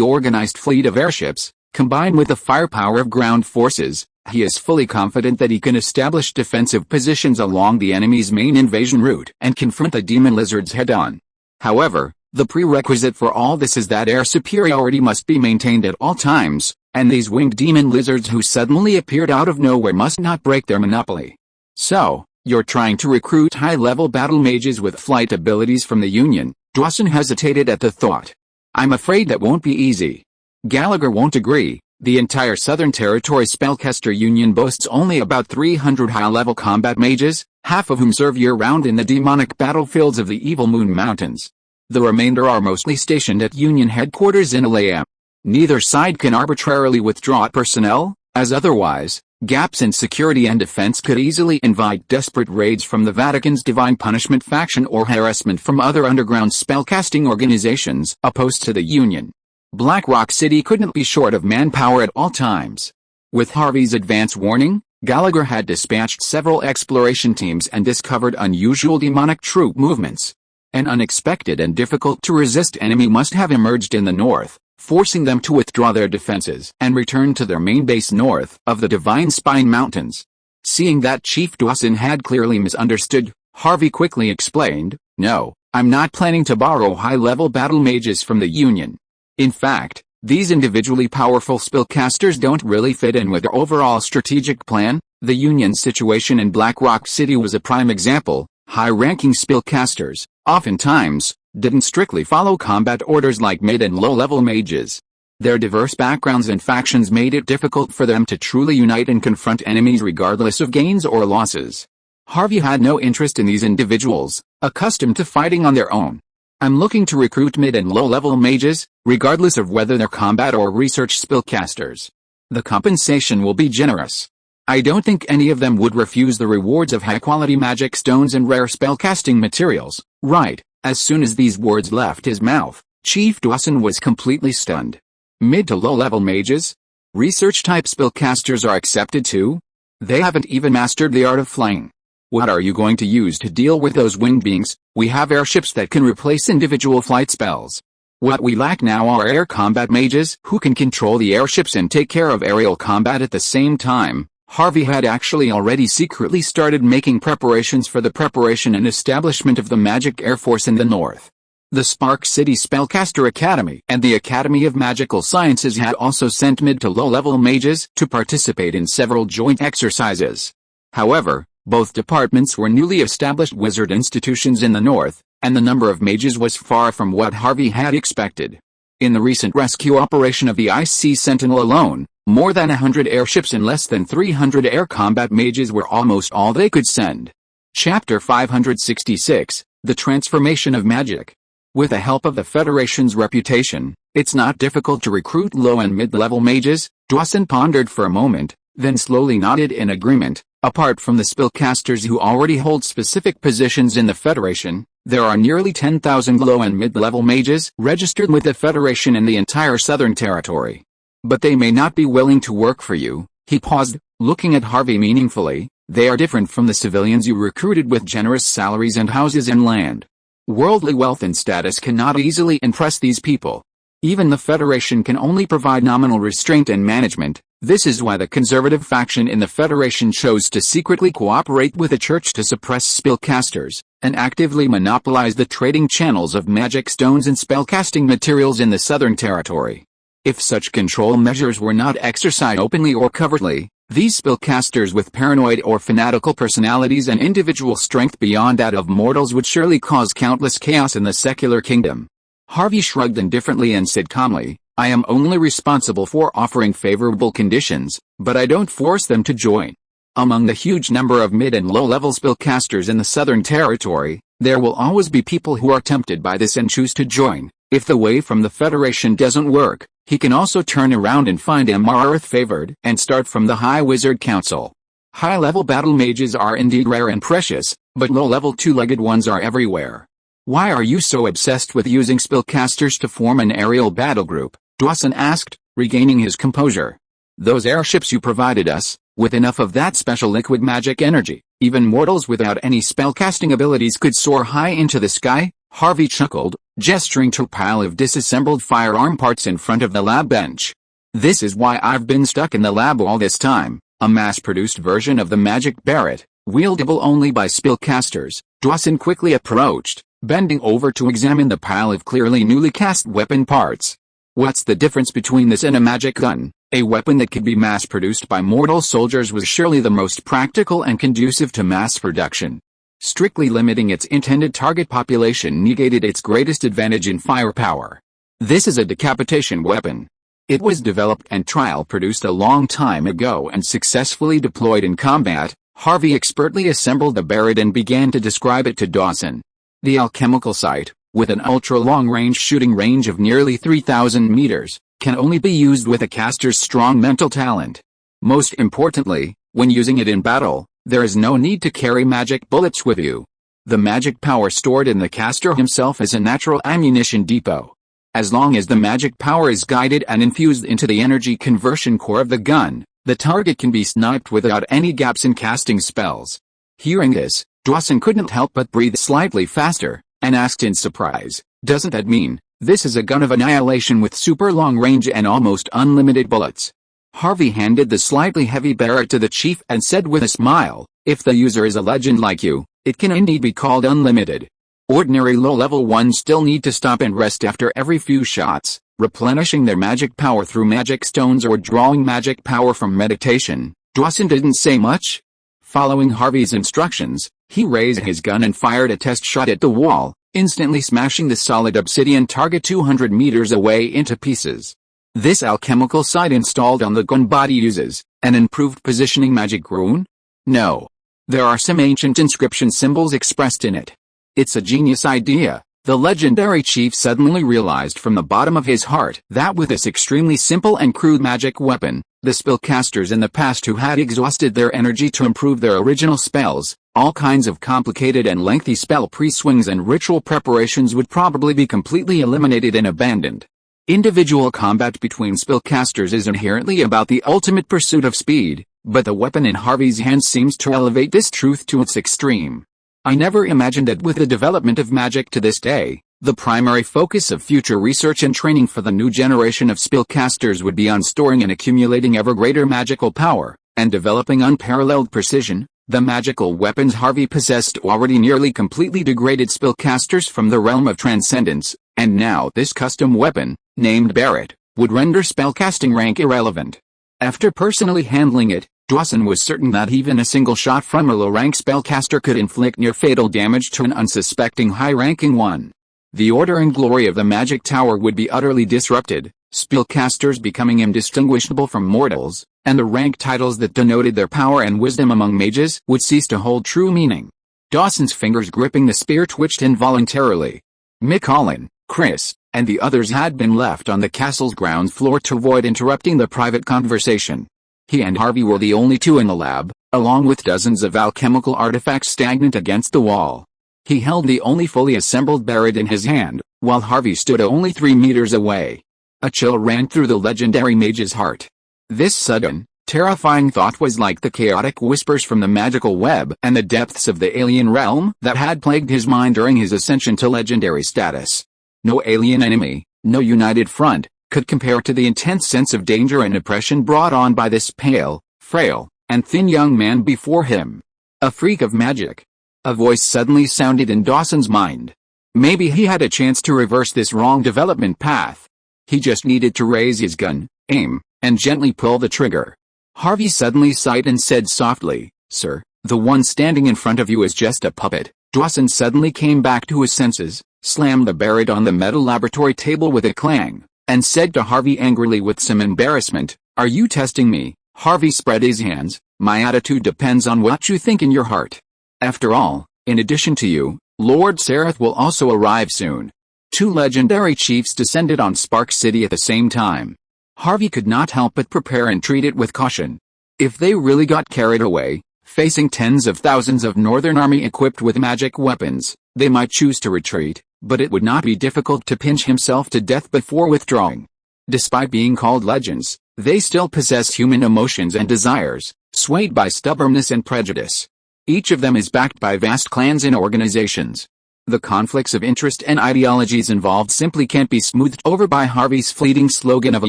organized fleet of airships, combined with the firepower of ground forces, he is fully confident that he can establish defensive positions along the enemy's main invasion route and confront the demon lizards head-on. However, the prerequisite for all this is that air superiority must be maintained at all times, and these winged demon lizards who suddenly appeared out of nowhere must not break their monopoly. So, you're trying to recruit high-level battle mages with flight abilities from the Union? Dawson hesitated at the thought. I'm afraid that won't be easy. Gallagher won't agree. The entire Southern Territory Spellcaster Union boasts only about 300 high-level combat mages, half of whom serve year-round in the demonic battlefields of the Evil Moon Mountains. The remainder are mostly stationed at Union headquarters in Alayam. Neither side can arbitrarily withdraw personnel, as otherwise, gaps in security and defense could easily invite desperate raids from the Vatican's Divine Punishment faction or harassment from other underground spellcasting organizations opposed to the Union. Black Rock City couldn't be short of manpower at all times. With Harvey's advance warning, Gallagher had dispatched several exploration teams and discovered unusual demonic troop movements. An unexpected and difficult-to-resist enemy must have emerged in the north, forcing them to withdraw their defenses and return to their main base north of the Divine Spine Mountains. Seeing that Chief Dawson had clearly misunderstood, Harvey quickly explained, "No, I'm not planning to borrow high-level battle mages from the Union. In fact, these individually powerful spellcasters don't really fit in with their overall strategic plan." The Union's situation in Black Rock City was a prime example. High-ranking spellcasters, oftentimes, didn't strictly follow combat orders like mid- and low-level mages. Their diverse backgrounds and factions made it difficult for them to truly unite and confront enemies regardless of gains or losses. Harvey had no interest in these individuals, accustomed to fighting on their own. "I'm looking to recruit mid- and low-level mages, regardless of whether they're combat or research spellcasters. The compensation will be generous. I don't think any of them would refuse the rewards of high-quality magic stones and rare spellcasting materials, right? As soon as these words left his mouth, Chief Dawson was completely stunned. Mid to low-level mages? Research-type spellcasters are accepted too? They haven't even mastered the art of flying. What are you going to use to deal with those winged beings? We have airships that can replace individual flight spells. What we lack now are air combat mages who can control the airships and take care of aerial combat at the same time. Harvey had actually already secretly started making preparations for the preparation and establishment of the Magic Air Force in the north. The Spark City Spellcaster Academy and the Academy of Magical Sciences had also sent mid to low-level mages to participate in several joint exercises. However, both departments were newly established wizard institutions in the north, and the number of mages was far from what Harvey had expected. In the recent rescue operation of the Ice Sea Sentinel alone, more than 100 airships and less than 300 air combat mages were almost all they could send. Chapter 566, The Transformation of Magic. With the help of the Federation's reputation, it's not difficult to recruit low and mid-level mages. Dawson pondered for a moment, then slowly nodded in agreement. Apart from the spellcasters who already hold specific positions in the Federation, there are nearly 10,000 low and mid-level mages registered with the Federation in the entire Southern Territory. But they may not be willing to work for you. He paused, looking at Harvey meaningfully. They are different from the civilians you recruited with generous salaries and houses and land. Worldly wealth and status cannot easily impress these people. Even the Federation can only provide nominal restraint and management. This is why the conservative faction in the Federation chose to secretly cooperate with the Church to suppress spellcasters, and actively monopolize the trading channels of magic stones and spellcasting materials in the Southern Territory. If such control measures were not exercised openly or covertly, these spellcasters with paranoid or fanatical personalities and individual strength beyond that of mortals would surely cause countless chaos in the secular kingdom. Harvey shrugged indifferently and said calmly, I am only responsible for offering favorable conditions, but I don't force them to join. Among the huge number of mid and low-level spellcasters in the Southern Territory, there will always be people who are tempted by this and choose to join. If the way from the Federation doesn't work, he can also turn around and find Earth favored and start from the High Wizard Council. High-level battle mages are indeed rare and precious, but low-level two-legged ones are everywhere. Why are you so obsessed with using spellcasters to form an aerial battle group? Dawson asked, regaining his composure. Those airships you provided us, with enough of that special liquid magic energy, even mortals without any spellcasting abilities could soar high into the sky? Harvey chuckled, gesturing to a pile of disassembled firearm parts in front of the lab bench. This is why I've been stuck in the lab all this time, a mass-produced version of the magic Barrett, wieldable only by spellcasters. Dawson quickly approached, bending over to examine the pile of clearly newly cast weapon parts. What's the difference between this and a magic gun? A weapon that could be mass-produced by mortal soldiers was surely the most practical and conducive to mass production. Strictly limiting its intended target population negated its greatest advantage in firepower. This is a decapitation weapon. It was developed and trial-produced a long time ago and successfully deployed in combat. Harvey expertly assembled the Barrett and began to describe it to Dawson. The alchemical sight, with an ultra-long-range shooting range of nearly 3,000 meters, can only be used with a caster's strong mental talent. Most importantly, when using it in battle, there is no need to carry magic bullets with you. The magic power stored in the caster himself is a natural ammunition depot. As long as the magic power is guided and infused into the energy conversion core of the gun, the target can be sniped without any gaps in casting spells. Hearing this, Dawson couldn't help but breathe slightly faster, and asked in surprise, doesn't that mean, this is a gun of annihilation with super long range and almost unlimited bullets? Harvey handed the slightly heavy Barrett to the chief and said with a smile, if the user is a legend like you, it can indeed be called unlimited. Ordinary low-level ones still need to stop and rest after every few shots, replenishing their magic power through magic stones or drawing magic power from meditation. Dawson didn't say much. Following Harvey's instructions, he raised his gun and fired a test shot at the wall, instantly smashing the solid obsidian target 200 meters away into pieces. This alchemical sight installed on the gun body uses an improved positioning magic rune? No. There are some ancient inscription symbols expressed in it. It's a genius idea, The legendary chief suddenly realized from the bottom of his heart that with this extremely simple and crude magic weapon, the spellcasters in the past who had exhausted their energy to improve their original spells, all kinds of complicated and lengthy spell pre-swings and ritual preparations would probably be completely eliminated and abandoned. Individual combat between spellcasters is inherently about the ultimate pursuit of speed, but the weapon in Harvey's hands seems to elevate this truth to its extreme. I never imagined that with the development of magic to this day, the primary focus of future research and training for the new generation of spellcasters would be on storing and accumulating ever greater magical power, and developing unparalleled precision. The magical weapons Harvey possessed already nearly completely degraded spellcasters from the realm of transcendence, and now this custom weapon, named Barrett, would render spellcasting rank irrelevant. After personally handling it, Dawson was certain that even a single shot from a low-rank spellcaster could inflict near-fatal damage to an unsuspecting high-ranking one. The order and glory of the magic tower would be utterly disrupted, spellcasters becoming indistinguishable from mortals, and the rank titles that denoted their power and wisdom among mages would cease to hold true meaning. Dawson's fingers gripping the spear twitched involuntarily. Mick Holland, Chris, and the others had been left on the castle's ground floor to avoid interrupting the private conversation. He and Harvey were the only two in the lab, along with dozens of alchemical artifacts stagnant against the wall. He held the only fully assembled Barrett in his hand, while Harvey stood only 3 meters away. A chill ran through the legendary mage's heart. This sudden, terrifying thought was like the chaotic whispers from the magical web and the depths of the alien realm that had plagued his mind during his ascension to legendary status. No alien enemy, no united front, could compare to the intense sense of danger and oppression brought on by this pale, frail, and thin young man before him. A freak of magic. A voice suddenly sounded in Dawson's mind. Maybe he had a chance to reverse this wrong development path. He just needed to raise his gun, aim, and gently pull the trigger. Harvey suddenly sighed and said softly, "Sir, the one standing in front of you is just a puppet." Dawson suddenly came back to his senses, slammed the Barrett on the metal laboratory table with a clang, and said to Harvey angrily with some embarrassment, "Are you testing me?" Harvey spread his hands. "My attitude depends on what you think in your heart. After all, in addition to you, Lord Sereth will also arrive soon." 2 legendary chiefs descended on Spark City at the same time. Harvey could not help but prepare and treat it with caution. If they really got carried away, facing tens of thousands of Northern Army equipped with magic weapons, they might choose to retreat, but it would not be difficult to pinch himself to death before withdrawing. Despite being called legends, they still possess human emotions and desires, swayed by stubbornness and prejudice. Each of them is backed by vast clans and organizations. The conflicts of interest and ideologies involved simply can't be smoothed over by Harvey's fleeting slogan of a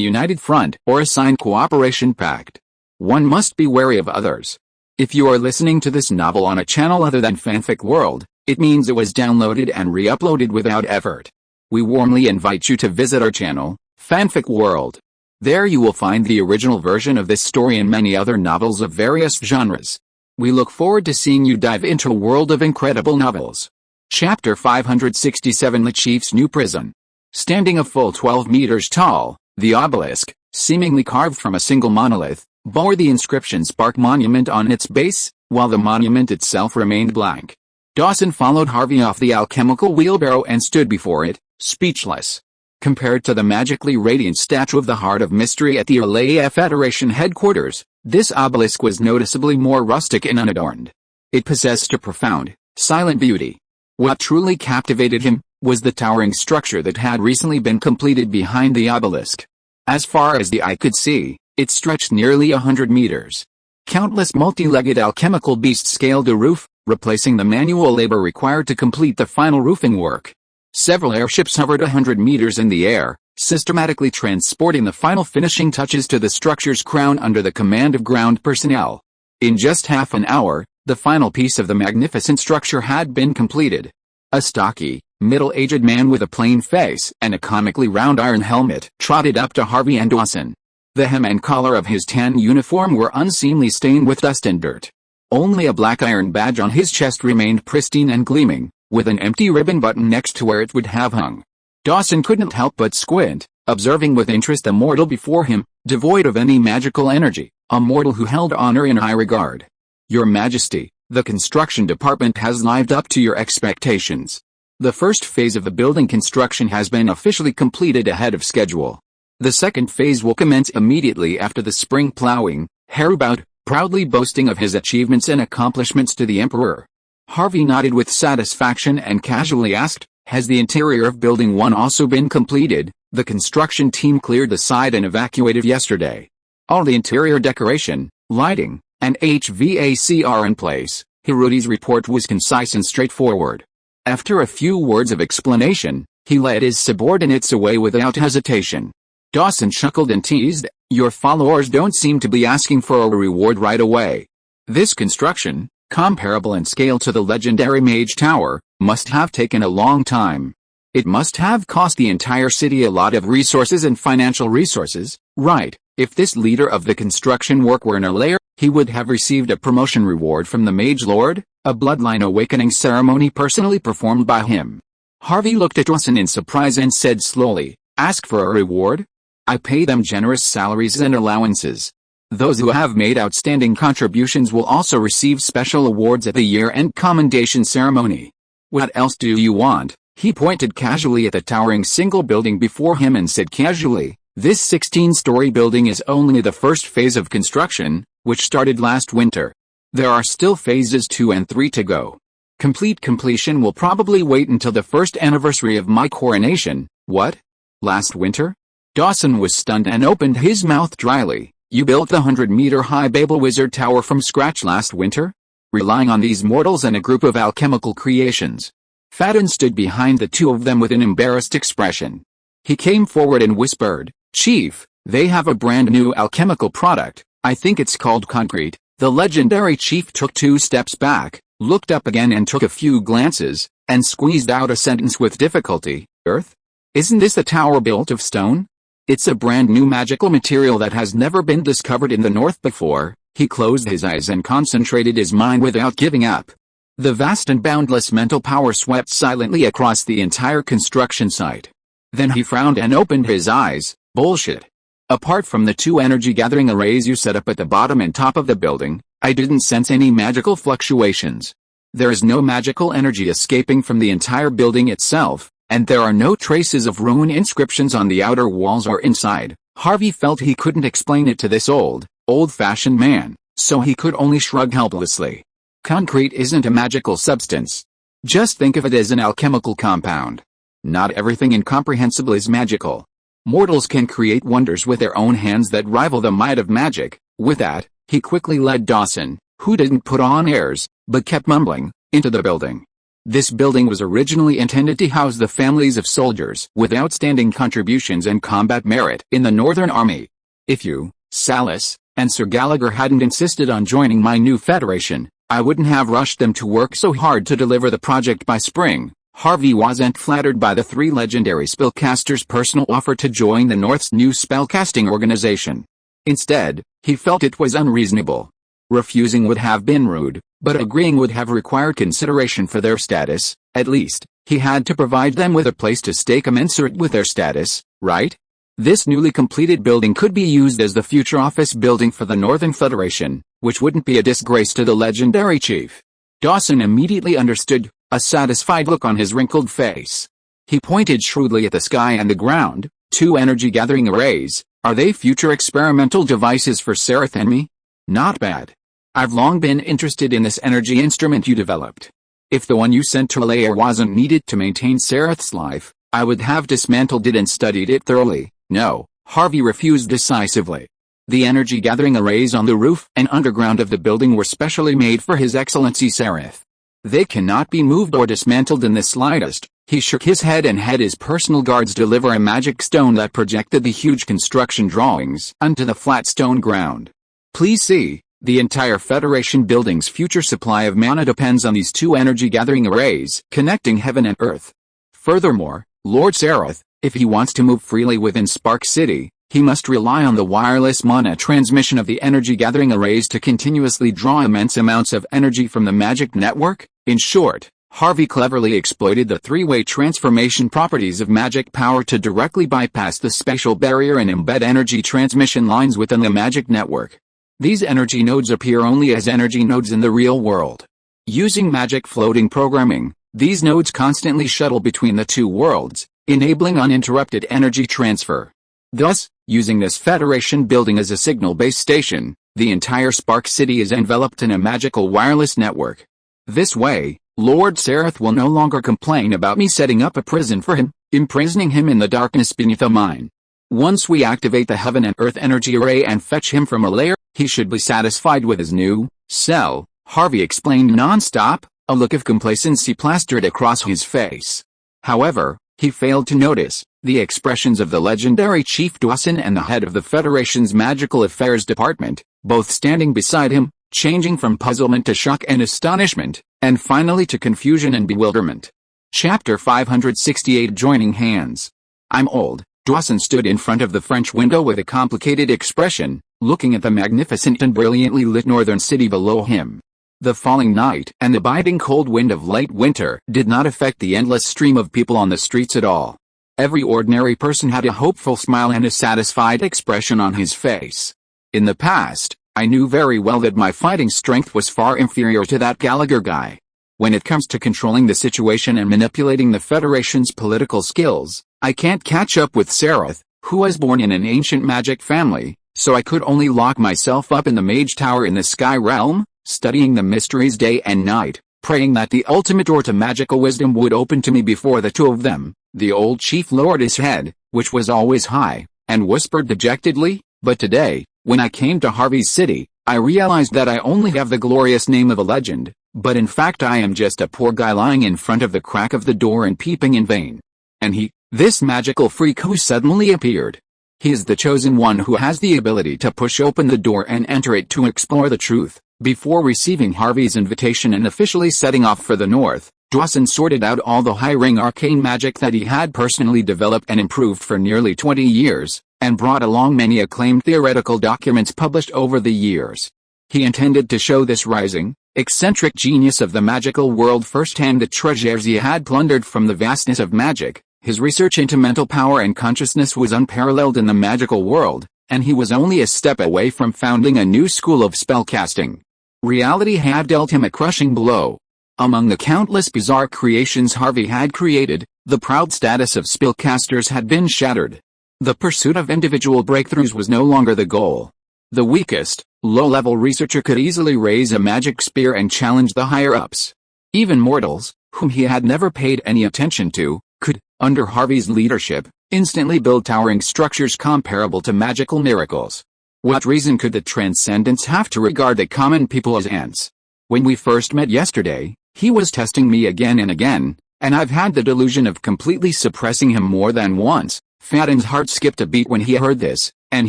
united front or a signed cooperation pact. One must be wary of others. If you are listening to this novel on a channel other than Fanfic World, it means it was downloaded and re-uploaded without effort. We warmly invite you to visit our channel, Fanfic World. There you will find the original version of this story and many other novels of various genres. We look forward to seeing you dive into a world of incredible novels. Chapter 567 The Chief's New Prison. Standing a full 12 meters tall, the obelisk, seemingly carved from a single monolith, bore the inscription Spark Monument on its base, while the monument itself remained blank. Dawson followed Harvey off the alchemical wheelbarrow and stood before it, speechless. Compared to the magically radiant statue of the Heart of Mystery at the Alea Federation headquarters, this obelisk was noticeably more rustic and unadorned. It possessed a profound, silent beauty. What truly captivated him was the towering structure that had recently been completed behind the obelisk. As far as the eye could see, it stretched nearly 100 meters. Countless multi-legged alchemical beasts scaled the roof, replacing the manual labor required to complete the final roofing work. Several airships hovered 100 meters in the air, systematically transporting the final finishing touches to the structure's crown under the command of ground personnel. In just half an hour, the final piece of the magnificent structure had been completed. A stocky, middle-aged man with a plain face and a comically round iron helmet trotted up to Harvey and Dawson. The hem and collar of his tan uniform were unseemly stained with dust and dirt. Only a black iron badge on his chest remained pristine and gleaming, with an empty ribbon button next to where it would have hung. Dawson couldn't help but squint, observing with interest a mortal before him, devoid of any magical energy, a mortal who held honor in high regard. "Your Majesty, the construction department has lived up to your expectations." The first phase of the building construction has been officially completed ahead of schedule. The second phase will commence immediately after the spring plowing, Harvey proudly boasting of his achievements and accomplishments to the Emperor. Harvey nodded with satisfaction and casually asked, "Has the interior of Building 1 also been completed?" The construction team cleared the site and evacuated yesterday. All the interior decoration, lighting, and HVAC are in place. Hiruti's report was concise and straightforward. After a few words of explanation, he led his subordinates away without hesitation. Dawson chuckled and teased, "Your followers don't seem to be asking for a reward right away. This construction, comparable in scale to the legendary Mage Tower, must have taken a long time. It must have cost the entire city a lot of resources and financial resources, right? If this leader of the construction work were in a lair, he would have received a promotion reward from the Mage Lord, a bloodline awakening ceremony personally performed by him." Harvey looked at Dawson in surprise and said slowly, "Ask for a reward? I pay them generous salaries and allowances. Those who have made outstanding contributions will also receive special awards at the year-end commendation ceremony. What else do you want?" He pointed casually at the towering single building before him and said casually, "This 16-story building is only the first phase of construction, which started last winter. There are still phases 2 and 3 to go. Complete completion will probably wait until the first anniversary of my coronation." "What? Last winter?" Dawson was stunned and opened his mouth dryly. "You built the 100-meter-high Babel Wizard Tower from scratch last winter? Relying on these mortals and a group of alchemical creations?" Fadden stood behind the two of them with an embarrassed expression. He came forward and whispered, "Chief, they have a brand new alchemical product. I think it's called concrete." The legendary chief took 2 steps back, looked up again and took a few glances, and squeezed out a sentence with difficulty. "Earth? Isn't this a tower built of stone? It's a brand new magical material that has never been discovered in the north before." He closed his eyes and concentrated his mind without giving up. The vast and boundless mental power swept silently across the entire construction site. Then he frowned and opened his eyes. "Bullshit. Apart from the 2 energy-gathering arrays you set up at the bottom and top of the building, I didn't sense any magical fluctuations. There is no magical energy escaping from the entire building itself, and there are no traces of rune inscriptions on the outer walls or inside." Harvey felt he couldn't explain it to this old-fashioned man, so he could only shrug helplessly. "Concrete isn't a magical substance. Just think of it as an alchemical compound. Not everything incomprehensible is magical. Mortals can create wonders with their own hands that rival the might of magic." With that, he quickly led Dawson, who didn't put on airs, but kept mumbling, into the building. This building was originally intended to house the families of soldiers with outstanding contributions and combat merit in the Northern Army. "If you, Salas, and Sir Gallagher hadn't insisted on joining my new federation, I wouldn't have rushed them to work so hard to deliver the project by spring." Harvey wasn't flattered by the 3 legendary spellcasters' personal offer to join the North's new spellcasting organization. Instead, he felt it was unreasonable. Refusing would have been rude, but agreeing would have required consideration for their status. At least, he had to provide them with a place to stay commensurate with their status, right? This newly completed building could be used as the future office building for the Northern Federation, which wouldn't be a disgrace to the legendary chief. Dawson immediately understood, a satisfied look on his wrinkled face. He pointed shrewdly at the sky and the ground. 2 energy-gathering arrays, are they future experimental devices for Sereth and me? Not bad. I've long been interested in this energy instrument you developed. If the one you sent to Alair wasn't needed to maintain Sereth's life, I would have dismantled it and studied it thoroughly." "No," Harvey refused decisively. "The energy-gathering arrays on the roof and underground of the building were specially made for His Excellency Sereth. They cannot be moved or dismantled in the slightest." He shook his head and had his personal guards deliver a magic stone that projected the huge construction drawings onto the flat stone ground. "Please see, the entire Federation building's future supply of mana depends on these 2 energy-gathering arrays connecting heaven and earth. Furthermore, Lord Sereth, if he wants to move freely within Spark City, he must rely on the wireless mana transmission of the energy-gathering arrays to continuously draw immense amounts of energy from the magic network." In short, Harvey cleverly exploited the 3-way transformation properties of magic power to directly bypass the spatial barrier and embed energy transmission lines within the magic network. These energy nodes appear only as energy nodes in the real world. Using magic floating programming, These nodes constantly shuttle between the two worlds, enabling uninterrupted energy transfer. Thus, using this Federation building as a signal base station, the entire Spark City is enveloped in a magical wireless network. This way, Lord Sereth will no longer complain about me setting up a prison for him, imprisoning him in the darkness beneath a mine. Once we activate the Heaven and Earth energy array and fetch him from a lair, he should be satisfied with his new cell, Harvey explained non-stop, a look of complacency plastered across his face. However, he failed to notice the expressions of the legendary Chief Dawson and the head of the Federation's Magical Affairs Department, both standing beside him, changing from puzzlement to shock and astonishment, and finally to confusion and bewilderment. Chapter 568 Joining Hands. I'm old. Dawson stood in front of the French window with a complicated expression, looking at the magnificent and brilliantly lit northern city below him. The falling night and the biting cold wind of late winter did not affect the endless stream of people on the streets at all. Every ordinary person had a hopeful smile and a satisfied expression on his face. In the past, I knew very well that my fighting strength was far inferior to that Gallagher guy. When it comes to controlling the situation and manipulating the Federation's political skills, I can't catch up with Sereth, who was born in an ancient magic family, so I could only lock myself up in the Mage Tower in the Sky Realm, studying the mysteries day and night, praying that the ultimate door to magical wisdom would open to me before the two of them. The old chief lowered his head, which was always high, and whispered dejectedly, but today, when I came to Harvey's city, I realized that I only have the glorious name of a legend, but in fact I am just a poor guy lying in front of the crack of the door and peeping in vain. And this magical freak who suddenly appeared. He is the chosen one who has the ability to push open the door and enter it to explore the truth. Before receiving Harvey's invitation and officially setting off for the north, Dawson sorted out all the high-ring arcane magic that he had personally developed and improved for nearly 20 years, and brought along many acclaimed theoretical documents published over the years. He intended to show this rising, eccentric genius of the magical world firsthand the treasures he had plundered from the vastness of magic. His research into mental power and consciousness was unparalleled in the magical world, and he was only a step away from founding a new school of spellcasting. Reality had dealt him a crushing blow. Among the countless bizarre creations Harvey had created, the proud status of spellcasters had been shattered. The pursuit of individual breakthroughs was no longer the goal. The weakest, low-level researcher could easily raise a magic spear and challenge the higher-ups. Even mortals, whom he had never paid any attention to, could, under Harvey's leadership, instantly build towering structures comparable to magical miracles. What reason could the Transcendents have to regard the common people as ants? When we first met yesterday, he was testing me again and again, and I've had the delusion of completely suppressing him more than once. Faden's heart skipped a beat when he heard this, and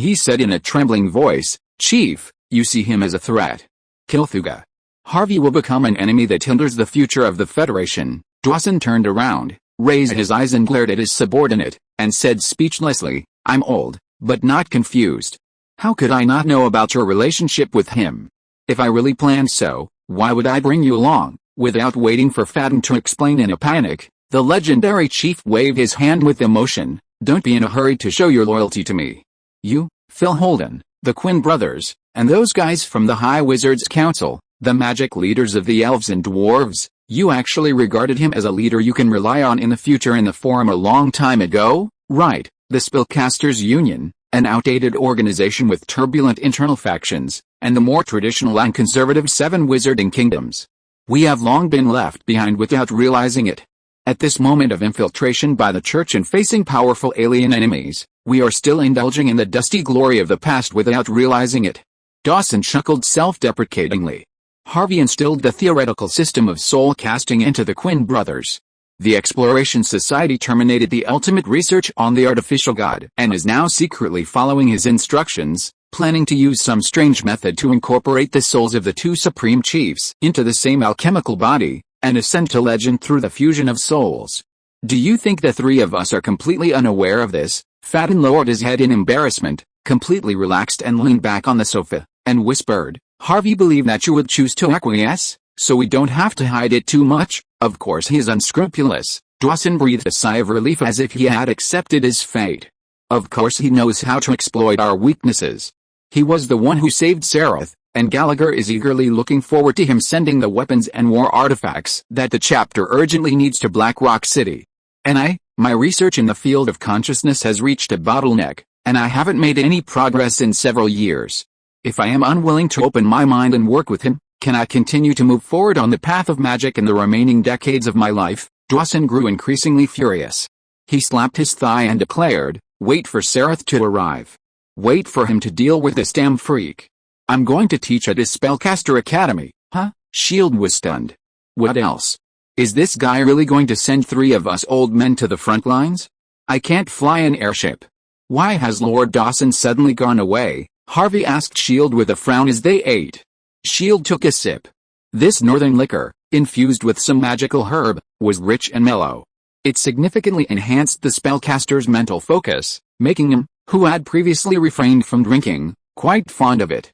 he said in a trembling voice, "Chief, you see him as a threat. Kilthuga. Harvey will become an enemy that hinders the future of the Federation." Dawson turned around, raised his eyes and glared at his subordinate, and said speechlessly, "I'm old, but not confused. How could I not know about your relationship with him? If I really planned so, why would I bring you along?" Without waiting for Faden to explain in a panic, the legendary chief waved his hand with emotion. "Don't be in a hurry to show your loyalty to me. You, Phil Holden, the Quinn brothers, and those guys from the High Wizards Council, the magic leaders of the elves and dwarves, you actually regarded him as a leader you can rely on in the future in the Forum a long time ago, right? The Spellcasters Union, an outdated organization with turbulent internal factions, and the more traditional and conservative 7 wizarding kingdoms. We have long been left behind without realizing it. At this moment of infiltration by the church and facing powerful alien enemies, we are still indulging in the dusty glory of the past without realizing it." Dawson chuckled self-deprecatingly. Harvey instilled the theoretical system of soul casting into the Quinn brothers. The Exploration Society terminated the ultimate research on the artificial god and is now secretly following his instructions, planning to use some strange method to incorporate the souls of the 2 supreme chiefs into the same alchemical body, and ascend to legend through the fusion of souls. Do you think the 3 of us are completely unaware of this? Faden lowered his head in embarrassment, completely relaxed and leaned back on the sofa, and whispered, "Harvey believed that you would choose to acquiesce, so we don't have to hide it too much. Of course he is unscrupulous." Dawson breathed a sigh of relief as if he had accepted his fate. "Of course he knows how to exploit our weaknesses. He was the one who saved Seraph, and Gallagher is eagerly looking forward to him sending the weapons and war artifacts that the chapter urgently needs to Black Rock City. My research in the field of consciousness has reached a bottleneck, and I haven't made any progress in several years. If I am unwilling to open my mind and work with him, can I continue to move forward on the path of magic in the remaining decades of my life? Dawson grew increasingly furious. He slapped his thigh and declared, "Wait for Seraph to arrive. Wait for him to deal with this damn freak. I'm going to teach at his Spellcaster Academy." Huh? Shield was stunned. What else? Is this guy really going to send 3 of us old men to the front lines? I can't fly an airship. Why has Lord Dawson suddenly gone away? Harvey asked Shield with a frown as they ate. Shield took a sip. This northern liquor, infused with some magical herb, was rich and mellow. It significantly enhanced the spellcaster's mental focus, making him, who had previously refrained from drinking, quite fond of it.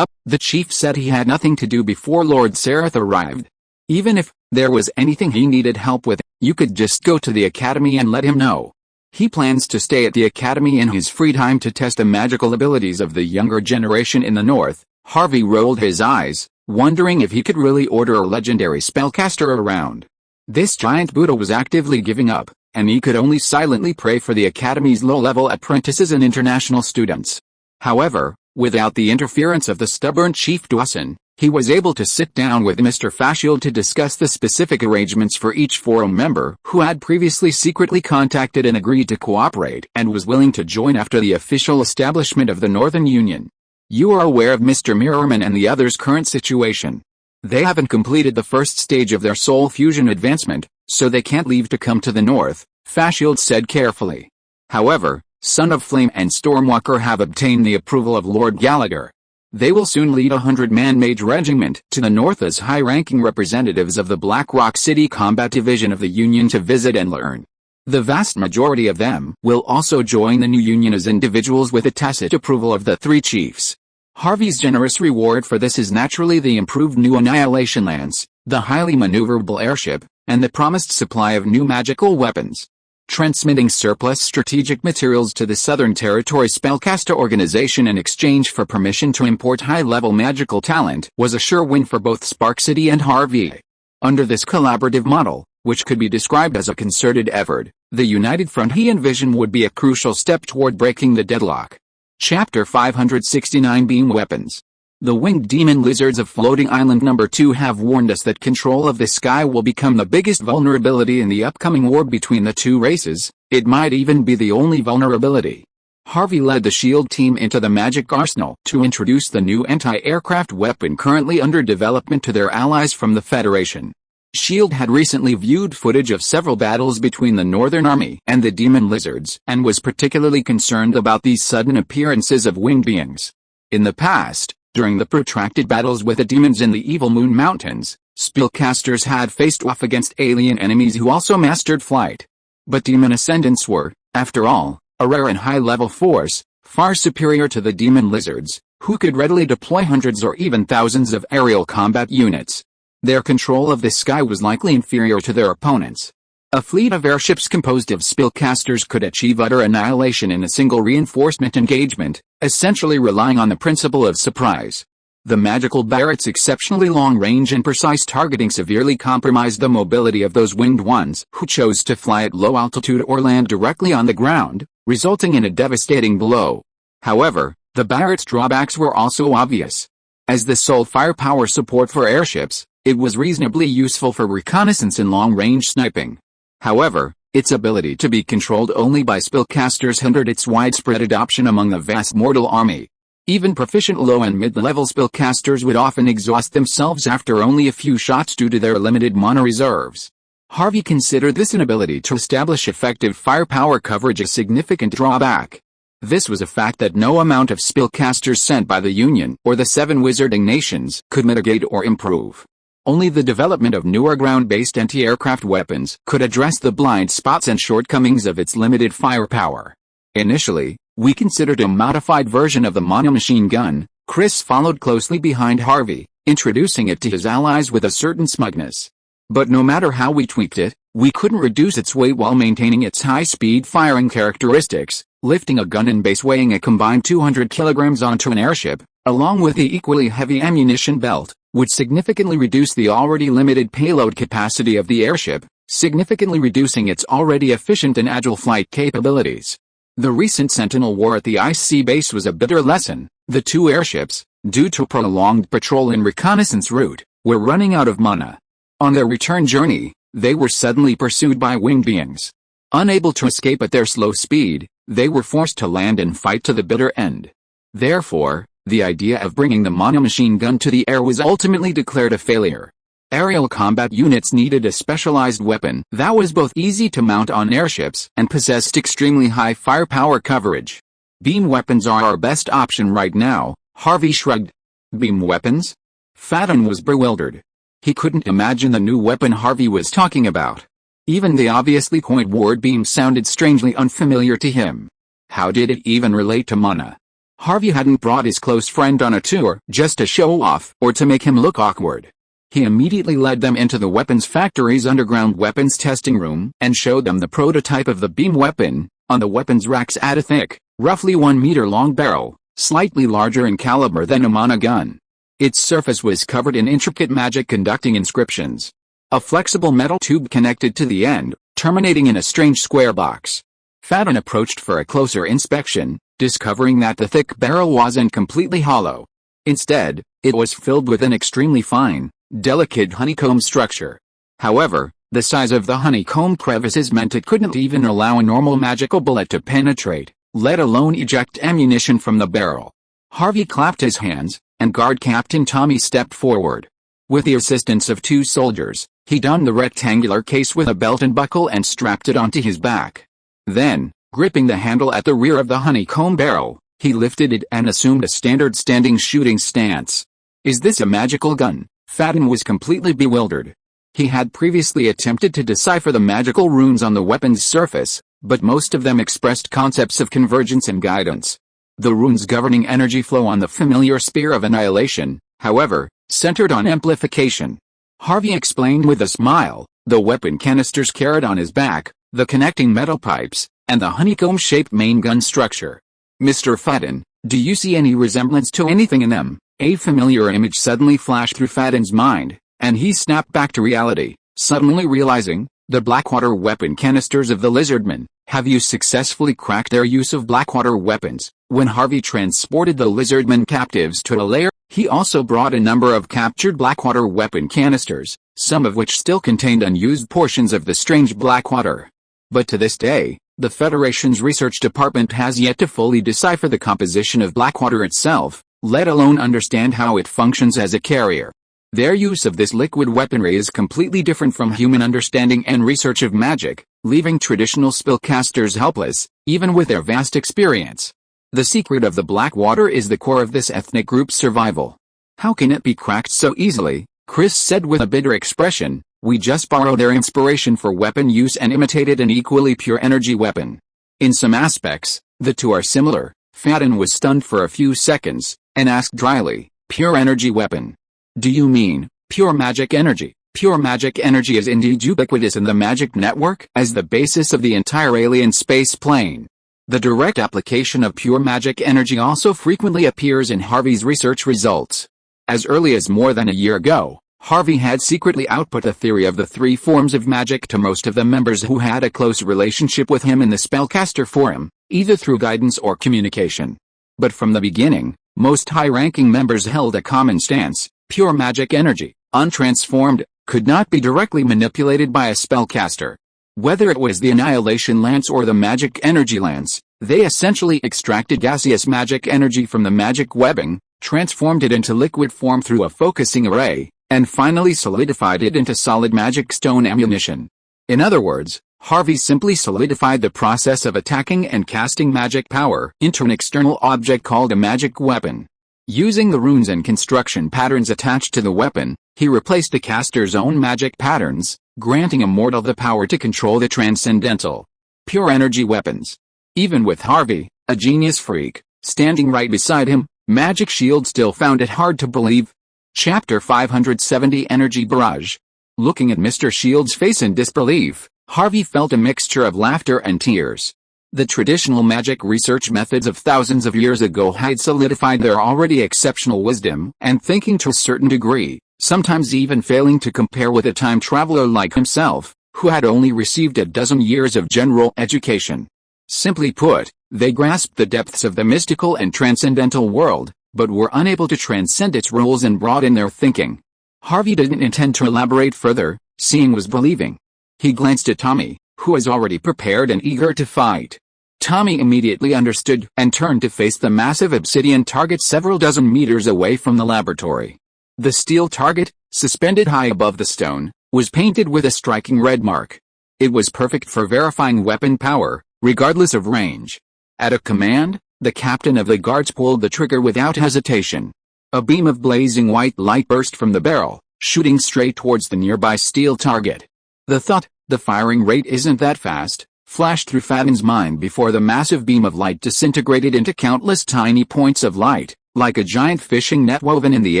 The chief said he had nothing to do before Lord Seraph arrived. Even if there was anything he needed help with, you could just go to the academy and let him know. He plans to stay at the academy in his free time to test the magical abilities of the younger generation in the north. Harvey rolled his eyes, wondering if he could really order a legendary spellcaster around. This giant Buddha was actively giving up, and he could only silently pray for the academy's low-level apprentices and international students. However, without the interference of the stubborn Chief Dawson, he was able to sit down with Mr. Fashield to discuss the specific arrangements for each forum member who had previously secretly contacted and agreed to cooperate and was willing to join after the official establishment of the Northern Union. You are aware of Mr. Mirrorman and the others' current situation. They haven't completed the first stage of their soul fusion advancement, so they can't leave to come to the north, Fashield said carefully. However, Son of Flame and Stormwalker have obtained the approval of Lord Gallagher. They will soon lead a 100-man Mage regiment to the north as high-ranking representatives of the Black Rock City Combat Division of the Union to visit and learn. The vast majority of them will also join the new Union as individuals with the tacit approval of the 3 chiefs. Harvey's generous reward for this is naturally the improved new Annihilation Lance, the highly maneuverable airship, and the promised supply of new magical weapons. Transmitting surplus strategic materials to the Southern Territory Spellcaster Organization in exchange for permission to import high-level magical talent was a sure win for both Spark City and Harvey. Under this collaborative model, which could be described as a concerted effort, the united front he envisioned would be a crucial step toward breaking the deadlock. Chapter 569 Beam Weapons. The winged demon lizards of Floating Island No. 2 have warned us that control of the sky will become the biggest vulnerability in the upcoming war between the 2 races. It might even be the only vulnerability. Harvey led the SHIELD team into the magic arsenal to introduce the new anti-aircraft weapon currently under development to their allies from the Federation. SHIELD had recently viewed footage of several battles between the Northern Army and the Demon Lizards and was particularly concerned about these sudden appearances of winged beings. In the past, during the protracted battles with the demons in the Evil Moon Mountains, spellcasters had faced off against alien enemies who also mastered flight. But demon ascendants were, after all, a rare and high-level force, far superior to the Demon Lizards, who could readily deploy hundreds or even thousands of aerial combat units. Their control of the sky was likely inferior to their opponents. A fleet of airships composed of spellcasters could achieve utter annihilation in a single reinforcement engagement, essentially relying on the principle of surprise. The magical Barrett's exceptionally long range and precise targeting severely compromised the mobility of those winged ones who chose to fly at low altitude or land directly on the ground, resulting in a devastating blow. However, the Barrett's drawbacks were also obvious. As the sole firepower support for airships, it was reasonably useful for reconnaissance and long-range sniping. However, its ability to be controlled only by spellcasters hindered its widespread adoption among the vast mortal army. Even proficient low and mid-level spellcasters would often exhaust themselves after only a few shots due to their limited mana reserves. Harvey considered this inability to establish effective firepower coverage a significant drawback. This was a fact that no amount of spellcasters sent by the Union or the 7 wizarding nations could mitigate or improve. Only the development of newer ground-based anti-aircraft weapons could address the blind spots and shortcomings of its limited firepower. Initially, we considered a modified version of the monomachine gun. Chris followed closely behind Harvey, introducing it to his allies with a certain smugness. But no matter how we tweaked it, we couldn't reduce its weight while maintaining its high-speed firing characteristics, Lifting a gun and base weighing a combined 200 kilograms onto an airship, along with the equally heavy ammunition belt, would significantly reduce the already limited payload capacity of the airship, significantly reducing its already efficient and agile flight capabilities. The recent Sentinel war at the Ice Sea base was a bitter lesson. The two airships, due to prolonged patrol and reconnaissance route, were running out of mana. On their return journey, they were suddenly pursued by winged beings. Unable to escape at their slow speed, they were forced to land and fight to the bitter end. Therefore, the idea of bringing the monomachine gun to the air was ultimately declared a failure. Aerial combat units needed a specialized weapon that was both easy to mount on airships and possessed extremely high firepower coverage. Beam weapons are our best option right now, Harvey shrugged. Beam weapons? Fadden was bewildered. He couldn't imagine the new weapon Harvey was talking about. Even the obviously coined word beam sounded strangely unfamiliar to him. How did it even relate to mana? Harvey hadn't brought his close friend on a tour just to show off or to make him look awkward. He immediately led them into the weapons factory's underground weapons testing room and showed them the prototype of the beam weapon. On the weapons racks at a thick, roughly 1 meter long barrel, slightly larger in caliber than a mana gun. Its surface was covered in intricate magic conducting inscriptions. A flexible metal tube connected to the end, terminating in a strange square box. Fadden approached for a closer inspection, discovering that the thick barrel wasn't completely hollow. Instead, it was filled with an extremely fine, delicate honeycomb structure. However, the size of the honeycomb crevices meant it couldn't even allow a normal magical bullet to penetrate, let alone eject ammunition from the barrel. Harvey clapped his hands, and Guard Captain Tommy stepped forward. With the assistance of 2 soldiers, he donned the rectangular case with a belt and buckle and strapped it onto his back. Then, gripping the handle at the rear of the honeycomb barrel, he lifted it and assumed a standard standing shooting stance. Is this a magical gun? Fadden was completely bewildered. He had previously attempted to decipher the magical runes on the weapon's surface, but most of them expressed concepts of convergence and guidance. The runes governing energy flow on the familiar Spear of Annihilation, however, centered on amplification. Harvey explained with a smile, the weapon canisters carried on his back, the connecting metal pipes, and the honeycomb-shaped main gun structure. Mr. Fadden, do you see any resemblance to anything in them? A familiar image suddenly flashed through Fadden's mind, and he snapped back to reality, suddenly realizing, the Blackwater weapon canisters of the Lizardmen. Have you successfully cracked their use of Blackwater weapons? When Harvey transported the Lizardmen captives to a lair, he also brought a number of captured Blackwater weapon canisters, some of which still contained unused portions of the strange Blackwater. But to this day, the Federation's research department has yet to fully decipher the composition of Blackwater itself, let alone understand how it functions as a carrier. Their use of this liquid weaponry is completely different from human understanding and research of magic, leaving traditional spellcasters helpless, even with their vast experience. The secret of the Blackwater is the core of this ethnic group's survival. How can it be cracked so easily? Chris said with a bitter expression. We just borrow their inspiration for weapon use and imitated an equally pure energy weapon. In some aspects, the two are similar. Fadden was stunned for a few seconds, and asked dryly, pure energy weapon? Do you mean, pure magic energy? Pure magic energy is indeed ubiquitous in the magic network as the basis of the entire alien space plane. The direct application of pure magic energy also frequently appears in Harvey's research results. As early as more than a year ago, Harvey had secretly output a theory of the 3 forms of magic to most of the members who had a close relationship with him in the Spellcaster Forum, either through guidance or communication. But from the beginning, most high-ranking members held a common stance: pure magic energy, untransformed, could not be directly manipulated by a spellcaster. Whether it was the Annihilation Lance or the Magic Energy Lance, they essentially extracted gaseous magic energy from the magic webbing, transformed it into liquid form through a focusing array, and finally solidified it into solid magic stone ammunition. In other words, Harvey simply solidified the process of attacking and casting magic power into an external object called a magic weapon. Using the runes and construction patterns attached to the weapon, he replaced the caster's own magic patterns, granting a mortal the power to control the transcendental. Pure energy weapons. Even with Harvey, a genius freak, standing right beside him, Magic Shield still found it hard to believe. Chapter 570 Energy Barrage. Looking at Mr. Shield's face in disbelief, Harvey felt a mixture of laughter and tears. The traditional magic research methods of thousands of years ago had solidified their already exceptional wisdom and thinking to a certain degree, sometimes even failing to compare with a time traveler like himself, who had only received a dozen years of general education. Simply put, they grasped the depths of the mystical and transcendental world, but were unable to transcend its rules and broaden their thinking. Harvey didn't intend to elaborate further, seeing was believing. He glanced at Tommy, who was already prepared and eager to fight. Tommy immediately understood and turned to face the massive obsidian target several dozen meters away from the laboratory. The steel target, suspended high above the stone, was painted with a striking red mark. It was perfect for verifying weapon power, regardless of range. At a command, the captain of the guards pulled the trigger without hesitation. A beam of blazing white light burst from the barrel, shooting straight towards the nearby steel target. The thought, "The firing rate isn't that fast," flashed through Faden's mind before the massive beam of light disintegrated into countless tiny points of light, like a giant fishing net woven in the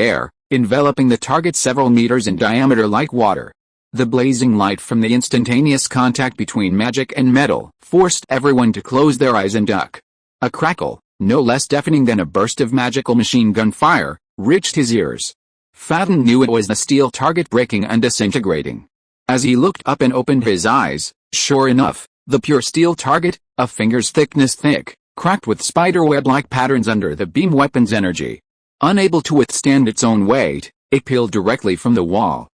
air, enveloping the target several meters in diameter like water. The blazing light from the instantaneous contact between magic and metal forced everyone to close their eyes and duck. A crackle, no less deafening than a burst of magical machine gun fire, reached his ears. Faden knew it was the steel target breaking and disintegrating. As he looked up and opened his eyes, sure enough, the pure steel target, a finger's thickness thick, cracked with spiderweb-like patterns under the beam weapon's energy. Unable to withstand its own weight, it peeled directly from the wall.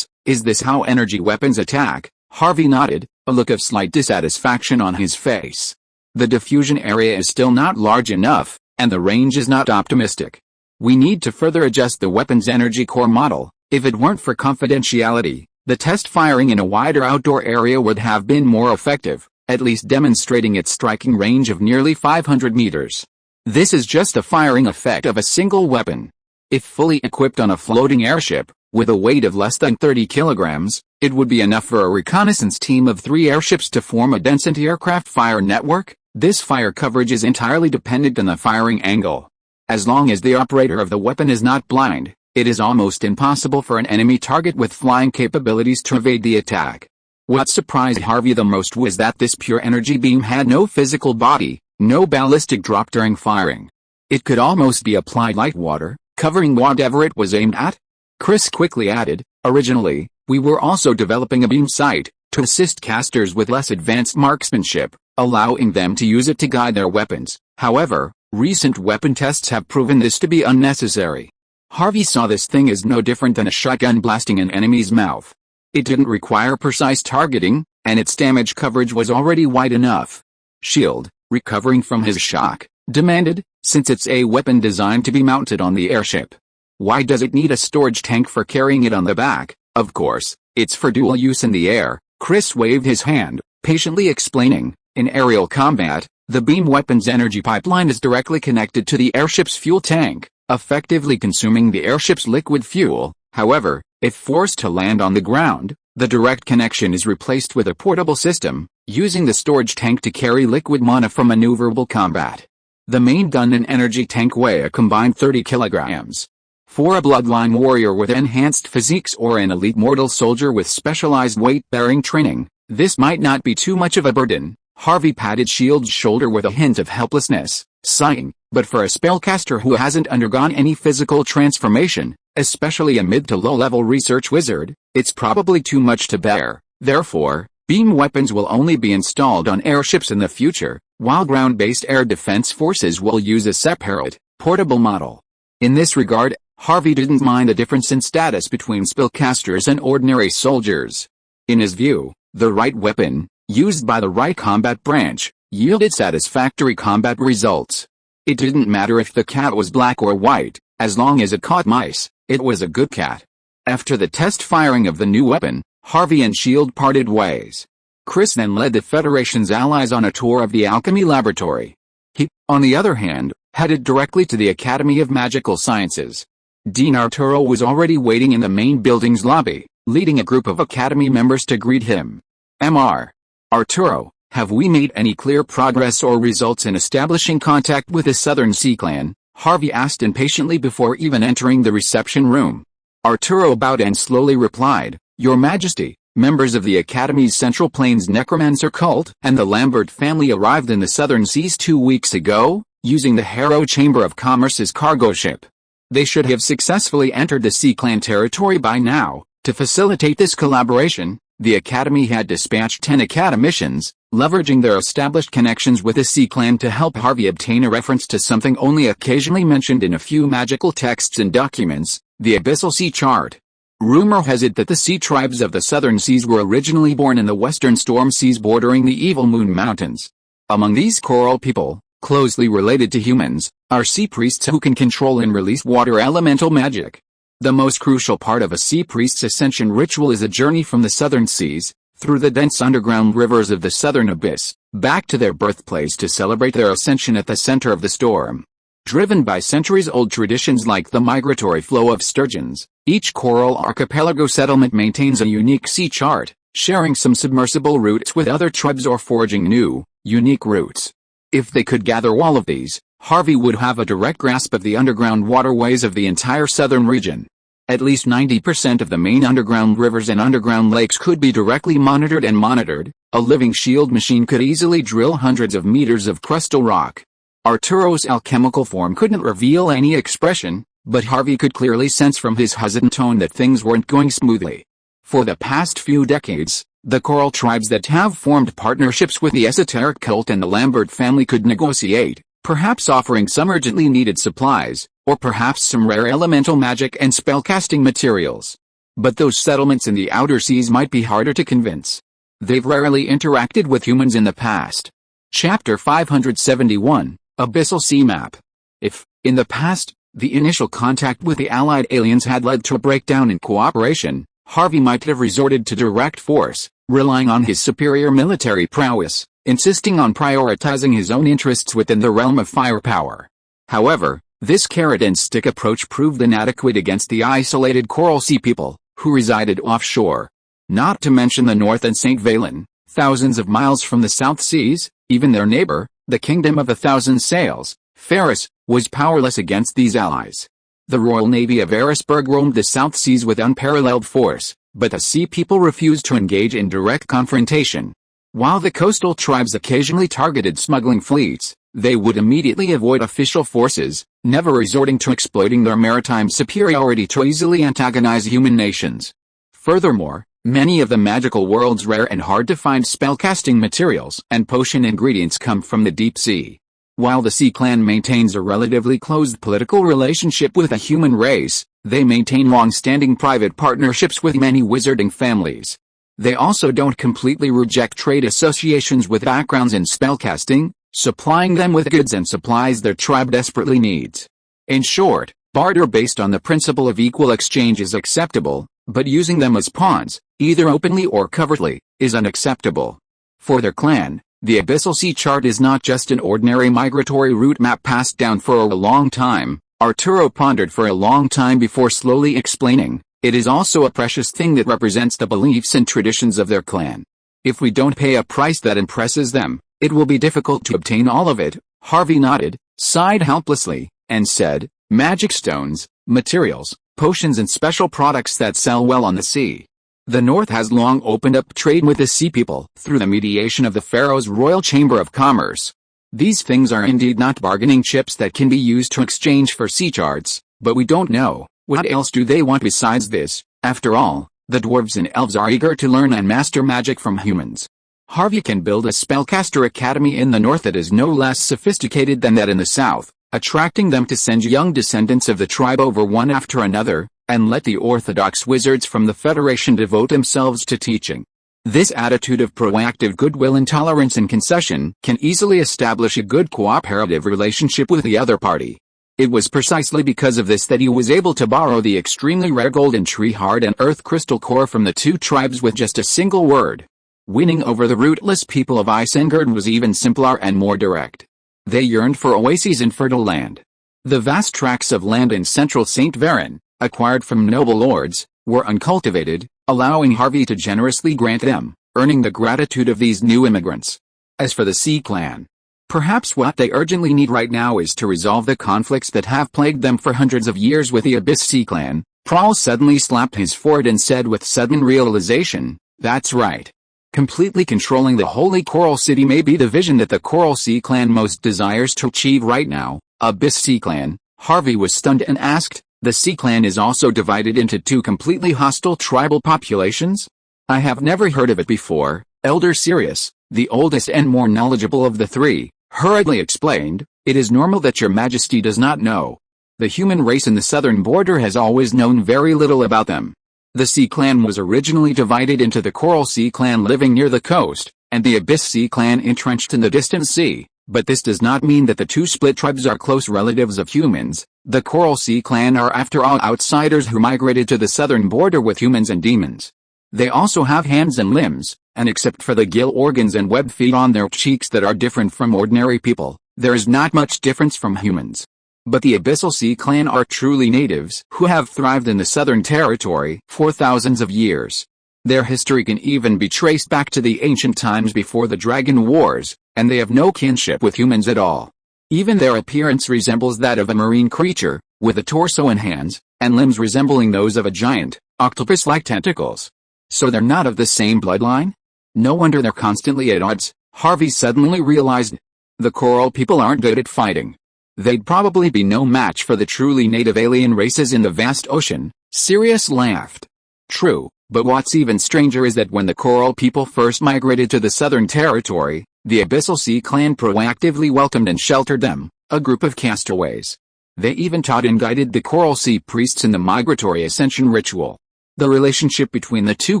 Is this how energy weapons attack? Harvey nodded, a look of slight dissatisfaction on his face. The diffusion area is still not large enough, and the range is not optimistic. We need to further adjust the weapon's energy core model. If it weren't for confidentiality, the test firing in a wider outdoor area would have been more effective, at least demonstrating its striking range of nearly 500 meters. This is just the firing effect of a single weapon. If fully equipped on a floating airship, with a weight of less than 30 kilograms, it would be enough for a reconnaissance team of 3 airships to form a dense anti-aircraft fire network. This fire coverage is entirely dependent on the firing angle. As long as the operator of the weapon is not blind, it is almost impossible for an enemy target with flying capabilities to evade the attack. What surprised Harvey the most was that this pure energy beam had no physical body, no ballistic drop during firing. It could almost be applied like water, covering whatever it was aimed at. Chris quickly added, "Originally, we were also developing a beam sight, to assist casters with less advanced marksmanship, allowing them to use it to guide their weapons. However, recent weapon tests have proven this to be unnecessary." Harvey saw this thing as no different than a shotgun blasting an enemy's mouth. It didn't require precise targeting, and its damage coverage was already wide enough. Shield, recovering from his shock, demanded, "Since it's a weapon designed to be mounted on the airship, why does it need a storage tank for carrying it on the back?" "Of course, it's for dual use in the air," Chris waved his hand, patiently explaining. "In aerial combat, the beam weapon's energy pipeline is directly connected to the airship's fuel tank, effectively consuming the airship's liquid fuel. However, if forced to land on the ground, the direct connection is replaced with a portable system, using the storage tank to carry liquid mana for maneuverable combat. The main gun and energy tank weigh a combined 30 kilograms. For a bloodline warrior with enhanced physiques or an elite mortal soldier with specialized weight-bearing training, this might not be too much of a burden." Harvey patted Shield's shoulder with a hint of helplessness, sighing, "But for a spellcaster who hasn't undergone any physical transformation, especially a mid to low-level research wizard, it's probably too much to bear. Therefore, beam weapons will only be installed on airships in the future, while ground-based air defense forces will use a separate, portable model." In this regard, Harvey didn't mind a difference in status between spellcasters and ordinary soldiers. In his view, the right weapon, used by the right combat branch, yielded satisfactory combat results. It didn't matter if the cat was black or white, as long as it caught mice, it was a good cat. After the test firing of the new weapon, Harvey and Shield parted ways. Chris then led the Federation's allies on a tour of the alchemy laboratory. He, on the other hand, headed directly to the Academy of Magical Sciences. Dean Arturo was already waiting in the main building's lobby, leading a group of Academy members to greet him. "Mr. Arturo, have we made any clear progress or results in establishing contact with the Southern Sea Clan?" Harvey asked impatiently before even entering the reception room. Arturo bowed and slowly replied, "Your Majesty, members of the Academy's Central Plains necromancer cult and the Lambert family arrived in the Southern Seas 2 weeks ago, using the Harrow Chamber of Commerce's cargo ship. They should have successfully entered the Sea Clan territory by now. To facilitate this collaboration, the Academy had dispatched 10 academicians, leveraging their established connections with the Sea Clan to help Harvey obtain a reference to something only occasionally mentioned in a few magical texts and documents, the Abyssal Sea Chart. Rumor has it that the sea tribes of the Southern Seas were originally born in the western storm seas bordering the Evil Moon Mountains. Among these coral people, closely related to humans, are sea priests who can control and release water elemental magic. The most crucial part of a sea priest's ascension ritual is a journey from the Southern Seas, through the dense underground rivers of the Southern Abyss, back to their birthplace to celebrate their ascension at the center of the storm. Driven by centuries-old traditions like the migratory flow of sturgeons, each coral archipelago settlement maintains a unique sea chart, sharing some submersible routes with other tribes or forging new, unique routes. If they could gather all of these, Harvey would have a direct grasp of the underground waterways of the entire southern region. At least 90% of the main underground rivers and underground lakes could be directly monitored and monitored. A living shield machine could easily drill hundreds of meters of crustal rock. Arturo's alchemical form couldn't reveal any expression, but Harvey could clearly sense from his hesitant tone that things weren't going smoothly. For the past few decades, the coral tribes that have formed partnerships with the esoteric cult and the Lambert family could negotiate, perhaps offering some urgently needed supplies, or perhaps some rare elemental magic and spellcasting materials. But those settlements in the outer seas might be harder to convince. They've rarely interacted with humans in the past. Chapter 571, Abyssal Sea Map. If, in the past, the initial contact with the allied aliens had led to a breakdown in cooperation, Harvey might have resorted to direct force, relying on his superior military prowess, insisting on prioritizing his own interests within the realm of firepower. However, this carrot-and-stick approach proved inadequate against the isolated Coral Sea people, who resided offshore. Not to mention the North and St. Valen, thousands of miles from the South Seas. Even their neighbor, the Kingdom of a Thousand Sails, Ferris, was powerless against these allies. The Royal Navy of Erisburg roamed the South Seas with unparalleled force, but the Sea people refused to engage in direct confrontation. While the coastal tribes occasionally targeted smuggling fleets, they would immediately avoid official forces, never resorting to exploiting their maritime superiority to easily antagonize human nations. Furthermore, many of the magical world's rare and hard-to-find spellcasting materials and potion ingredients come from the deep sea. While the Sea Clan maintains a relatively closed political relationship with the human race, they maintain long-standing private partnerships with many wizarding families. They also don't completely reject trade associations with backgrounds in spellcasting, supplying them with goods and supplies their tribe desperately needs. In short, barter based on the principle of equal exchange is acceptable, but using them as pawns, either openly or covertly, is unacceptable. For their clan, the Abyssal Sea Chart is not just an ordinary migratory route map passed down for a long time. Arturo pondered for a long time before slowly explaining. It is also a precious thing that represents the beliefs and traditions of their clan. If we don't pay a price that impresses them, it will be difficult to obtain all of it. Harvey nodded, sighed helplessly, and said, magic stones, materials, potions and special products that sell well on the sea. The North has long opened up trade with the Sea people through the mediation of the Pharaoh's Royal Chamber of Commerce. These things are indeed not bargaining chips that can be used to exchange for sea charts, but we don't know, what else do they want besides this? After all, the dwarves and elves are eager to learn and master magic from humans. Harvey can build a spellcaster academy in the North that is no less sophisticated than that in the South, attracting them to send young descendants of the tribe over one after another, and let the orthodox wizards from the Federation devote themselves to teaching. This attitude of proactive goodwill and tolerance and concession can easily establish a good cooperative relationship with the other party. It was precisely because of this that he was able to borrow the extremely rare golden tree heart and earth crystal core from the two tribes with just a single word. Winning over the rootless people of Isengard was even simpler and more direct. They yearned for oases in fertile land. The vast tracts of land in central St. Varen, acquired from noble lords, were uncultivated, allowing Harvey to generously grant them, earning the gratitude of these new immigrants. As for the Sea Clan, perhaps what they urgently need right now is to resolve the conflicts that have plagued them for hundreds of years with the Abyss Sea Clan. Prahl suddenly slapped his forehead and said with sudden realization, That's right. Completely controlling the Holy Coral City may be the vision that the Coral Sea Clan most desires to achieve right now. Abyss Sea Clan. Harvey was stunned and asked, the Sea Clan is also divided into two completely hostile tribal populations? I have never heard of it before, Elder Sirius, the oldest and more knowledgeable of the three, hurriedly explained. It is normal that your majesty does not know. The human race in the southern border has always known very little about them. The Sea Clan was originally divided into the Coral Sea Clan living near the coast, and the Abyss Sea Clan entrenched in the distant sea, but this does not mean that the two split tribes are close relatives of humans. The Coral Sea Clan are after all outsiders who migrated to the southern border with humans and demons. They also have hands and limbs, and except for the gill organs and web feet on their cheeks that are different from ordinary people, there is not much difference from humans. But the Abyssal Sea Clan are truly natives who have thrived in the Southern Territory for thousands of years. Their history can even be traced back to the ancient times before the Dragon Wars, and they have no kinship with humans at all. Even their appearance resembles that of a marine creature, with a torso and hands, and limbs resembling those of a giant, octopus-like tentacles. So they're not of the same bloodline? No wonder they're constantly at odds, Harvey suddenly realized. The coral people aren't good at fighting. They'd probably be no match for the truly native alien races in the vast ocean. Sirius laughed. True, but what's even stranger is that when the coral people first migrated to the Southern Territory, the Abyssal Sea Clan proactively welcomed and sheltered them, a group of castaways. They even taught and guided the Coral Sea priests in the migratory ascension ritual. The relationship between the two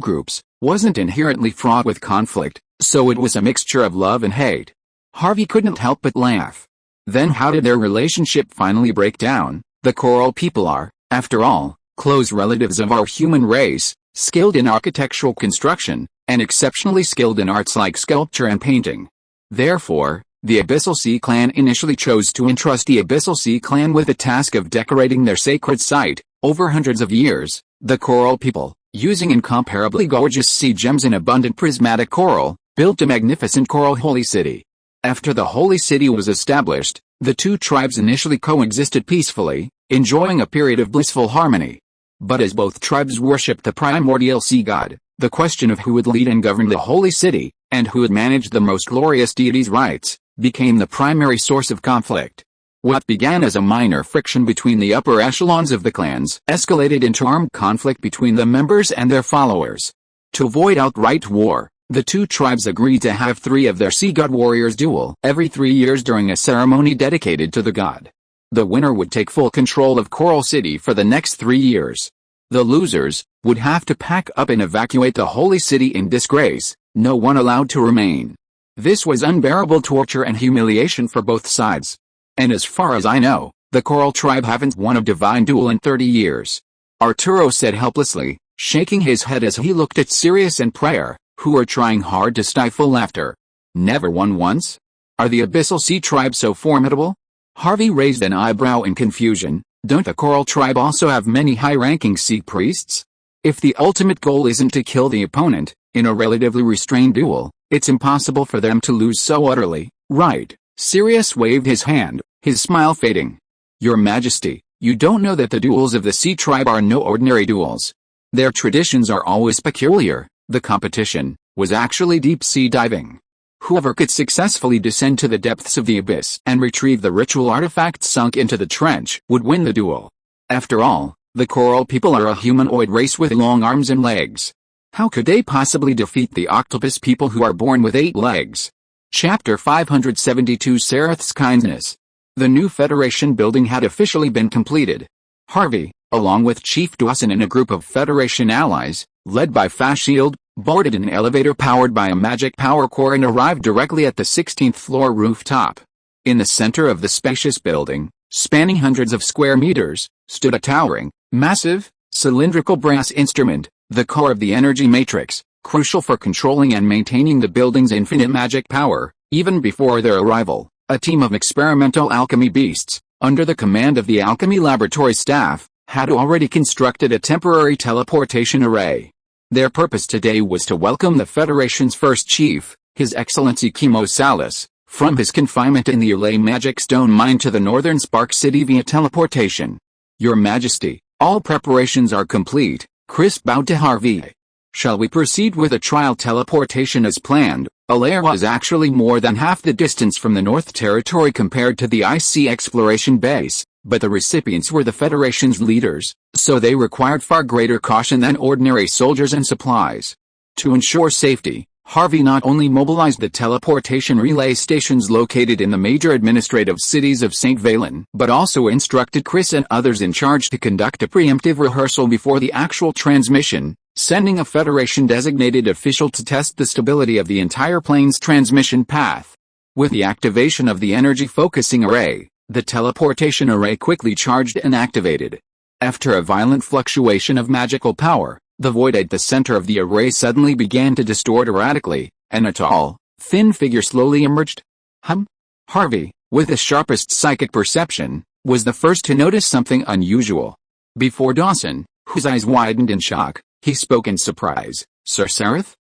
groups wasn't inherently fraught with conflict, so it was a mixture of love and hate. Harvey couldn't help but laugh. Then how did their relationship finally break down? The coral people are, after all, close relatives of our human race, skilled in architectural construction, and exceptionally skilled in arts like sculpture and painting. Therefore, the Abyssal Sea Clan initially chose to entrust the Abyssal Sea Clan with the task of decorating their sacred site. Over hundreds of years, the coral people, using incomparably gorgeous sea gems and abundant prismatic coral, built a magnificent coral holy city. After the holy city was established, the two tribes initially coexisted peacefully, enjoying a period of blissful harmony. But as both tribes worshipped the primordial sea god, the question of who would lead and govern the holy city, and who would manage the most glorious deity's rites, became the primary source of conflict. What began as a minor friction between the upper echelons of the clans escalated into armed conflict between the members and their followers. To avoid outright war, the two tribes agreed to have 3 of their sea god warriors duel every 3 years during a ceremony dedicated to the god. The winner would take full control of Coral City for the next 3 years. The losers would have to pack up and evacuate the holy city in disgrace, no one allowed to remain. This was unbearable torture and humiliation for both sides. And as far as I know, the Coral tribe haven't won a divine duel in 30 years. Arturo said helplessly, shaking his head as he looked at Sirius and Prayer, who were trying hard to stifle laughter. Never won once? Are the Abyssal Sea tribe so formidable? Harvey raised an eyebrow in confusion. Don't the Coral tribe also have many high-ranking sea priests? If the ultimate goal isn't to kill the opponent, in a relatively restrained duel, it's impossible for them to lose so utterly, right? Sirius waved his hand, his smile fading. Your Majesty, you don't know that the duels of the Sea tribe are no ordinary duels. Their traditions are always peculiar. The competition was actually deep-sea diving. Whoever could successfully descend to the depths of the abyss and retrieve the ritual artifacts sunk into the trench would win the duel. After all, the coral people are a humanoid race with long arms and legs. How could they possibly defeat the octopus people who are born with 8 legs? Chapter 572 Sereth's Kindness. The new Federation building had officially been completed. Harvey, along with Chief Dawson and a group of Federation allies, led by Fashield, boarded an elevator powered by a magic power core and arrived directly at the 16th floor rooftop. In the center of the spacious building, spanning hundreds of square meters, stood a towering, massive, cylindrical brass instrument, the core of the energy matrix, crucial for controlling and maintaining the building's infinite magic power. Even before their arrival, a team of experimental alchemy beasts, under the command of the alchemy laboratory staff, had already constructed a temporary teleportation array. Their purpose today was to welcome the Federation's first chief, His Excellency Chemo Salas, from his confinement in the Ulay Magic Stone Mine to the northern Spark City via teleportation. Your Majesty, all preparations are complete. Chris bowed to Harvey. Shall we proceed with a trial teleportation as planned? Alair was actually more than half the distance from the North Territory compared to the IC exploration base, but the recipients were the Federation's leaders, so they required far greater caution than ordinary soldiers and supplies. To ensure safety, Harvey not only mobilized the teleportation relay stations located in the major administrative cities of St. Valen, but also instructed Chris and others in charge to conduct a preemptive rehearsal before the actual transmission, sending a Federation-designated official to test the stability of the entire plane's transmission path. With the activation of the energy-focusing array, the teleportation array quickly charged and activated. After a violent fluctuation of magical power, the void at the center of the array suddenly began to distort erratically, and a tall, thin figure slowly emerged. Harvey, with the sharpest psychic perception, was the first to notice something unusual. Before Dawson, whose eyes widened in shock, he spoke in surprise. "Sir Seraph?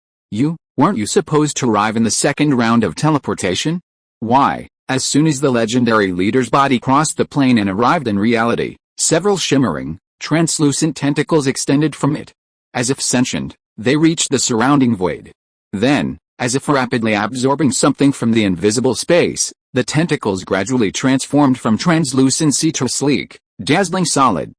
Weren't you supposed to arrive in the second round of teleportation?" "Why?" As soon as the legendary leader's body crossed the plane and arrived in reality, several shimmering, translucent tentacles extended from it. As if sentient, they reached the surrounding void. Then, as if rapidly absorbing something from the invisible space, the tentacles gradually transformed from translucency to sleek, dazzling solid.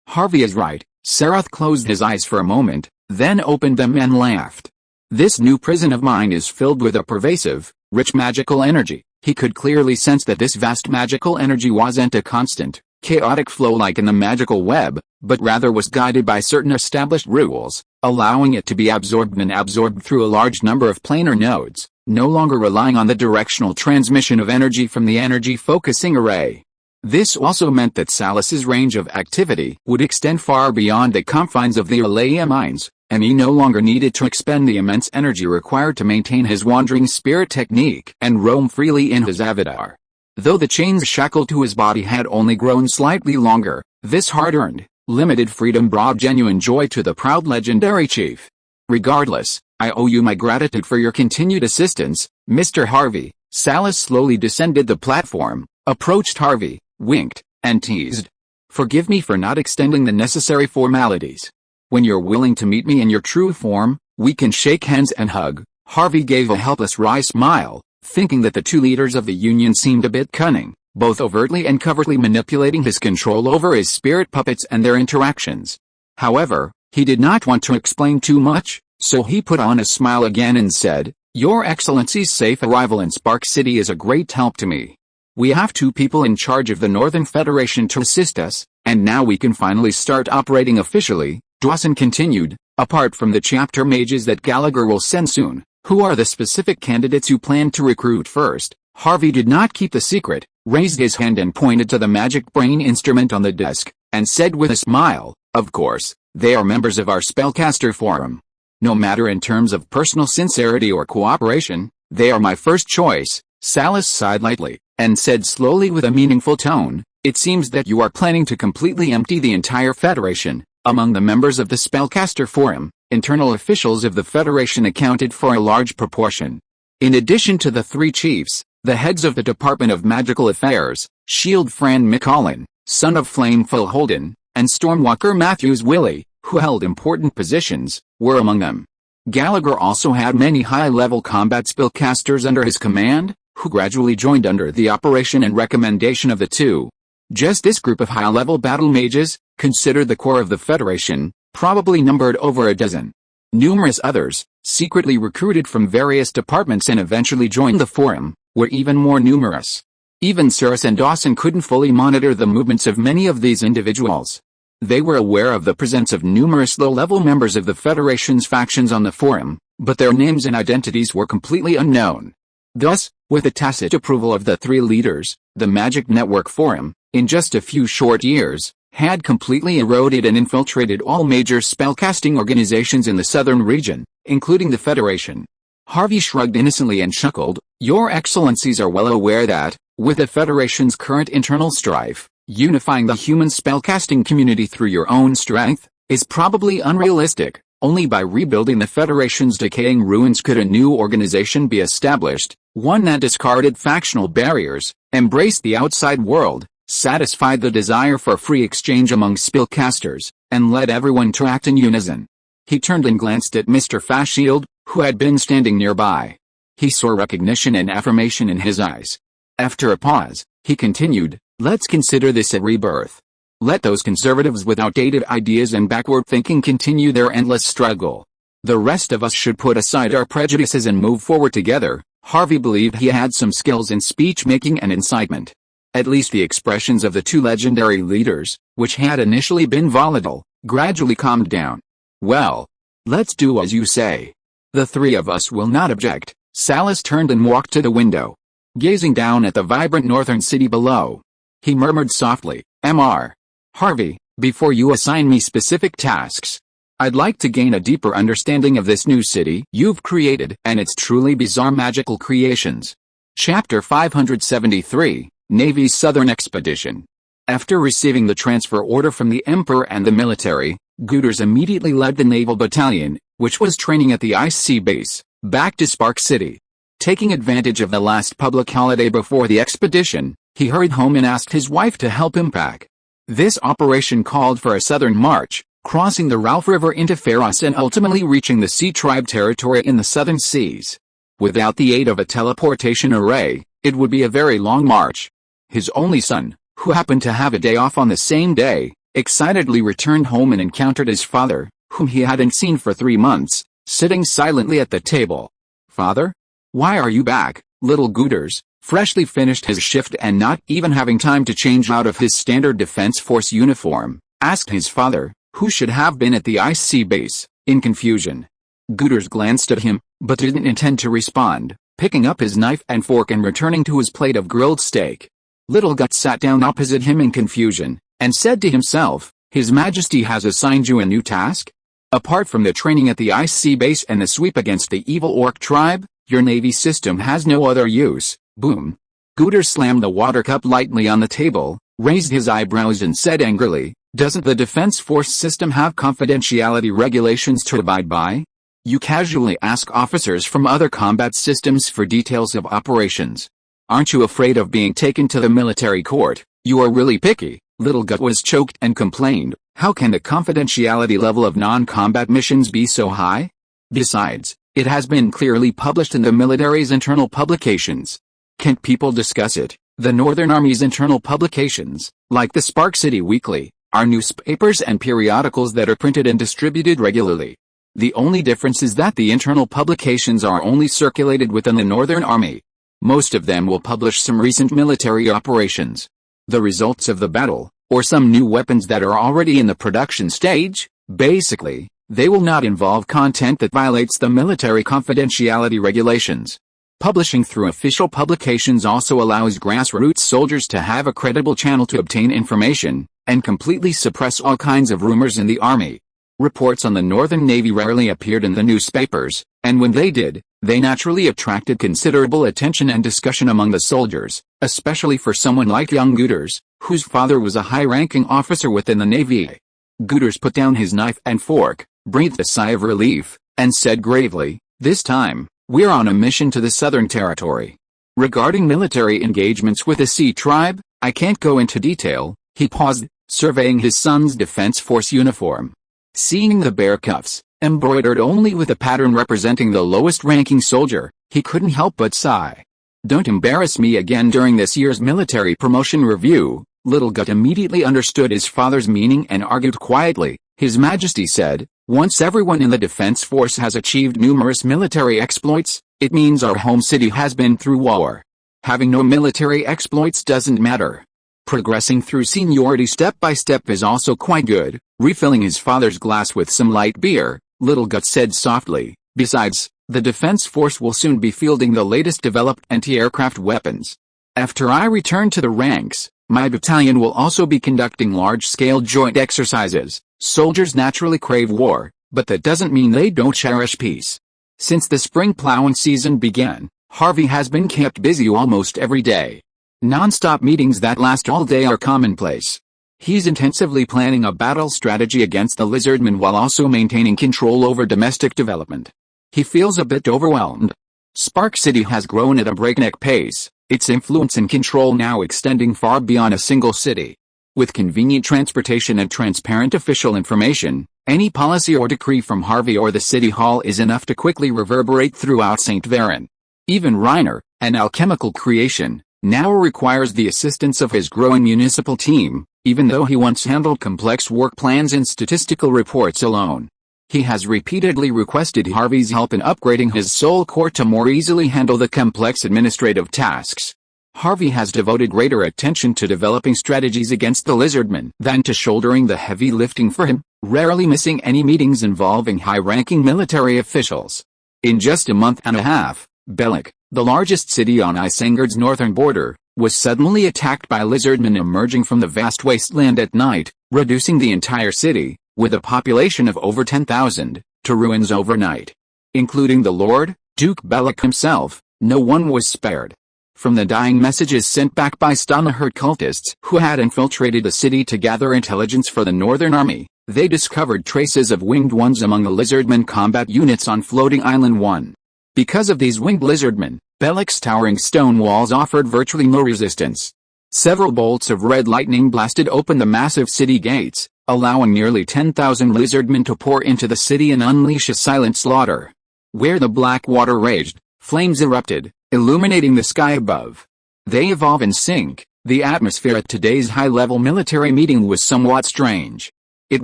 Harvey is right. Sarath closed his eyes for a moment, then opened them and laughed. "This new prison of mine is filled with a pervasive, rich magical energy." He could clearly sense that this vast magical energy wasn't a constant, chaotic flow like in the magical web, but rather was guided by certain established rules, allowing it to be absorbed through a large number of planar nodes, no longer relying on the directional transmission of energy from the energy-focusing array. This also meant that Salus's range of activity would extend far beyond the confines of the Alea mines, and he no longer needed to expend the immense energy required to maintain his wandering spirit technique and roam freely in his avatar. Though the chains shackled to his body had only grown slightly longer, this hard-earned, limited freedom brought genuine joy to the proud legendary chief. "Regardless, I owe you my gratitude for your continued assistance, Mr. Harvey." Salus slowly descended the platform, approached Harvey, winked, and teased. "Forgive me for not extending the necessary formalities. When you're willing to meet me in your true form, we can shake hands and hug." Harvey gave a helpless wry smile, thinking that the two leaders of the Union seemed a bit cunning, both overtly and covertly manipulating his control over his spirit puppets and their interactions. However, he did not want to explain too much, so he put on a smile again and said, "Your Excellency's safe arrival in Spark City is a great help to me. We have 2 people in charge of the Northern Federation to assist us, and now we can finally start operating officially." Dawson continued, "Apart from the chapter mages that Gallagher will send soon, who are the specific candidates you plan to recruit first?" Harvey did not keep the secret, raised his hand and pointed to the magic brain instrument on the desk, and said with a smile, "Of course, they are members of our spellcaster forum. No matter in terms of personal sincerity or cooperation, they are my first choice." Salus sighed lightly, and said slowly with a meaningful tone, "It seems that you are planning to completely empty the entire Federation." Among the members of the Spellcaster Forum, internal officials of the Federation accounted for a large proportion. In addition to the 3 chiefs, the heads of the Department of Magical Affairs, Shield Fran McCollin, son of Flameful Holden, and Stormwalker Matthews Willie, who held important positions, were among them. Gallagher also had many high-level combat spellcasters under his command, who gradually joined under the operation and recommendation of the 2. Just this group of high-level battle mages, considered the core of the Federation, probably numbered over a dozen. Numerous others, secretly recruited from various departments and eventually joined the Forum, were even more numerous. Even Cyrus and Dawson couldn't fully monitor the movements of many of these individuals. They were aware of the presence of numerous low-level members of the Federation's factions on the Forum, but their names and identities were completely unknown. Thus, with the tacit approval of the 3 leaders, the Magic Network Forum, in just a few short years, had completely eroded and infiltrated all major spellcasting organizations in the southern region, including the Federation. Harvey shrugged innocently and chuckled, "Your Excellencies are well aware that, with the Federation's current internal strife, unifying the human spellcasting community through your own strength is probably unrealistic. Only by rebuilding the Federation's decaying ruins could a new organization be established, one that discarded factional barriers, embraced the outside world, satisfied the desire for free exchange among spellcasters, and led everyone to act in unison." He turned and glanced at Mr. Fashield, who had been standing nearby. He saw recognition and affirmation in his eyes. After a pause, he continued, "Let's consider this a rebirth. Let those conservatives with outdated ideas and backward thinking continue their endless struggle. The rest of us should put aside our prejudices and move forward together." Harvey believed he had some skills in speech-making and incitement. At least the expressions of the two legendary leaders, which had initially been volatile, gradually calmed down. "Well, let's do as you say. The three of us will not object." Salas turned and walked to the window. Gazing down at the vibrant northern city below, he murmured softly, "Mr. Harvey, before you assign me specific tasks, I'd like to gain a deeper understanding of this new city you've created and its truly bizarre magical creations." Chapter 573, Navy's Southern Expedition. After receiving the transfer order from the Emperor and the military, Guders immediately led the naval battalion, which was training at the Ice Sea base, back to Spark City. Taking advantage of the last public holiday before the expedition, he hurried home and asked his wife to help him pack. This operation called for a southern march, crossing the Ralph River into Pharos and ultimately reaching the Sea Tribe territory in the southern seas. Without the aid of a teleportation array, it would be a very long march. His only son, who happened to have a day off on the same day, excitedly returned home and encountered his father, whom he hadn't seen for 3 months, sitting silently at the table. "Father? Why are you back?" Little Guders, freshly finished his shift and not even having time to change out of his standard Defense Force uniform, asked his father, who should have been at the Ice Sea base, in confusion. Guders glanced at him, but didn't intend to respond, picking up his knife and fork and returning to his plate of grilled steak. Little Gut sat down opposite him in confusion, and said to himself, "His Majesty has assigned you a new task? Apart from the training at the Ice Sea base and the sweep against the evil orc tribe, your navy system has no other use." Boom. Guders slammed the water cup lightly on the table, raised his eyebrows and said angrily, "Doesn't the Defense Force system have confidentiality regulations to abide by? You casually ask officers from other combat systems for details of operations. Aren't you afraid of being taken to the military court? You are really picky." Little Gut was choked and complained, "How can the confidentiality level of non-combat missions be so high? Besides, it has been clearly published in the military's internal publications. Can't people discuss it?" The Northern Army's internal publications, like the Spark City Weekly, are newspapers and periodicals that are printed and distributed regularly. The only difference is that the internal publications are only circulated within the Northern Army. Most of them will publish some recent military operations, the results of the battle, or some new weapons that are already in the production stage. Basically, they will not involve content that violates the military confidentiality regulations. Publishing through official publications also allows grassroots soldiers to have a credible channel to obtain information, and completely suppress all kinds of rumors in the Army. Reports on the Northern Navy rarely appeared in the newspapers, and when they did, they naturally attracted considerable attention and discussion among the soldiers, especially for someone like young Guders, whose father was a high-ranking officer within the Navy. Guders put down his knife and fork, breathed a sigh of relief, and said gravely, "This time, we're on a mission to the Southern Territory. Regarding military engagements with the Sea Tribe, I can't go into detail." He paused, surveying his son's Defense Force uniform. Seeing the bear cuffs, embroidered only with a pattern representing the lowest-ranking soldier, he couldn't help but sigh. "Don't embarrass me again during this year's military promotion review." Little Gut immediately understood his father's meaning and argued quietly. His Majesty said, "Once everyone in the Defense Force has achieved numerous military exploits, it means our home city has been through war. Having no military exploits doesn't matter. Progressing through seniority step by step is also quite good." Refilling his father's glass with some light beer, Little Gut said softly, "Besides, the Defense Force will soon be fielding the latest developed anti-aircraft weapons. After I return to the ranks, my battalion will also be conducting large-scale joint exercises. Soldiers naturally crave war, but that doesn't mean they don't cherish peace." Since the spring plowing season began, Harvey has been kept busy almost every day. Non-stop meetings that last all day are commonplace. He's intensively planning a battle strategy against the lizardmen while also maintaining control over domestic development. He feels a bit overwhelmed. Spark City has grown at a breakneck pace, its influence and control now extending far beyond a single city. With convenient transportation and transparent official information, any policy or decree from Harvey or the City Hall is enough to quickly reverberate throughout St. Varen. Even Reiner, an alchemical creation, now requires the assistance of his growing municipal team, even though he once handled complex work plans and statistical reports alone. He has repeatedly requested Harvey's help in upgrading his soul core to more easily handle the complex administrative tasks. Harvey has devoted greater attention to developing strategies against the lizardmen than to shouldering the heavy lifting for him, rarely missing any meetings involving high-ranking military officials. In just a month and a half, Belek, the largest city on Isengard's northern border, was suddenly attacked by lizardmen emerging from the vast wasteland at night, reducing the entire city, with a population of over 10,000, to ruins overnight. Including the Lord, Duke Belek himself, no one was spared. From the dying messages sent back by Stanaher cultists who had infiltrated the city to gather intelligence for the Northern Army, they discovered traces of winged ones among the lizardmen combat units on Floating Island 1. Because of these winged lizardmen, Belek's towering stone walls offered virtually no resistance. Several bolts of red lightning blasted open the massive city gates, allowing nearly 10,000 lizardmen to pour into the city and unleash a silent slaughter. Where the black water raged, flames erupted, illuminating the sky above. They evolve in sync. The atmosphere at today's high-level military meeting was somewhat strange. It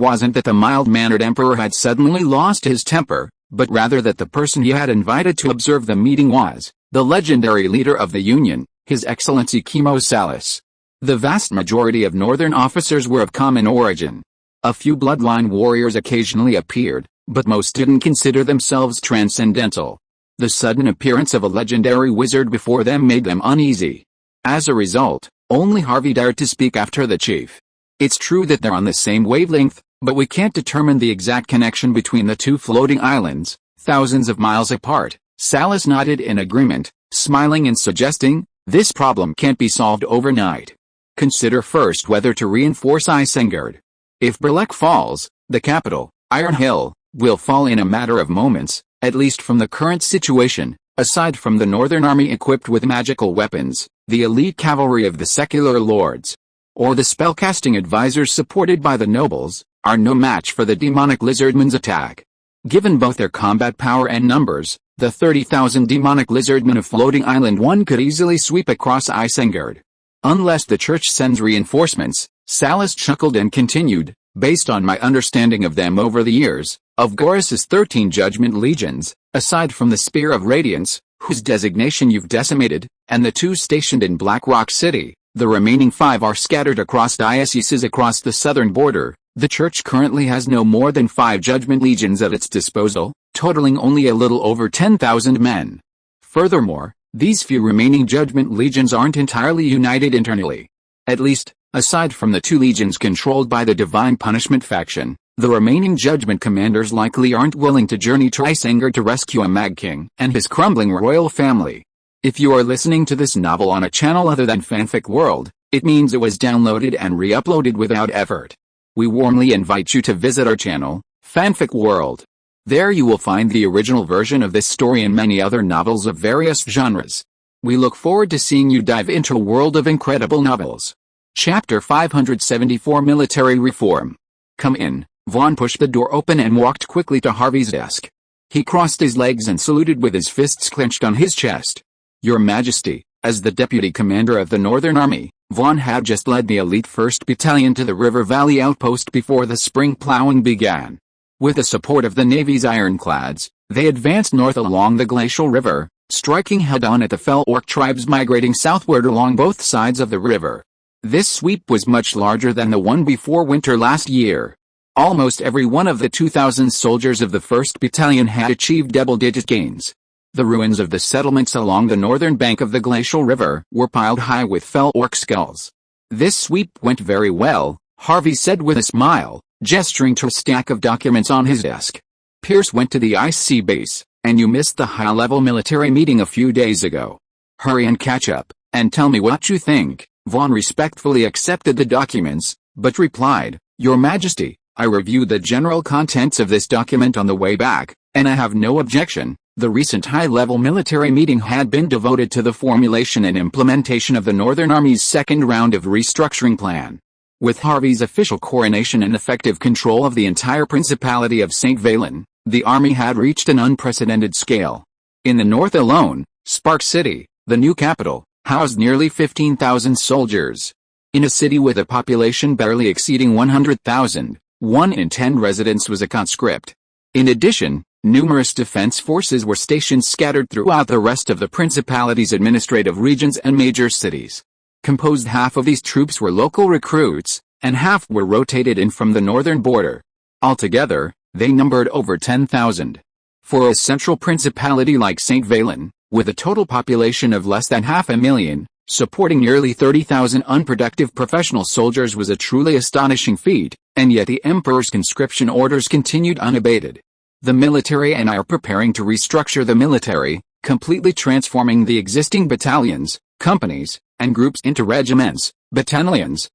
wasn't that the mild-mannered emperor had suddenly lost his temper, but rather that the person he had invited to observe the meeting was the legendary leader of the Union, His Excellency Chemo Salas. The vast majority of northern officers were of common origin. A few bloodline warriors occasionally appeared, but most didn't consider themselves transcendental. The sudden appearance of a legendary wizard before them made them uneasy. As a result, only Harvey dared to speak after the chief. It's true that they're on the same wavelength, but we can't determine the exact connection between the two floating islands, thousands of miles apart. Salas nodded in agreement, smiling and suggesting, this problem can't be solved overnight. Consider first whether to reinforce Isengard. If Belek falls, the capital, Iron Hill, will fall in a matter of moments, at least from the current situation. Aside from the Northern Army equipped with magical weapons, the elite cavalry of the secular lords, or the spellcasting advisors supported by the nobles, are no match for the demonic lizardmen's attack. Given both their combat power and numbers, the 30,000 demonic lizardmen of Floating Island 1 could easily sweep across Isengard. Unless the church sends reinforcements, Salas chuckled and continued, based on my understanding of them over the years, of Gorys's 13 Judgment Legions, aside from the Spear of Radiance, whose designation you've decimated, and the 2 stationed in Black Rock City, the remaining 5 are scattered across dioceses across the southern border. The church currently has no more than 5 Judgment Legions at its disposal, totaling only a little over 10,000 men. Furthermore, these few remaining Judgment Legions aren't entirely united internally. At least, aside from the 2 legions controlled by the Divine Punishment faction, the remaining Judgment commanders likely aren't willing to journey to Isengard to rescue a Mad King and his crumbling royal family. If you are listening to this novel on a channel other than Fanfic World, it means it was downloaded and re-uploaded without effort. We warmly invite you to visit our channel, Fanfic World. There you will find the original version of this story and many other novels of various genres. We look forward to seeing you dive into a world of incredible novels. Chapter 574 Military Reform. Come in. Vaughn pushed the door open and walked quickly to Harvey's desk. He crossed his legs and saluted with his fists clenched on his chest. Your Majesty, as the deputy commander of the Northern Army, Vaughn had just led the elite 1st Battalion to the River Valley outpost before the spring plowing began. With the support of the Navy's ironclads, they advanced north along the glacial river, striking head-on at the fell orc tribes migrating southward along both sides of the river. This sweep was much larger than the one before winter last year. Almost every one of the 2,000 soldiers of the 1st Battalion had achieved double-digit gains. The ruins of the settlements along the northern bank of the glacial river were piled high with fell orc skulls. This sweep went very well, Harvey said with a smile, gesturing to a stack of documents on his desk. Pierce went to the IC base, and you missed the high-level military meeting a few days ago. Hurry and catch up, and tell me what you think. Vaughn respectfully accepted the documents, but replied, Your Majesty, I reviewed the general contents of this document on the way back, and I have no objection. The recent high-level military meeting had been devoted to the formulation and implementation of the Northern Army's second round of restructuring plan. With Harvey's official coronation and effective control of the entire Principality of St. Valen, the army had reached an unprecedented scale. In the north alone, Spark City, the new capital, housed nearly 15,000 soldiers. In a city with a population barely exceeding 100,000, 1 in 10 residents was a conscript. In addition, numerous defense forces were stationed scattered throughout the rest of the Principality's administrative regions and major cities. Composed half of these troops were local recruits, and half were rotated in from the northern border. Altogether, they numbered over 10,000. For a central principality like St. Valen, with a total population of less than 500,000, supporting nearly 30,000 unproductive professional soldiers was a truly astonishing feat, and yet the Emperor's conscription orders continued unabated. The military and I are preparing to restructure the military, completely transforming the existing battalions, companies, and groups into regiments, battalions,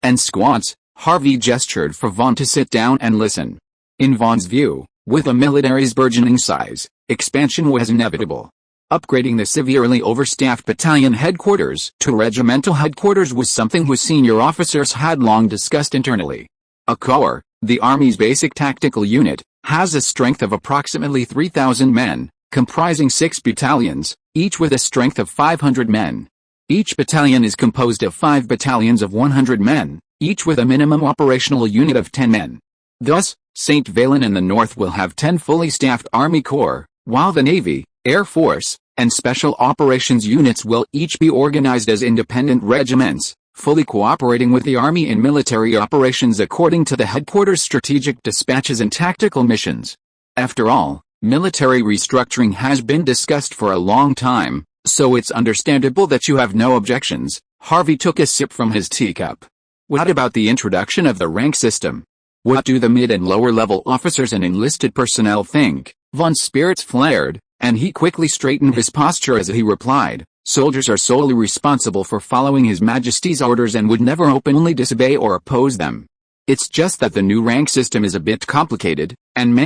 and squads. Harvey gestured for Vaughn to sit down and listen. In Vaughn's view, with the military's burgeoning size, expansion was inevitable. Upgrading the severely overstaffed battalion headquarters to regimental headquarters was something his senior officers had long discussed internally. A corps, the Army's basic tactical unit, has a strength of approximately 3,000 men, comprising 6 battalions, each with a strength of 500 men. Each battalion is composed of 5 battalions of 100 men, each with a minimum operational unit of 10 men. Thus, St. Valen in the north will have 10 fully staffed Army Corps, while the Navy, Air Force, and Special Operations units will each be organized as independent regiments, fully cooperating with the Army in military operations according to the headquarters' strategic dispatches and tactical missions. After all, military restructuring has been discussed for a long time, so it's understandable that you have no objections. Harvey took a sip from his teacup. What about the introduction of the rank system? What do the mid and lower level officers and enlisted personnel think? Vaughn's spirits flared, and he quickly straightened his posture as he replied, soldiers are solely responsible for following His Majesty's orders and would never openly disobey or oppose them. It's just that the new rank system is a bit complicated, and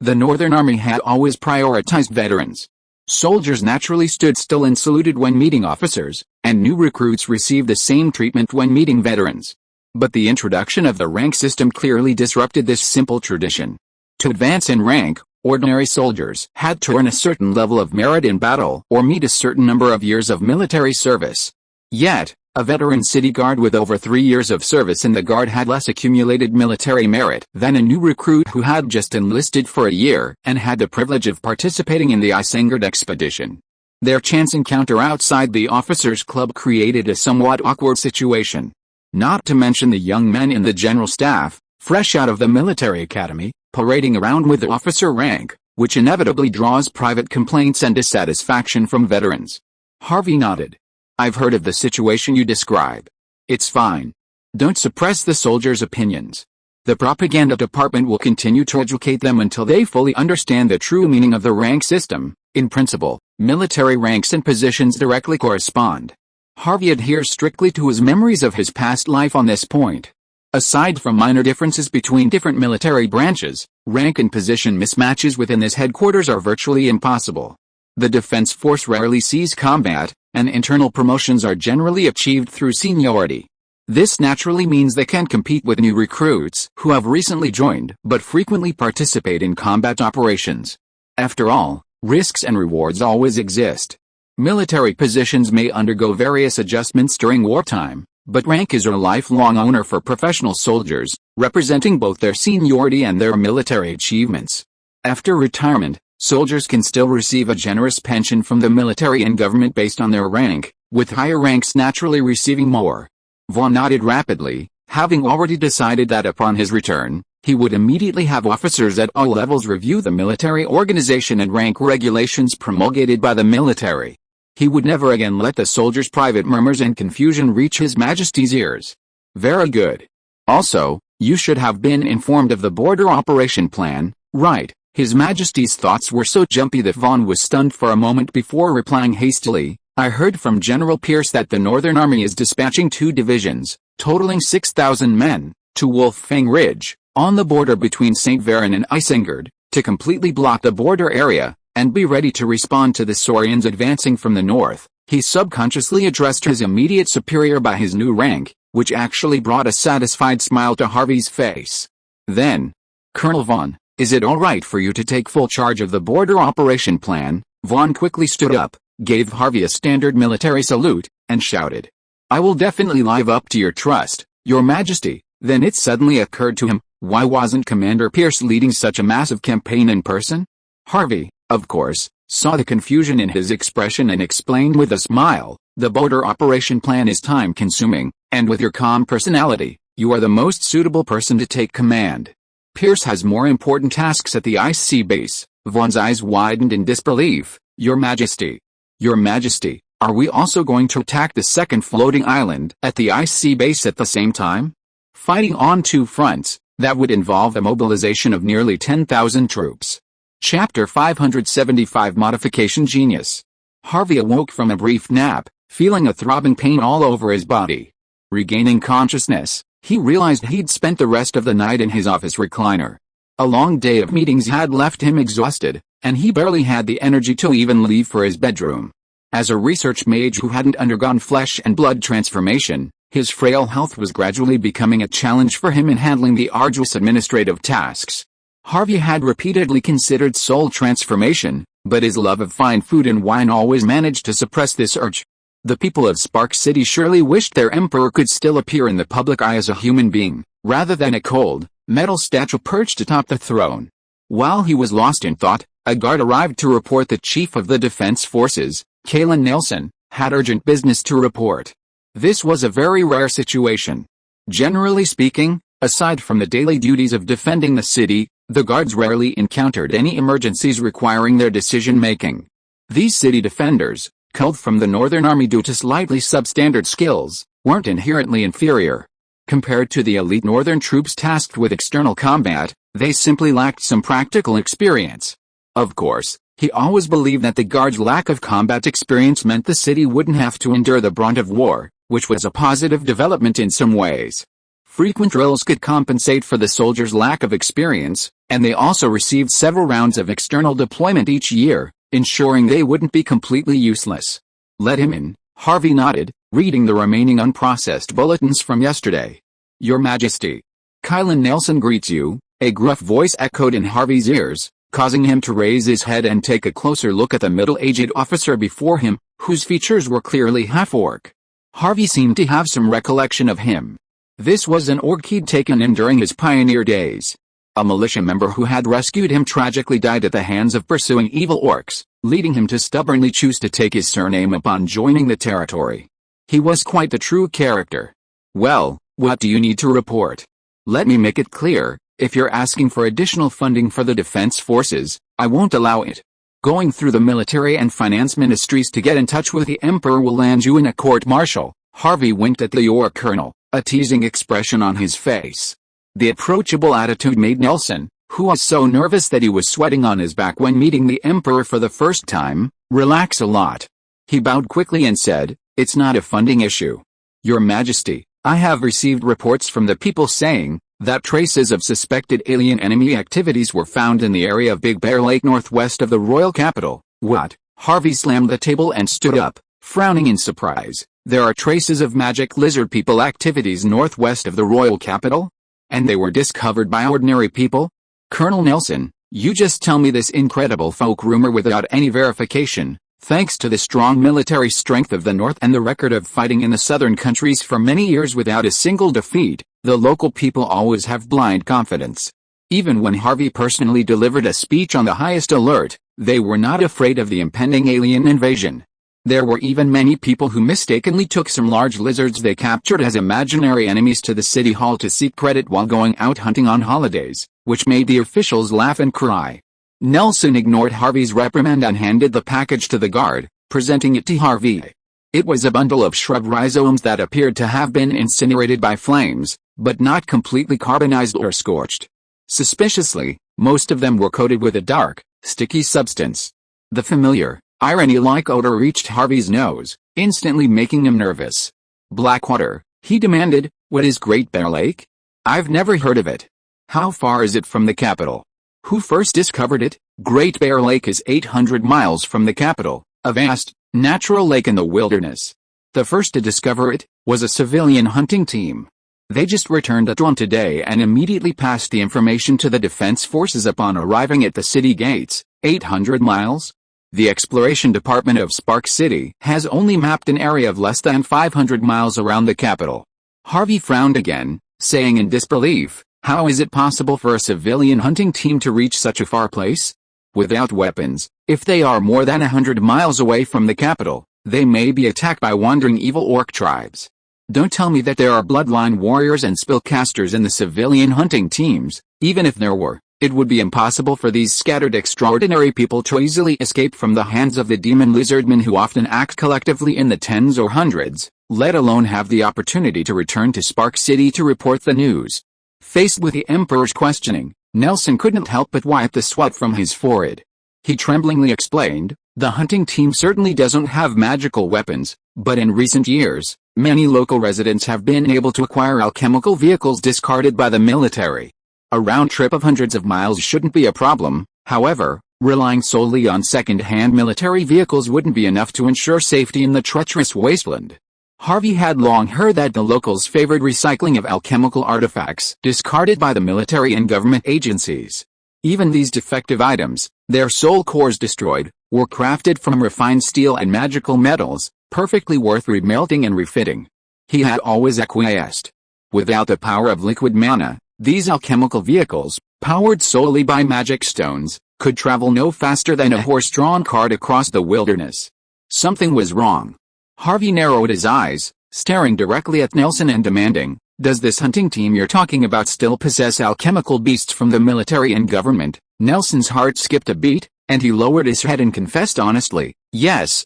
the Northern Army had always prioritized veterans. Soldiers naturally stood still and saluted when meeting officers, and new recruits received the same treatment when meeting veterans. But the introduction of the rank system clearly disrupted this simple tradition. To advance in rank, ordinary soldiers had to earn a certain level of merit in battle or meet a certain number of years of military service. Yet, a veteran city guard with over 3 years of service in the guard had less accumulated military merit than a new recruit who had just enlisted for a year and had the privilege of participating in the Isengard expedition. Their chance encounter outside the officers' club created a somewhat awkward situation. Not to mention the young men in the general staff, fresh out of the military academy, parading around with the officer rank, which inevitably draws private complaints and dissatisfaction from veterans. Harvey nodded. I've heard of the situation you describe. It's fine. Don't suppress the soldiers' opinions. The propaganda department will continue to educate them until they fully understand the true meaning of the rank system. In principle, military ranks and positions directly correspond. Harvey adheres strictly to his memories of his past life on this point. Aside from minor differences between different military branches, rank and position mismatches within this headquarters are virtually impossible. The defense force rarely sees combat, and internal promotions are generally achieved through seniority. This naturally means they can compete with new recruits who have recently joined but frequently participate in combat operations. After all, risks and rewards always exist. Military positions may undergo various adjustments during wartime, but rank is a lifelong honor for professional soldiers, representing both their seniority and their military achievements. After retirement, soldiers can still receive a generous pension from the military and government based on their rank, with higher ranks naturally receiving more. Vaughn nodded rapidly, having already decided that upon his return, he would immediately have officers at all levels review the military organization and rank regulations promulgated by the military. He would never again let the soldiers' private murmurs and confusion reach His Majesty's ears. Very good. Also, you should have been informed of the border operation plan, right? His Majesty's thoughts were so jumpy that Vaughn was stunned for a moment before replying hastily. I heard from General Pierce that the Northern Army is dispatching 2 divisions, totaling 6,000 men, to Wolffang Ridge, on the border between St. Varen and Isengard, to completely block the border area, and be ready to respond to the Saurians advancing from the north. He subconsciously addressed his immediate superior by his new rank, which actually brought a satisfied smile to Harvey's face. Then, "Colonel Vaughn, is it all right for you to take full charge of the border operation plan?" Vaughn quickly stood up, gave Harvey a standard military salute, and shouted, "I will definitely live up to your trust, Your Majesty." Then it suddenly occurred to him, why wasn't Commander Pierce leading such a massive campaign in person? Harvey, of course, saw the confusion in his expression and explained with a smile, "The border operation plan is time-consuming, and with your calm personality, you are the most suitable person to take command. Pierce has more important tasks at the IC base." Vaughn's eyes widened in disbelief. "Your Majesty. Your Majesty, are we also going to attack the second floating island at the IC base at the same time? Fighting on two fronts, that would involve a mobilization of nearly 10,000 troops." Chapter 575 Modification Genius. Harvey awoke from a brief nap, feeling a throbbing pain all over his body. Regaining consciousness, he realized he'd spent the rest of the night in his office recliner. A long day of meetings had left him exhausted, and he barely had the energy to even leave for his bedroom. As a research mage who hadn't undergone flesh and blood transformation, his frail health was gradually becoming a challenge for him in handling the arduous administrative tasks. Harvey had repeatedly considered soul transformation, but his love of fine food and wine always managed to suppress this urge. The people of Spark City surely wished their emperor could still appear in the public eye as a human being, rather than a cold, metal statue perched atop the throne. While he was lost in thought, a guard arrived to report the chief of the defense forces, Kalen Nelson, had urgent business to report. This was a very rare situation. Generally speaking, aside from the daily duties of defending the city, the guards rarely encountered any emergencies requiring their decision-making. These city defenders, culled from the Northern Army due to slightly substandard skills, weren't inherently inferior. Compared to the elite Northern troops tasked with external combat, they simply lacked some practical experience. Of course, he always believed that the guards' lack of combat experience meant the city wouldn't have to endure the brunt of war, which was a positive development in some ways. Frequent drills could compensate for the soldiers' lack of experience, and they also received several rounds of external deployment each year, ensuring they wouldn't be completely useless. "Let him in," Harvey nodded, reading the remaining unprocessed bulletins from yesterday. "Your Majesty. Kylan Nelson greets you," a gruff voice echoed in Harvey's ears, causing him to raise his head and take a closer look at the middle-aged officer before him, whose features were clearly half-orc. Harvey seemed to have some recollection of him. This was an orc he'd taken in during his pioneer days. A militia member who had rescued him tragically died at the hands of pursuing evil orcs, leading him to stubbornly choose to take his surname upon joining the territory. He was quite the true character. "Well, what do you need to report?" "Let me make it clear, if you're asking for additional funding for the defense forces, I won't allow it. Going through the military and finance ministries to get in touch with the Emperor will land you in a court-martial." Harvey winked at the orc colonel, a teasing expression on his face. The approachable attitude made Nelson, who was so nervous that he was sweating on his back when meeting the Emperor for the first time, relax a lot. He bowed quickly and said, "It's not a funding issue. Your Majesty, I have received reports from the people saying that traces of suspected alien enemy activities were found in the area of Big Bear Lake northwest of the royal capital." "What?" Harvey slammed the table and stood up, frowning in surprise. "There are traces of magic lizard people activities northwest of the royal capital? And they were discovered by ordinary people? Colonel Nelson, you just tell me this incredible folk rumor without any verification. Thanks to the strong military strength of the North and the record of fighting in the southern countries for many years without a single defeat, the local people always have blind confidence. Even when Harvey personally delivered a speech on the highest alert, they were not afraid of the impending alien invasion. There were even many people who mistakenly took some large lizards they captured as imaginary enemies to the city hall to seek credit while going out hunting on holidays, which made the officials laugh and cry." Nelson ignored Harvey's reprimand and handed the package to the guard, presenting it to Harvey. It was a bundle of shrub rhizomes that appeared to have been incinerated by flames, but not completely carbonized or scorched. Suspiciously, most of them were coated with a dark, sticky substance. The familiar, irony-like odor reached Harvey's nose, instantly making him nervous. "Blackwater," he demanded. "What is Great Bear Lake? I've never heard of it. How far is it from the capital? Who first discovered it?" "Great Bear Lake is 800 miles from the capital, a vast, natural lake in the wilderness. The first to discover it, was a civilian hunting team. They just returned at dawn today and immediately passed the information to the defense forces upon arriving at the city gates, 800 miles. The Exploration Department of Spark City has only mapped an area of less than 500 miles around the capital. Harvey frowned again, saying in disbelief, "How is it possible for a civilian hunting team to reach such a far place? Without weapons, if they are more than 100 miles away from the capital, they may be attacked by wandering evil orc tribes. Don't tell me that there are bloodline warriors and spellcasters in the civilian hunting teams. Even if there were, it would be impossible for these scattered extraordinary people to easily escape from the hands of the demon lizardmen who often act collectively in the tens or hundreds, let alone have the opportunity to return to Spark City to report the news." Faced with the Emperor's questioning, Nelson couldn't help but wipe the sweat from his forehead. He tremblingly explained, "The hunting team certainly doesn't have magical weapons, but in recent years, many local residents have been able to acquire alchemical vehicles discarded by the military. A round trip of hundreds of miles shouldn't be a problem. However, relying solely on second-hand military vehicles wouldn't be enough to ensure safety in the treacherous wasteland." Harvey had long heard that the locals favored recycling of alchemical artifacts discarded by the military and government agencies. Even these defective items, their soul cores destroyed, were crafted from refined steel and magical metals, perfectly worth remelting and refitting. He had always acquiesced. Without the power of liquid mana, these alchemical vehicles, powered solely by magic stones, could travel no faster than a horse-drawn cart across the wilderness. Something was wrong. Harvey narrowed his eyes, staring directly at Nelson and demanding, "Does this hunting team you're talking about still possess alchemical beasts from the military and government?" Nelson's heart skipped a beat, and he lowered his head and confessed honestly, "Yes,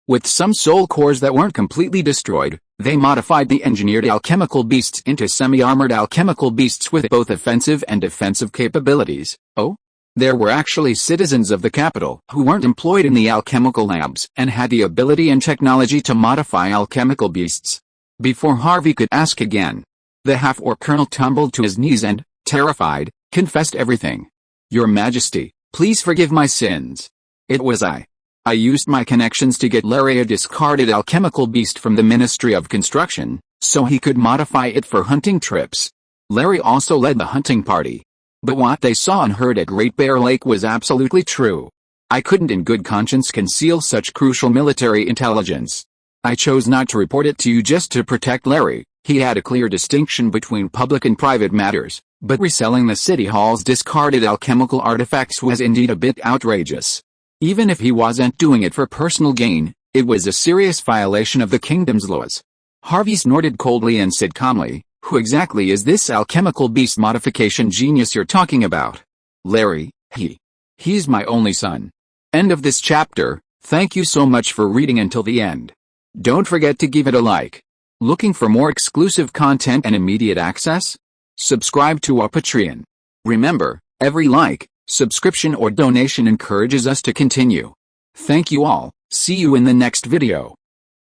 with some soul cores that weren't completely destroyed, they modified the engineered alchemical beasts into semi-armored alchemical beasts with both offensive and defensive capabilities." "Oh? There were actually citizens of the capital who weren't employed in the alchemical labs and had the ability and technology to modify alchemical beasts." Before Harvey could ask again, the half-orc colonel tumbled to his knees and, terrified, confessed everything. "Your Majesty, please forgive my sins. It was I used my connections to get Larry a discarded alchemical beast from the Ministry of Construction, so he could modify it for hunting trips. Larry also led the hunting party. But what they saw and heard at Great Bear Lake was absolutely true. I couldn't in good conscience conceal such crucial military intelligence. I chose not to report it to you just to protect Larry. He had a clear distinction between public and private matters, but reselling the city hall's discarded alchemical artifacts was indeed a bit outrageous. Even if he wasn't doing it for personal gain, it was a serious violation of the kingdom's laws." Harvey snorted coldly and said calmly, "Who exactly is this alchemical beast modification genius you're talking about?" "Larry, he's my only son." End of this chapter. Thank you so much for reading until the end. Don't forget to give it a like. Looking for more exclusive content and immediate access? Subscribe to our Patreon. Remember, every like, subscription or donation encourages us to continue. Thank you all. See you in the next video.